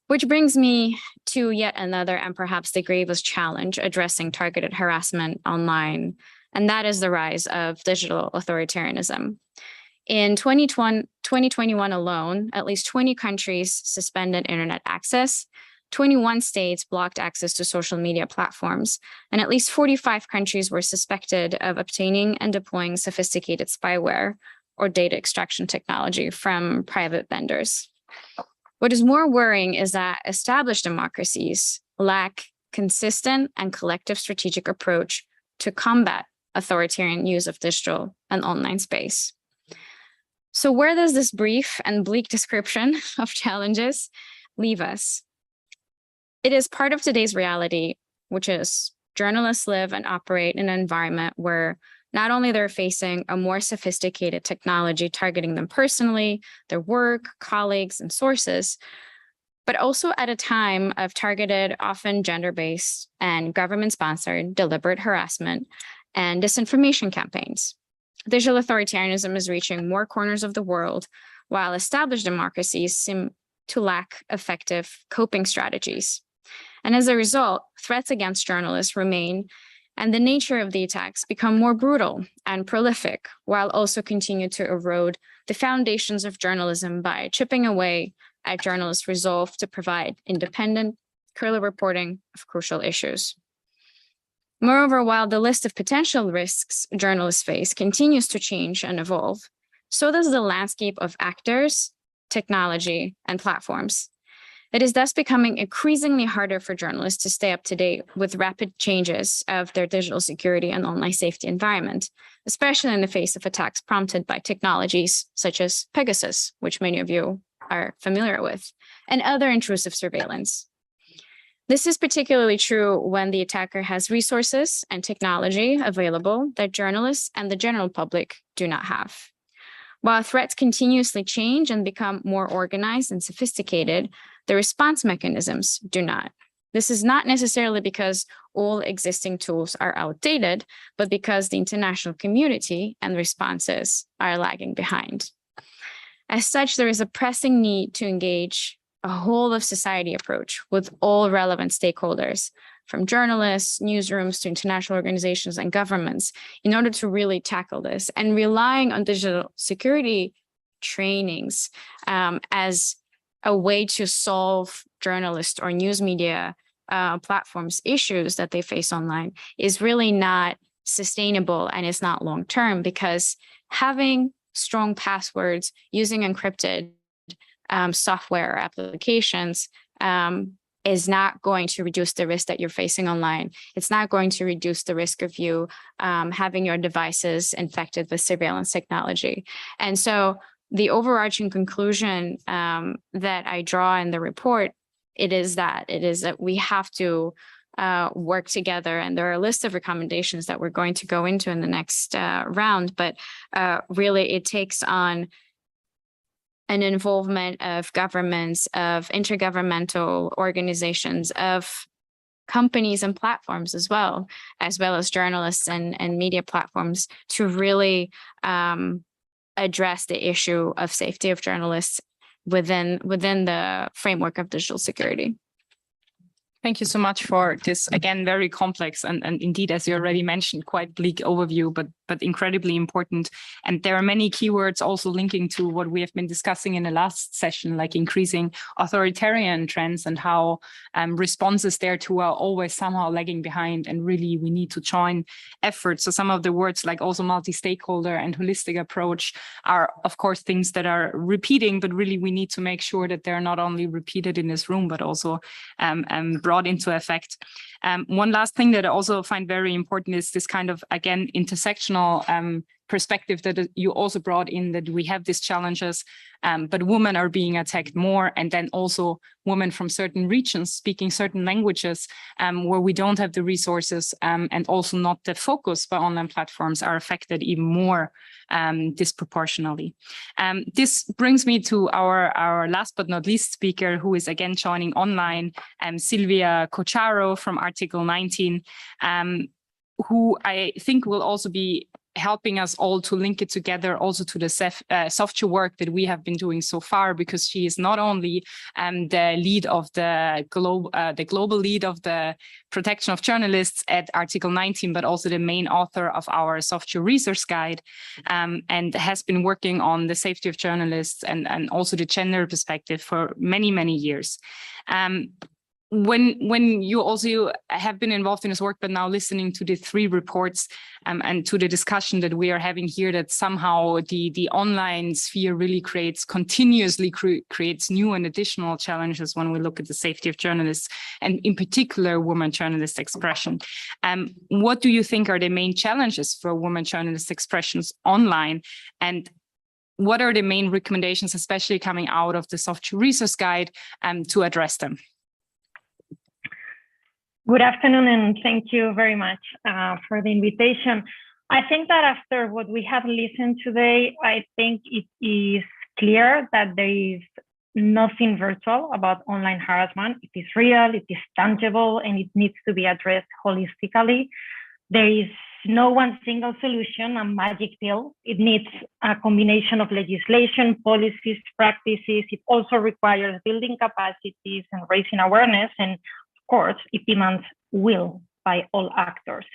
Which brings me to yet another and perhaps the gravest challenge addressing targeted harassment online, and that is the rise of digital authoritarianism. In 2021 alone, at least 20 countries suspended internet access, 21 states blocked access to social media platforms, and at least 45 countries were suspected of obtaining and deploying sophisticated spyware or data extraction technology from private vendors. What is more worrying is that established democracies lack consistent and collective strategic approach to combat authoritarian use of digital and online space. So where does this brief and bleak description of challenges leave us? It is part of today's reality, which is journalists live and operate in an environment where not only they're facing a more sophisticated technology targeting them personally, their work, colleagues, and sources, but also at a time of targeted, often gender-based and government-sponsored deliberate harassment and disinformation campaigns. Digital authoritarianism is reaching more corners of the world, while established democracies seem to lack effective coping strategies. And as a result, threats against journalists remain, and the nature of the attacks become more brutal and prolific, while also continue to erode the foundations of journalism by chipping away at journalists' resolve to provide independent, clear reporting of crucial issues. Moreover, while the list of potential risks journalists face continues to change and evolve, so does the landscape of actors, technology, and platforms. It is thus becoming increasingly harder for journalists to stay up to date with rapid changes of their digital security and online safety environment, especially in the face of attacks prompted by technologies such as Pegasus, which many of you are familiar with, and other intrusive surveillance. This is particularly true when the attacker has resources and technology available that journalists and the general public do not have. While threats continuously change and become more organized and sophisticated, the response mechanisms do not. This is not necessarily because all existing tools are outdated, but because the international community and responses are lagging behind. As such, there is a pressing need to engage a whole of society approach with all relevant stakeholders, from journalists, newsrooms to international organizations and governments, in order to really tackle this, and relying on digital security trainings as a way to solve journalist or news media platforms' issues that they face online is really not sustainable and is not long term, because having strong passwords, using encrypted software applications is not going to reduce the risk that you're facing online. It's not going to reduce the risk of you having your devices infected with surveillance technology. And so the overarching conclusion that I draw in the report, it is that we have to work together. And there are a list of recommendations that we're going to go into in the next round, but really it takes on an involvement of governments, of intergovernmental organizations, of companies and platforms as well as journalists and media platforms to really address the issue of safety of journalists within the framework of digital security. Thank you so much for this, again, very complex and indeed, as you already mentioned, quite bleak overview, but incredibly important. And there are many keywords also linking to what we have been discussing in the last session, like increasing authoritarian trends and how responses thereto are always somehow lagging behind. And really, we need to join efforts. So some of the words like also multi-stakeholder and holistic approach are, of course, things that are repeating, but really we need to make sure that they're not only repeated in this room, but also brought into effect. One last thing that I also find very important is this kind of, again, intersectional perspective that you also brought in, that we have these challenges, but women are being attacked more. And then also women from certain regions speaking certain languages where we don't have the resources and also not the focus by online platforms are affected even more disproportionately. This brings me to our last but not least speaker, who is again joining online, Silvia Cocharo from Article 19, who I think will also be helping us all to link it together also to the software work that we have been doing so far, because she is not only the lead of the global lead of the protection of journalists at Article 19, but also the main author of our software resource guide, and has been working on the safety of journalists and also the gender perspective for many, many years. When you also have been involved in this work, but now listening to the three reports and to the discussion that we are having here, that somehow the online sphere really continuously creates new and additional challenges when we look at the safety of journalists, and in particular, women journalist expression. What do you think are the main challenges for women journalist expressions online? And what are the main recommendations, especially coming out of the software resource guide, to address them? Good afternoon, and thank you very much for the invitation. I think that after what we have listened today, I think it is clear that there is nothing virtual about online harassment. It is real, it is tangible, and it needs to be addressed holistically. There is no one single solution, a magic pill. It needs a combination of legislation, policies, practices. It also requires building capacities and raising awareness, and course, it demands will by all actors.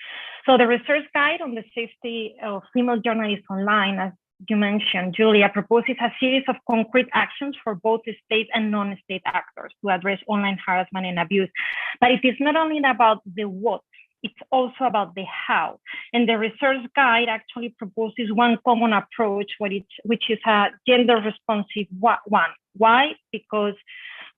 So the research guide on the safety of female journalists online, as you mentioned, Julia, proposes a series of concrete actions for both state and non-state actors to address online harassment and abuse. But it is not only about the what, it's also about the how. And the research guide actually proposes one common approach, which is a gender responsive one. Why? Because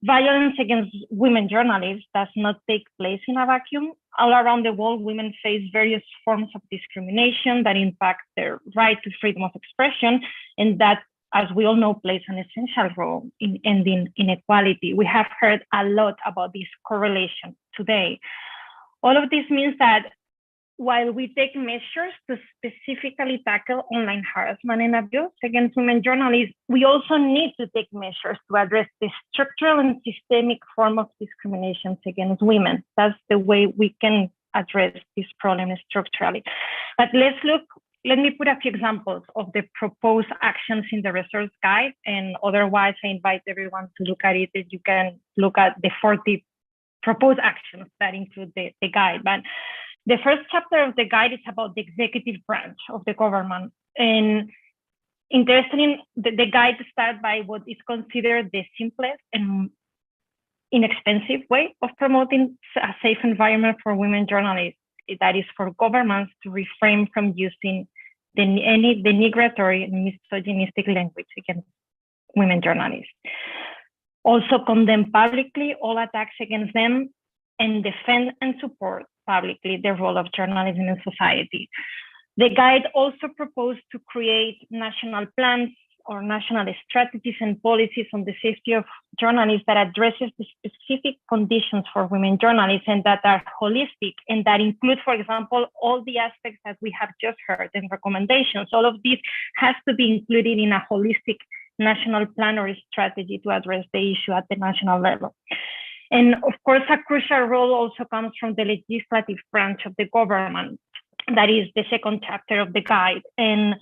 violence against women journalists does not take place in a vacuum. All around the world, women face various forms of discrimination that impact their right to freedom of expression, and that, as we all know, plays an essential role in ending inequality. We have heard a lot about this correlation today. All of this means that while we take measures to specifically tackle online harassment and abuse against women journalists, we also need to take measures to address the structural and systemic form of discrimination against women. That's the way we can address this problem structurally. But let me put a few examples of the proposed actions in the research guide, and otherwise I invite everyone to look at it, and you can look at the 40 proposed actions that include the guide. But the first chapter of the guide is about the executive branch of the government. And interestingly, the guide starts by what is considered the simplest and inexpensive way of promoting a safe environment for women journalists. that is for governments to refrain from using any denigratory and misogynistic language against women journalists. Also condemn publicly all attacks against them and defend and support publicly the role of journalism in society. The guide also proposed to create national plans or national strategies and policies on the safety of journalists that addresses the specific conditions for women journalists and that are holistic and that include, for example, all the aspects that we have just heard and recommendations. All of this has to be included in a holistic national plan or strategy to address the issue at the national level. And of course, a crucial role also comes from the legislative branch of the government. That is the second chapter of the guide. And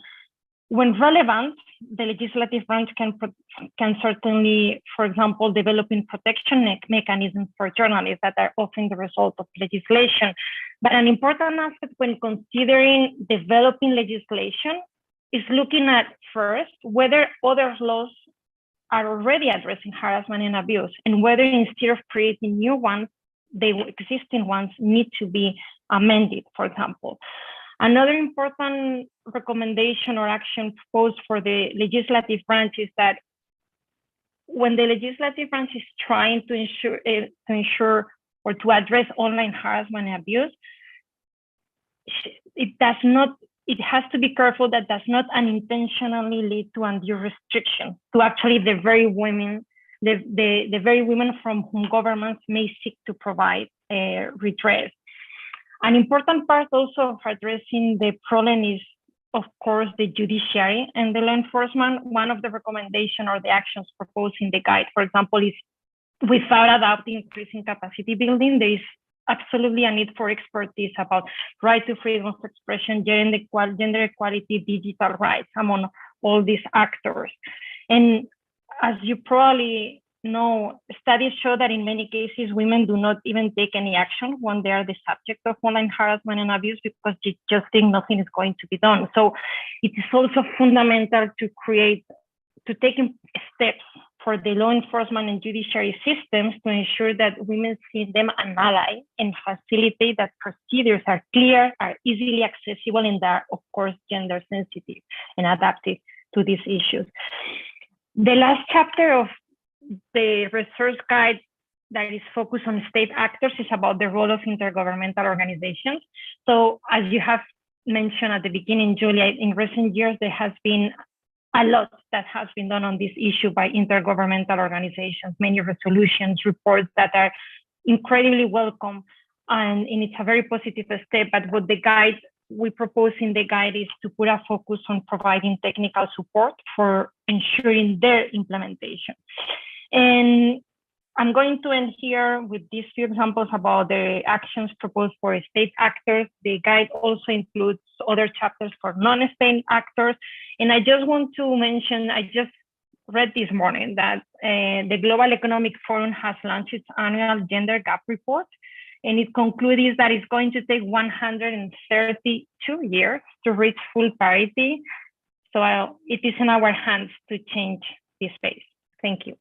when relevant, the legislative branch can certainly, for example, developing protection mechanisms for journalists that are often the result of legislation. But an important aspect when considering developing legislation is looking at first whether other laws are already addressing harassment and abuse, and whether instead of creating new ones, the existing ones need to be amended, for example. Another important recommendation or action proposed for the legislative branch is that when the legislative branch is trying to ensure or to address online harassment and abuse, it has to be careful that does not unintentionally lead to undue restriction to actually the very women, the very women from whom governments may seek to provide redress. An important part also of addressing the problem is, of course, the judiciary and the law enforcement. One of the recommendations or the actions proposed in the guide, for example, is without adopting increasing capacity building, there is absolutely a need for expertise about right to freedom of expression, gender equality, digital rights among all these actors. And as you probably know, studies show that in many cases, women do not even take any action when they are the subject of online harassment and abuse because they just think nothing is going to be done. So it is also fundamental to take steps for the law enforcement and judiciary systems to ensure that women see them an ally and facilitate that procedures are clear, are easily accessible, and are, of course, gender sensitive and adapted to these issues. The last chapter of the research guide that is focused on state actors is about the role of intergovernmental organizations. So as you have mentioned at the beginning, Julia, in recent years, there has been a lot that has been done on this issue by intergovernmental organizations, many resolutions, reports that are incredibly welcome. And it's a very positive step, but what we propose in the guide is to put a focus on providing technical support for ensuring their implementation. And I'm going to end here with these few examples about the actions proposed for state actors. The guide also includes other chapters for non-state actors. And I just want to mention, I just read this morning that the Global Economic Forum has launched its annual gender gap report. And it concludes that it's going to take 132 years to reach full parity. So it is in our hands to change this space. Thank you.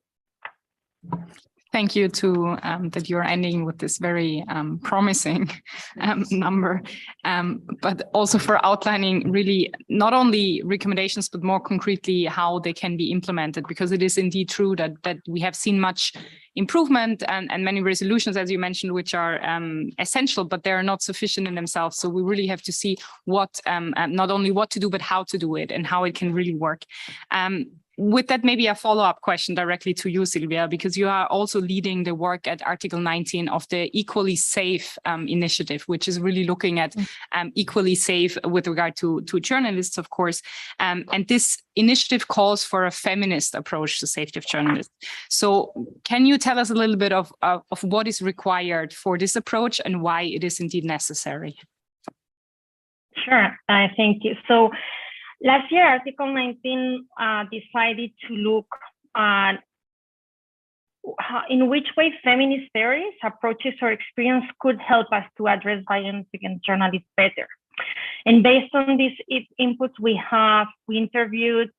Thank you to that you're ending with this very promising number, but also for outlining really not only recommendations, but more concretely how they can be implemented, because it is indeed true that we have seen much improvement and many resolutions, as you mentioned, which are essential, but they are not sufficient in themselves. So we really have to see what, not only what to do, but how to do it and how it can really work. With that, maybe a follow-up question directly to you, Silvia, because you are also leading the work at Article 19 of the Equally Safe initiative, which is really looking at equally safe with regard to journalists, of course. And this initiative calls for a feminist approach to safety of journalists. So can you tell us a little bit of what is required for this approach and why it is indeed necessary? Sure, thank you. So last year, Article 19 decided to look at in which way feminist theories, approaches, or experience could help us to address violence against journalists better. And based on these inputs, we interviewed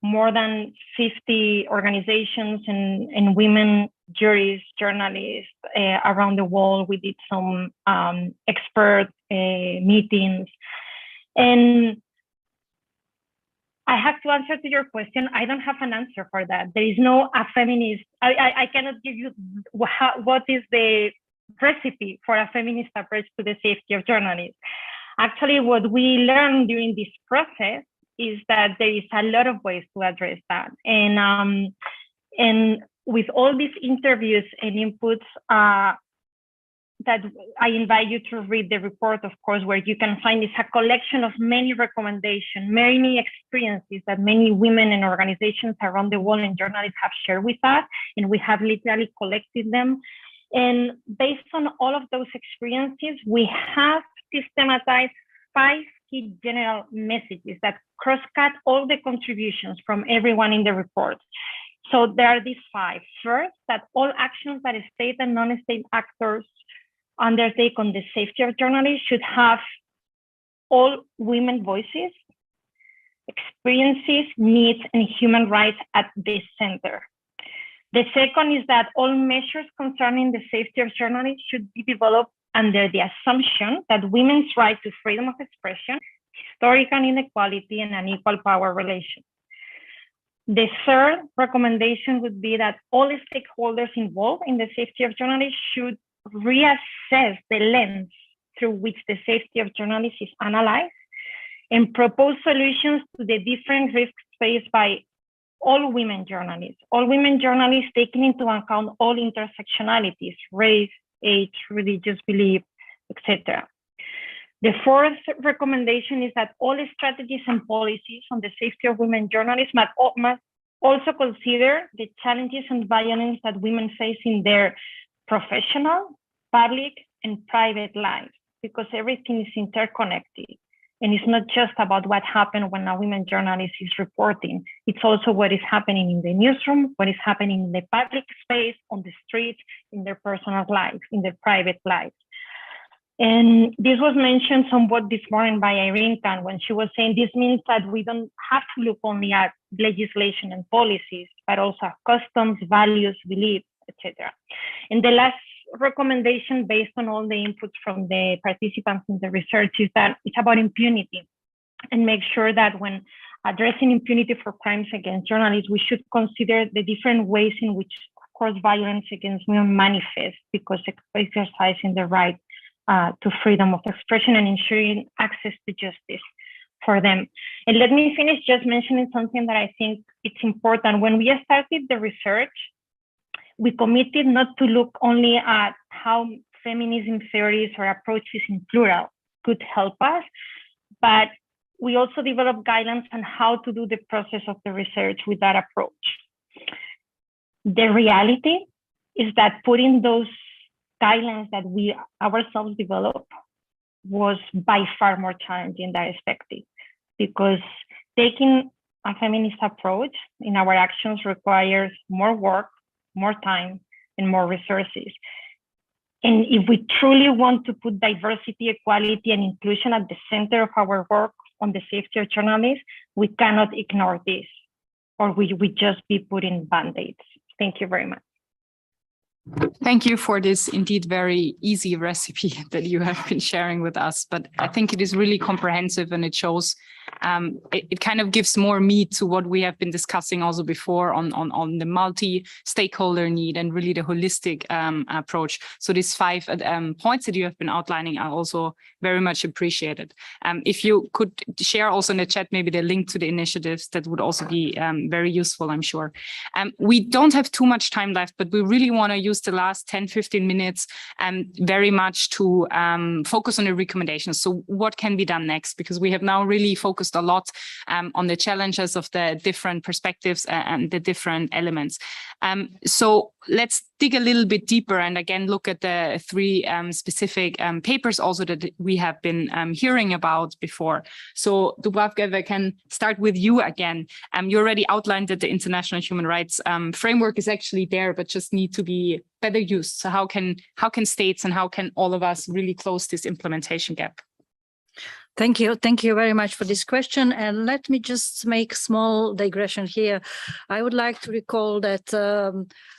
more than 50 organizations and women jurists, journalists around the world. We did some expert meetings. And I have to answer to your question. I don't have an answer for that. There is no a feminist. I cannot give you what is the recipe for a feminist approach to the safety of journalists. Actually, what we learned during this process is that there is a lot of ways to address that. And with all these interviews and inputs that I invite you to read the report, of course, where you can find it's a collection of many recommendations, many experiences that many women and organizations around the world and journalists have shared with us, and we have literally collected them. And based on all of those experiences, we have systematized 5 key general messages that cross-cut all the contributions from everyone in the report. So there are these 5. First, that all actions that state and non-state actors undertake on the safety of journalists should have all women voices, experiences, needs, and human rights at the center. The second is that all measures concerning the safety of journalists should be developed under the assumption that women's right to freedom of expression, historical inequality, and an equal power relation. The third recommendation would be that all stakeholders involved in the safety of journalists should reassess the lens through which the safety of journalists is analyzed and propose solutions to the different risks faced by all women journalists taking into account all intersectionalities, race, age, religious belief, etc. The fourth recommendation is that all strategies and policies on the safety of women journalists must also consider the challenges and violence that women face in their professional, public, and private lives, because everything is interconnected. And it's not just about what happened when a women journalist is reporting. It's also what is happening in the newsroom, what is happening in the public space, on the streets, in their personal life, in their private lives. And this was mentioned somewhat this morning by Irene Khan when she was saying this means that we don't have to look only at legislation and policies, but also at customs, values, beliefs, etc. And the last recommendation based on all the inputs from the participants in the research is that it's about impunity, and make sure that when addressing impunity for crimes against journalists, we should consider the different ways in which, of course, violence against women manifests, because exercising the right to freedom of expression and ensuring access to justice for them. And let me finish just mentioning something that I think it's important. When we started the research, we committed not to look only at how feminism theories or approaches in plural could help us, but we also developed guidelines on how to do the process of the research with that approach. The reality is that putting those guidelines that we ourselves developed was by far more challenging than expected, because taking a feminist approach in our actions requires more work, more time, and more resources. And if we truly want to put diversity, equality, and inclusion at the center of our work on the safety of journalists, we cannot ignore this, or we just be putting band-aids. Thank you very much. Thank you for this indeed very easy recipe that you have been sharing with us. But I think it is really comprehensive, and it shows, it kind of gives more meat to what we have been discussing also before on the multi-stakeholder need and really the holistic approach. So these 5 points that you have been outlining are also very much appreciated. If you could share also in the chat maybe the link to the initiatives, that would also be very useful, I'm sure. We don't have too much time left, but we really want to use the last 10-15 minutes very much to focus on the recommendations. So what can be done next? Because we have now really focused a lot on the challenges of the different perspectives and the different elements. So let's dig a little bit deeper and again look at the 3 specific papers also that we have been hearing about before. So Dubravka, if I can start with you again. You already outlined that the international human rights framework is actually there, but just need to be better used. So how can states and how can all of us really close this implementation gap? Thank you. Thank you very much for this question. And let me just make small digression here. I would like to recall that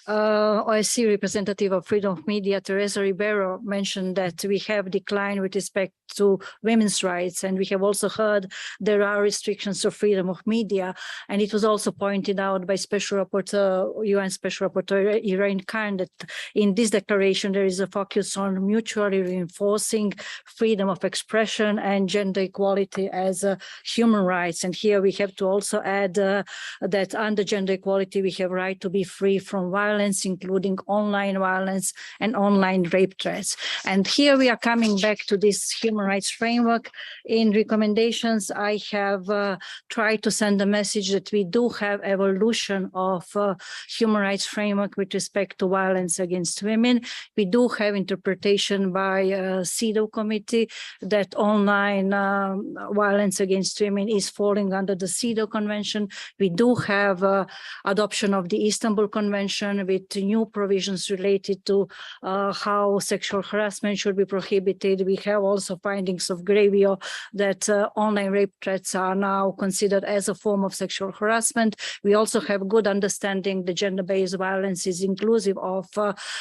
OSCE representative of Freedom of Media, Teresa Ribeiro, mentioned that we have declined with respect to women's rights. And we have also heard there are restrictions of freedom of media. And it was also pointed out by Special Rapporteur, UN Special Rapporteur Irene Khan, that in this declaration, there is a focus on mutually reinforcing freedom of expression and gender equality as human rights. And here we have to also add that under gender equality, we have right to be free from violence, including online violence and online rape threats. And here we are coming back to this human rights framework. In recommendations, I have tried to send a message that we do have evolution of human rights framework with respect to violence against women. We do have interpretation by CEDAW committee that online violence against women is falling under the CEDAW Convention. We do have adoption of the Istanbul Convention with new provisions related to how sexual harassment should be prohibited. We have also findings of Grevio that online rape threats are now considered as a form of sexual harassment. We also have good understanding that gender-based violence is inclusive of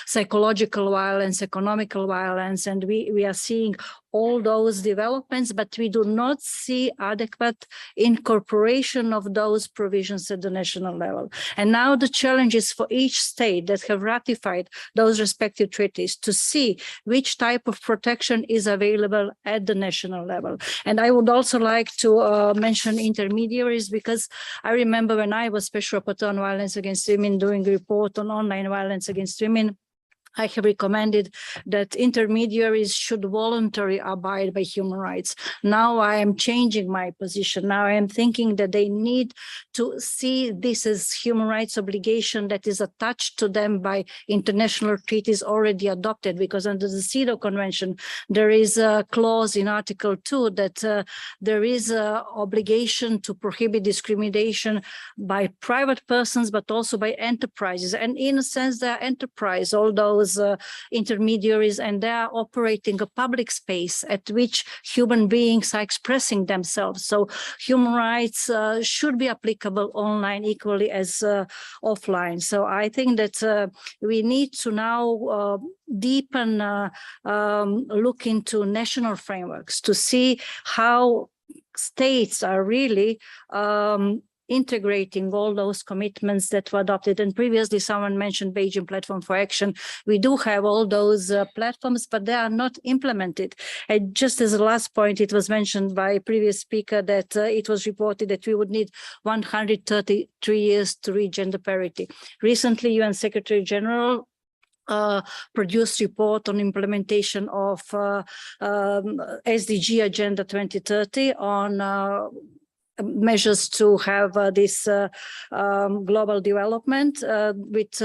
psychological violence, economical violence, and we are seeing all those developments, but we do not see adequate incorporation of those provisions at the national level. And now the challenge is for each state that have ratified those respective treaties to see which type of protection is available at the national level. And I would also like to mention intermediaries, because I remember when I was Special Rapporteur on Violence Against Women doing a report on online violence against women, I have recommended that intermediaries should voluntarily abide by human rights. Now I am changing my position. Now I am thinking that they need to see this as human rights obligation that is attached to them by international treaties already adopted, because under the CEDAW Convention, there is a clause in Article 2 that there is an obligation to prohibit discrimination by private persons, but also by enterprises. And in a sense, they are enterprise, all those intermediaries, and they are operating a public space at which human beings are expressing themselves. So human rights should be applicable online equally as offline. So I think that we need to now deepen look into national frameworks to see how states are really integrating all those commitments that were adopted. And previously someone mentioned Beijing Platform for Action. We do have all those platforms, but they are not implemented. And just as a last point, it was mentioned by a previous speaker that it was reported that we would need 133 years to reach gender parity. Recently, UN Secretary General produced report on implementation of SDG Agenda 2030 on measures to have this global development with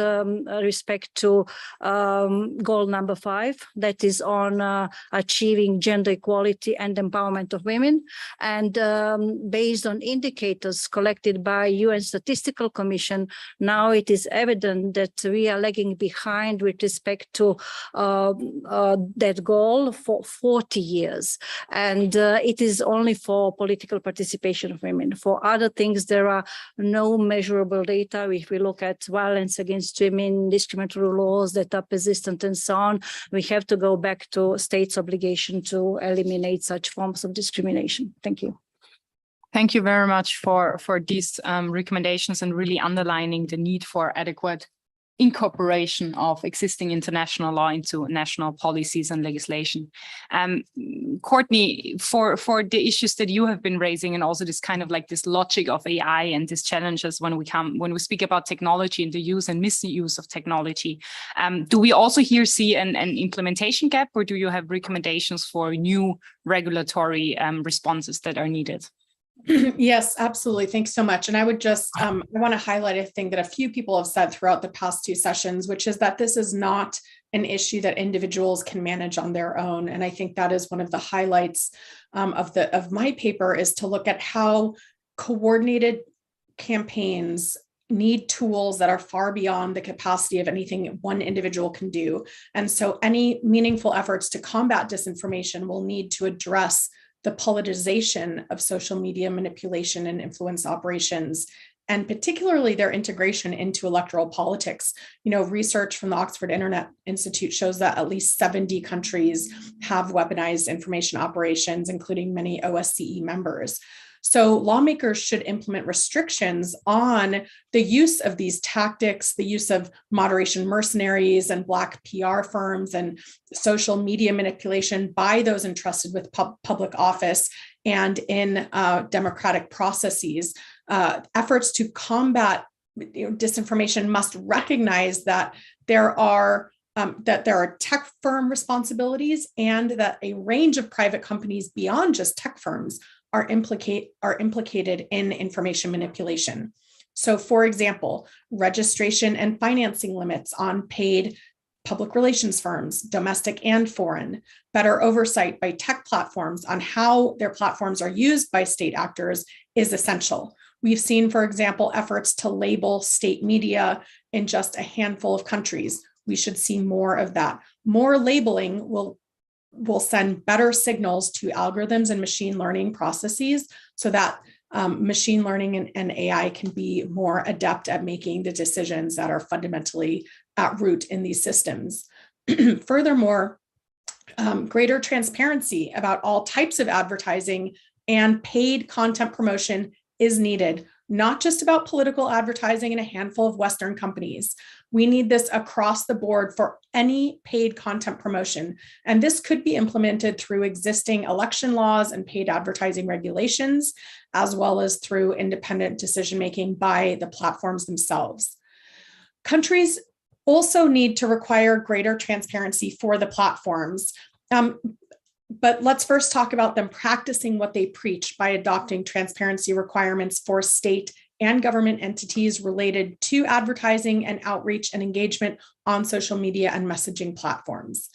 respect to goal number 5, that is on achieving gender equality and empowerment of women. And based on indicators collected by UN Statistical Commission, now it is evident that we are lagging behind with respect to that goal for 40 years. And it is only for political participation of women. For other things, there are no measurable data. If we look at violence against women, discriminatory laws that are persistent and so on, we have to go back to states' obligation to eliminate such forms of discrimination. Thank you. Thank you very much for these recommendations and really underlining the need for adequate incorporation of existing international law into national policies and legislation. Courtney, for the issues that you have been raising, and also this kind of like this logic of AI and these challenges when we speak about technology and the use and misuse of technology, do we also here see an implementation gap, or do you have recommendations for new regulatory responses that are needed? Yes, absolutely. Thanks so much. And I would just, I want to highlight a thing that a few people have said throughout the past 2 sessions, which is that this is not an issue that individuals can manage on their own. And I think that is one of the highlights of my paper, is to look at how coordinated campaigns need tools that are far beyond the capacity of anything one individual can do. And so any meaningful efforts to combat disinformation will need to address the politicization of social media manipulation and influence operations, and particularly their integration into electoral politics. Research from the Oxford Internet Institute shows that at least 70 countries have weaponized information operations, including many OSCE members. So lawmakers should implement restrictions on the use of these tactics, the use of moderation mercenaries and Black PR firms and social media manipulation by those entrusted with public office and in democratic processes. Efforts to combat disinformation must recognize that there are tech firm responsibilities and that a range of private companies beyond just tech firms are implicated in information manipulation. So, for example, registration and financing limits on paid public relations firms, domestic and foreign, better oversight by tech platforms on how their platforms are used by state actors is essential. We've seen, for example, efforts to label state media in just a handful of countries. We should see more of that. More labeling will send better signals to algorithms and machine learning processes so that machine learning and AI can be more adept at making the decisions that are fundamentally at root in these systems. Furthermore, greater transparency about all types of advertising and paid content promotion is needed, not just about political advertising in a handful of Western companies. We need this across the board for any paid content promotion. And this could be implemented through existing election laws and paid advertising regulations, as well as through independent decision-making by the platforms themselves. Countries also need to require greater transparency for the platforms. But let's first talk about them practicing what they preach by adopting transparency requirements for state and government entities related to advertising and outreach and engagement on social media and messaging platforms.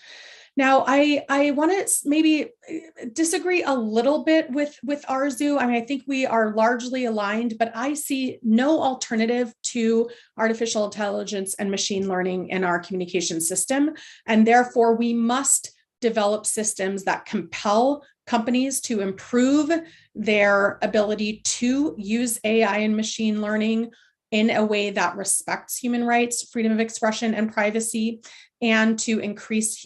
Now, I want to maybe disagree a little bit with Arzu. I mean, I think we are largely aligned, but I see no alternative to artificial intelligence and machine learning in our communication system. And therefore, we must develop systems that compel companies to improve their ability to use AI and machine learning in a way that respects human rights, freedom of expression, and privacy, and to increase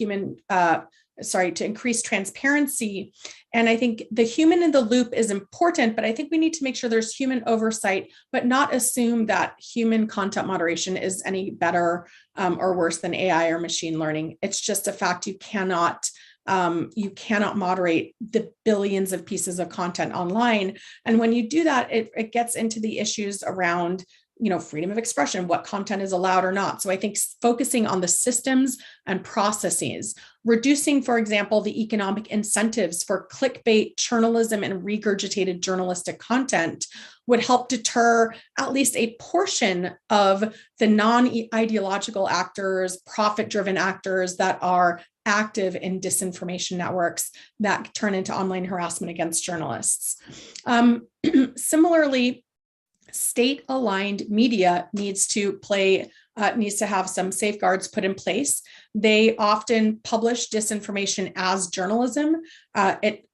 increase transparency. And I think the human in the loop is important, but I think we need to make sure there's human oversight, but not assume that human content moderation is any better or worse than AI or machine learning. It's just a fact. You cannot moderate the billions of pieces of content online. And when you do that, it gets into the issues around freedom of expression, what content is allowed or not. So I think focusing on the systems and processes, reducing, for example, the economic incentives for clickbait journalism and regurgitated journalistic content would help deter at least a portion of the non-ideological actors, profit-driven actors that are active in disinformation networks that turn into online harassment against journalists. Similarly, state-aligned media needs to have some safeguards put in place. They often publish disinformation as journalism.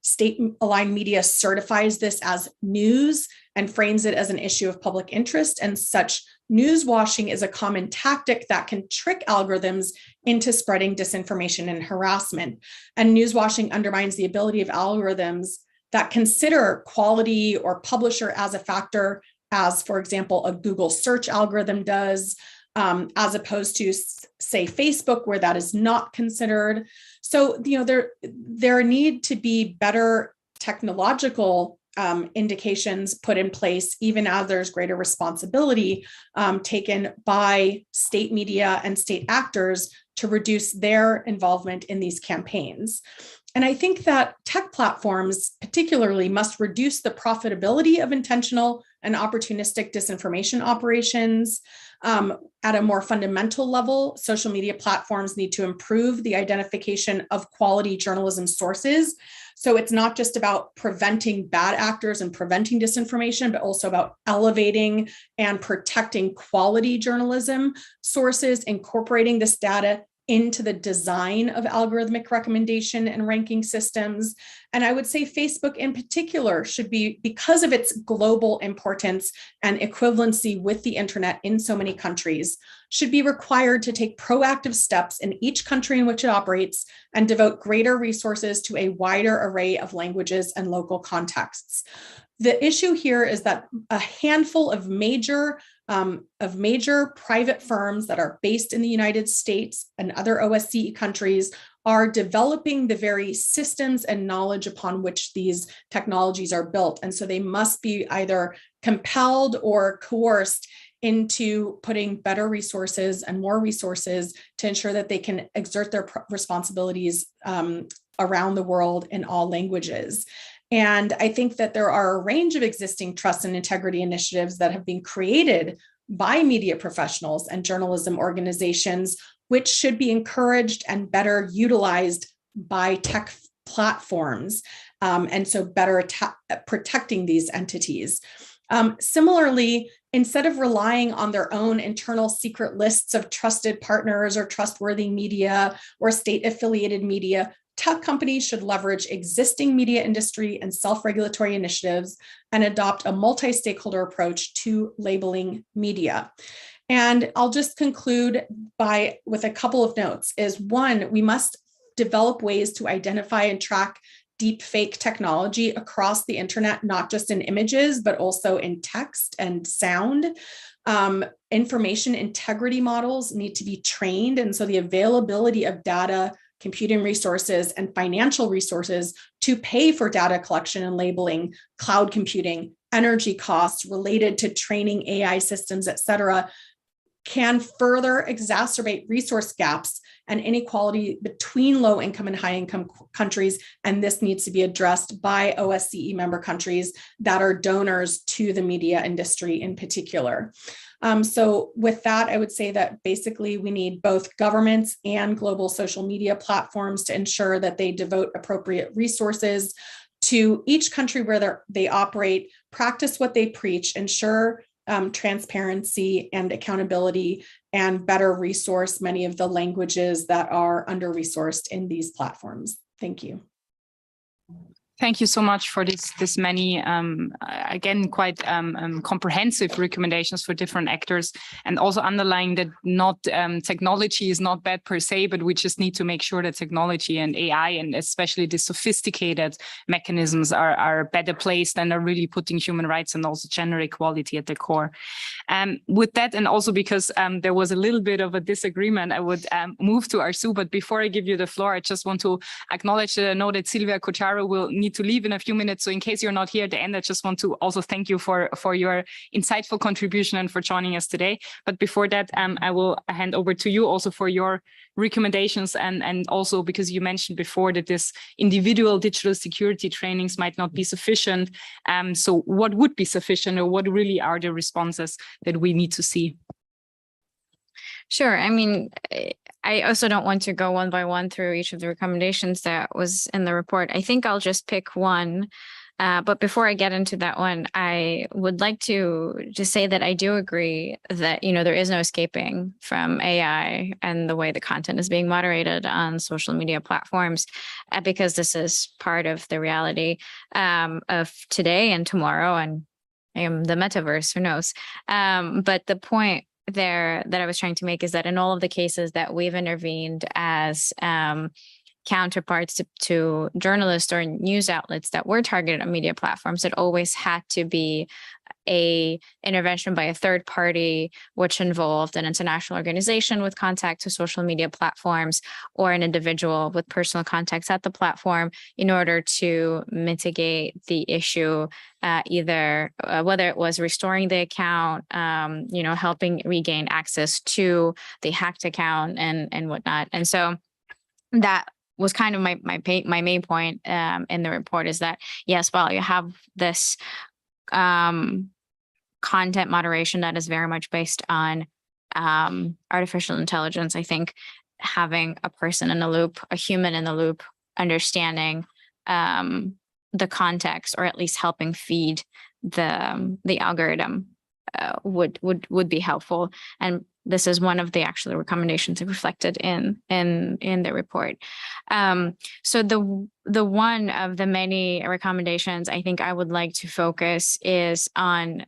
State-aligned media certifies this as news and frames it as an issue of public interest. And such news washing is a common tactic that can trick algorithms into spreading disinformation and harassment. And news washing undermines the ability of algorithms that consider quality or publisher as a factor, as, for example, a Google search algorithm does, as opposed to, say, Facebook, where that is not considered. So, there need to be better technological indications put in place, even as there's greater responsibility taken by state media and state actors to reduce their involvement in these campaigns. And I think that tech platforms particularly must reduce the profitability of intentional and opportunistic disinformation operations. At a more fundamental level, social media platforms need to improve the identification of quality journalism sources. So it's not just about preventing bad actors and preventing disinformation, but also about elevating and protecting quality journalism sources, incorporating this data into the design of algorithmic recommendation and ranking systems. And I would say Facebook in particular should be, because of its global importance and equivalency with the internet in so many countries, should be required to take proactive steps in each country in which it operates and devote greater resources to a wider array of languages and local contexts. The issue here is that a handful of major private firms that are based in the United States and other OSCE countries are developing the very systems and knowledge upon which these technologies are built. And so they must be either compelled or coerced into putting better resources and more resources to ensure that they can exert their responsibilities around the world in all languages. And I think that there are a range of existing trust and integrity initiatives that have been created by media professionals and journalism organizations, which should be encouraged and better utilized by tech platforms. And so better protecting these entities. Similarly, instead of relying on their own internal secret lists of trusted partners or trustworthy media or state-affiliated media, tech companies should leverage existing media industry and self-regulatory initiatives and adopt a multi-stakeholder approach to labeling media. And I'll just conclude with a couple of notes. Is one, we must develop ways to identify and track deep fake technology across the internet, not just in images, but also in text and sound. Information integrity models need to be trained. And so the availability of data, computing resources, and financial resources to pay for data collection and labeling, cloud computing, energy costs related to training AI systems, et cetera, can further exacerbate resource gaps and inequality between low income and high income countries. And this needs to be addressed by OSCE member countries that are donors to the media industry in particular. So with that, I would say that basically we need both governments and global social media platforms to ensure that they devote appropriate resources to each country where they operate, practice what they preach, ensure transparency and accountability, and better resource many of the languages that are under-resourced in these platforms. Thank you. Thank you so much for this many, again, quite comprehensive recommendations for different actors, and also underlying that not technology is not bad per se, but we just need to make sure that technology and AI, and especially the sophisticated mechanisms, are better placed and are really putting human rights and also gender equality at the core. With that, and also because there was a little bit of a disagreement, I would move to Arzu. But before I give you the floor, I just want to acknowledge that I know that Silvia Cocharo will need to leave in a few minutes. So in case you're not here at the end, I just want to also thank you for your insightful contribution and for joining us today. But before that, I will hand over to you also for your recommendations, and also because you mentioned before that this individual digital security trainings might not be sufficient. So what would be sufficient, or what really are the responses that we need to see? Sure. I mean, I also don't want to go one by one through each of the recommendations that was in the report. I think I'll just pick one. But before I get into that one, I would like to just say that I do agree that, there is no escaping from AI and the way the content is being moderated on social media platforms, because this is part of the reality of today and tomorrow, and the metaverse, who knows? But the point there that I was trying to make is that in all of the cases that we've intervened as counterparts to journalists or news outlets that were targeted on media platforms, it always had to be a intervention by a third party, which involved an international organization with contact to social media platforms, or an individual with personal contacts at the platform, in order to mitigate the issue, either whether it was restoring the account, helping regain access to the hacked account and whatnot. And so that was kind of my main point in the report, is that, yes, while you have this content moderation that is very much based on artificial intelligence, I think having a person in the loop, a human in the loop, understanding the context, or at least helping feed the algorithm, would be helpful. And this is one of the actual recommendations reflected in the report. So the one of the many recommendations I think I would like to focus is on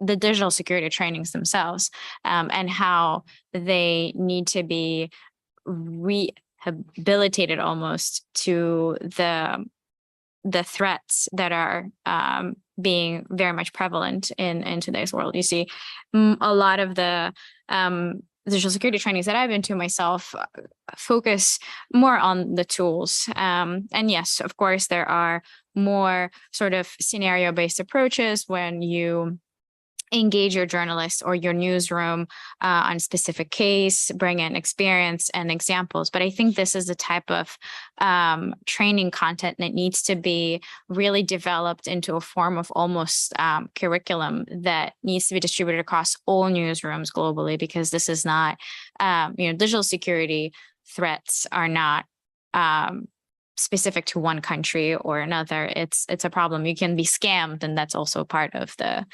the digital security trainings themselves, and how they need to be rehabilitated almost to the threats that are being very much prevalent in today's world. You see, a lot of the digital security trainings that I've been to myself focus more on the tools. And yes, of course, there are more sort of scenario-based approaches when you engage your journalists or your newsroom on specific case, bring in experience and examples. But I think this is the type of training content that needs to be really developed into a form of almost curriculum that needs to be distributed across all newsrooms globally, because this is not, digital security threats are not specific to one country or another. It's a problem. You can be scammed, and that's also part of the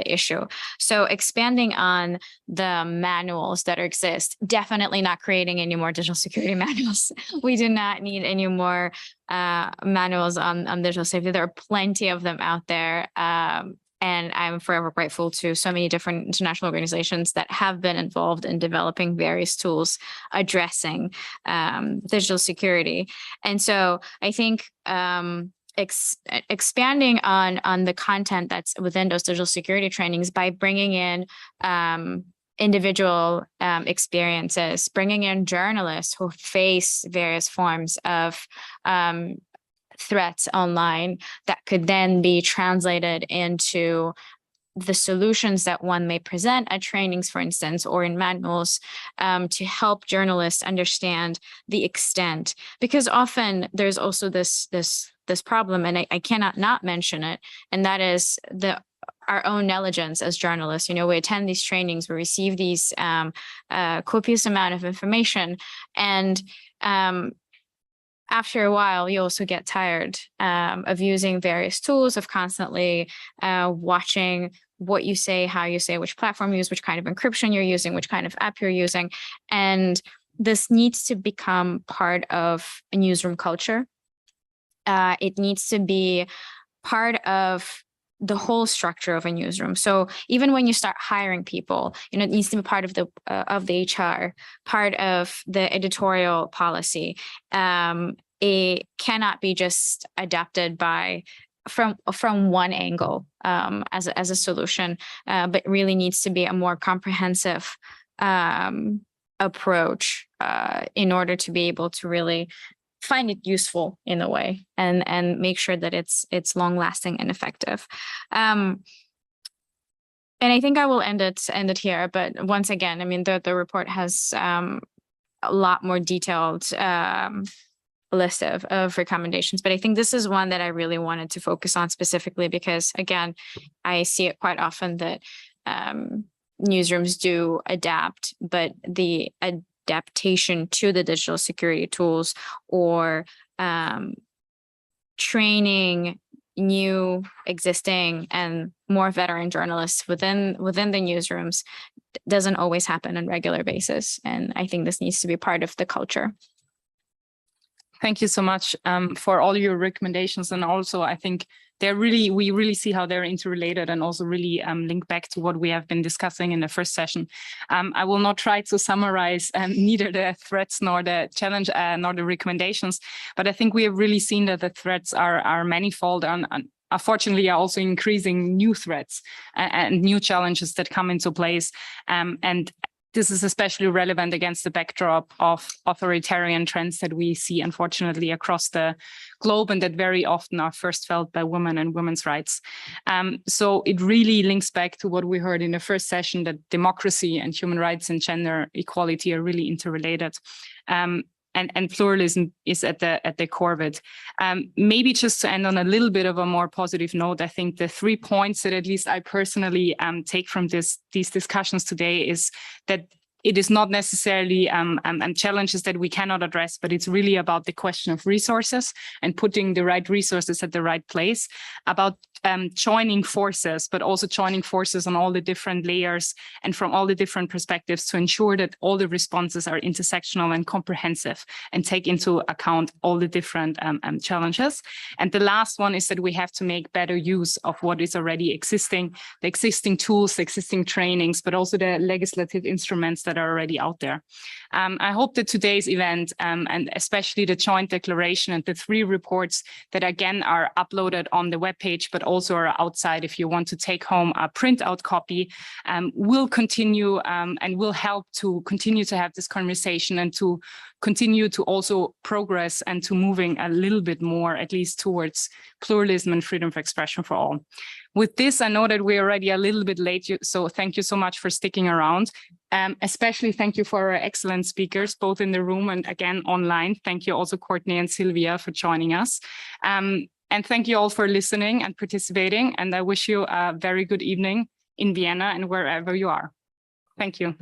issue. So expanding on the manuals that exist, definitely not creating any more digital security manuals. We do not need any more manuals on digital safety. There are plenty of them out there. And I'm forever grateful to so many different international organizations that have been involved in developing various tools addressing digital security. And so I think expanding on the content that's within those digital security trainings by bringing in individual experiences, bringing in journalists who face various forms of threats online that could then be translated into the solutions that one may present at trainings, for instance, or in manuals, to help journalists understand the extent. Because often there's also this problem, and I cannot not mention it, and that is our own negligence as journalists. We attend these trainings, we receive these copious amount of information, and after a while, you also get tired of using various tools, of constantly watching what you say, how you say, which platform you use, which kind of encryption you're using, which kind of app you're using. And this needs to become part of a newsroom culture. It needs to be part of the whole structure of a newsroom. So even when you start hiring people, it needs to be part of the HR, part of the editorial policy. It cannot be just adapted from one angle as a solution, but really needs to be a more comprehensive approach in order to be able to really find it useful in a way and make sure that it's long lasting and effective. And I think I will end it here. But once again, the report has a lot more detailed list of recommendations. But I think this is one that I really wanted to focus on specifically because, again, I see it quite often that newsrooms do adapt, but the adaptation to the digital security tools or training new, existing, and more veteran journalists within the newsrooms doesn't always happen on a regular basis. And I think this needs to be part of the culture. Thank you so much for all your recommendations. And also, I think we really see how they're interrelated and also really link back to what we have been discussing in the first session. I will not try to summarize neither the threats nor the challenge nor the recommendations, but I think we have really seen that the threats are manifold and unfortunately are also increasing new threats and new challenges that come into place. And this is especially relevant against the backdrop of authoritarian trends that we see, unfortunately, across the globe and that very often are first felt by women and women's rights. So it really links back to what we heard in the first session, that democracy and human rights and gender equality are really interrelated. And pluralism is at the core of it. Maybe just to end on a little bit of a more positive note, I think the 3 points that at least I personally take from these discussions today is that it is not necessarily challenges that we cannot address, but it's really about the question of resources and putting the right resources at the right place, about joining forces, but also joining forces on all the different layers and from all the different perspectives to ensure that all the responses are intersectional and comprehensive and take into account all the different challenges. And the last one is that we have to make better use of what is already existing, the existing tools, the existing trainings, but also the legislative instruments that are already out there. I hope that today's event and especially the joint declaration and the 3 reports that again are uploaded on the webpage, but also are outside if you want to take home a printout copy, will continue and will help to continue to have this conversation and to continue to also progress and to moving a little bit more, at least towards pluralism and freedom of expression for all. With this, I know that we're already a little bit late, so thank you so much for sticking around. Especially thank you for our excellent speakers, both in the room and again online. Thank you also Courtney and Sylvia for joining us. And thank you all for listening and participating. And I wish you a very good evening in Vienna and wherever you are. Thank you.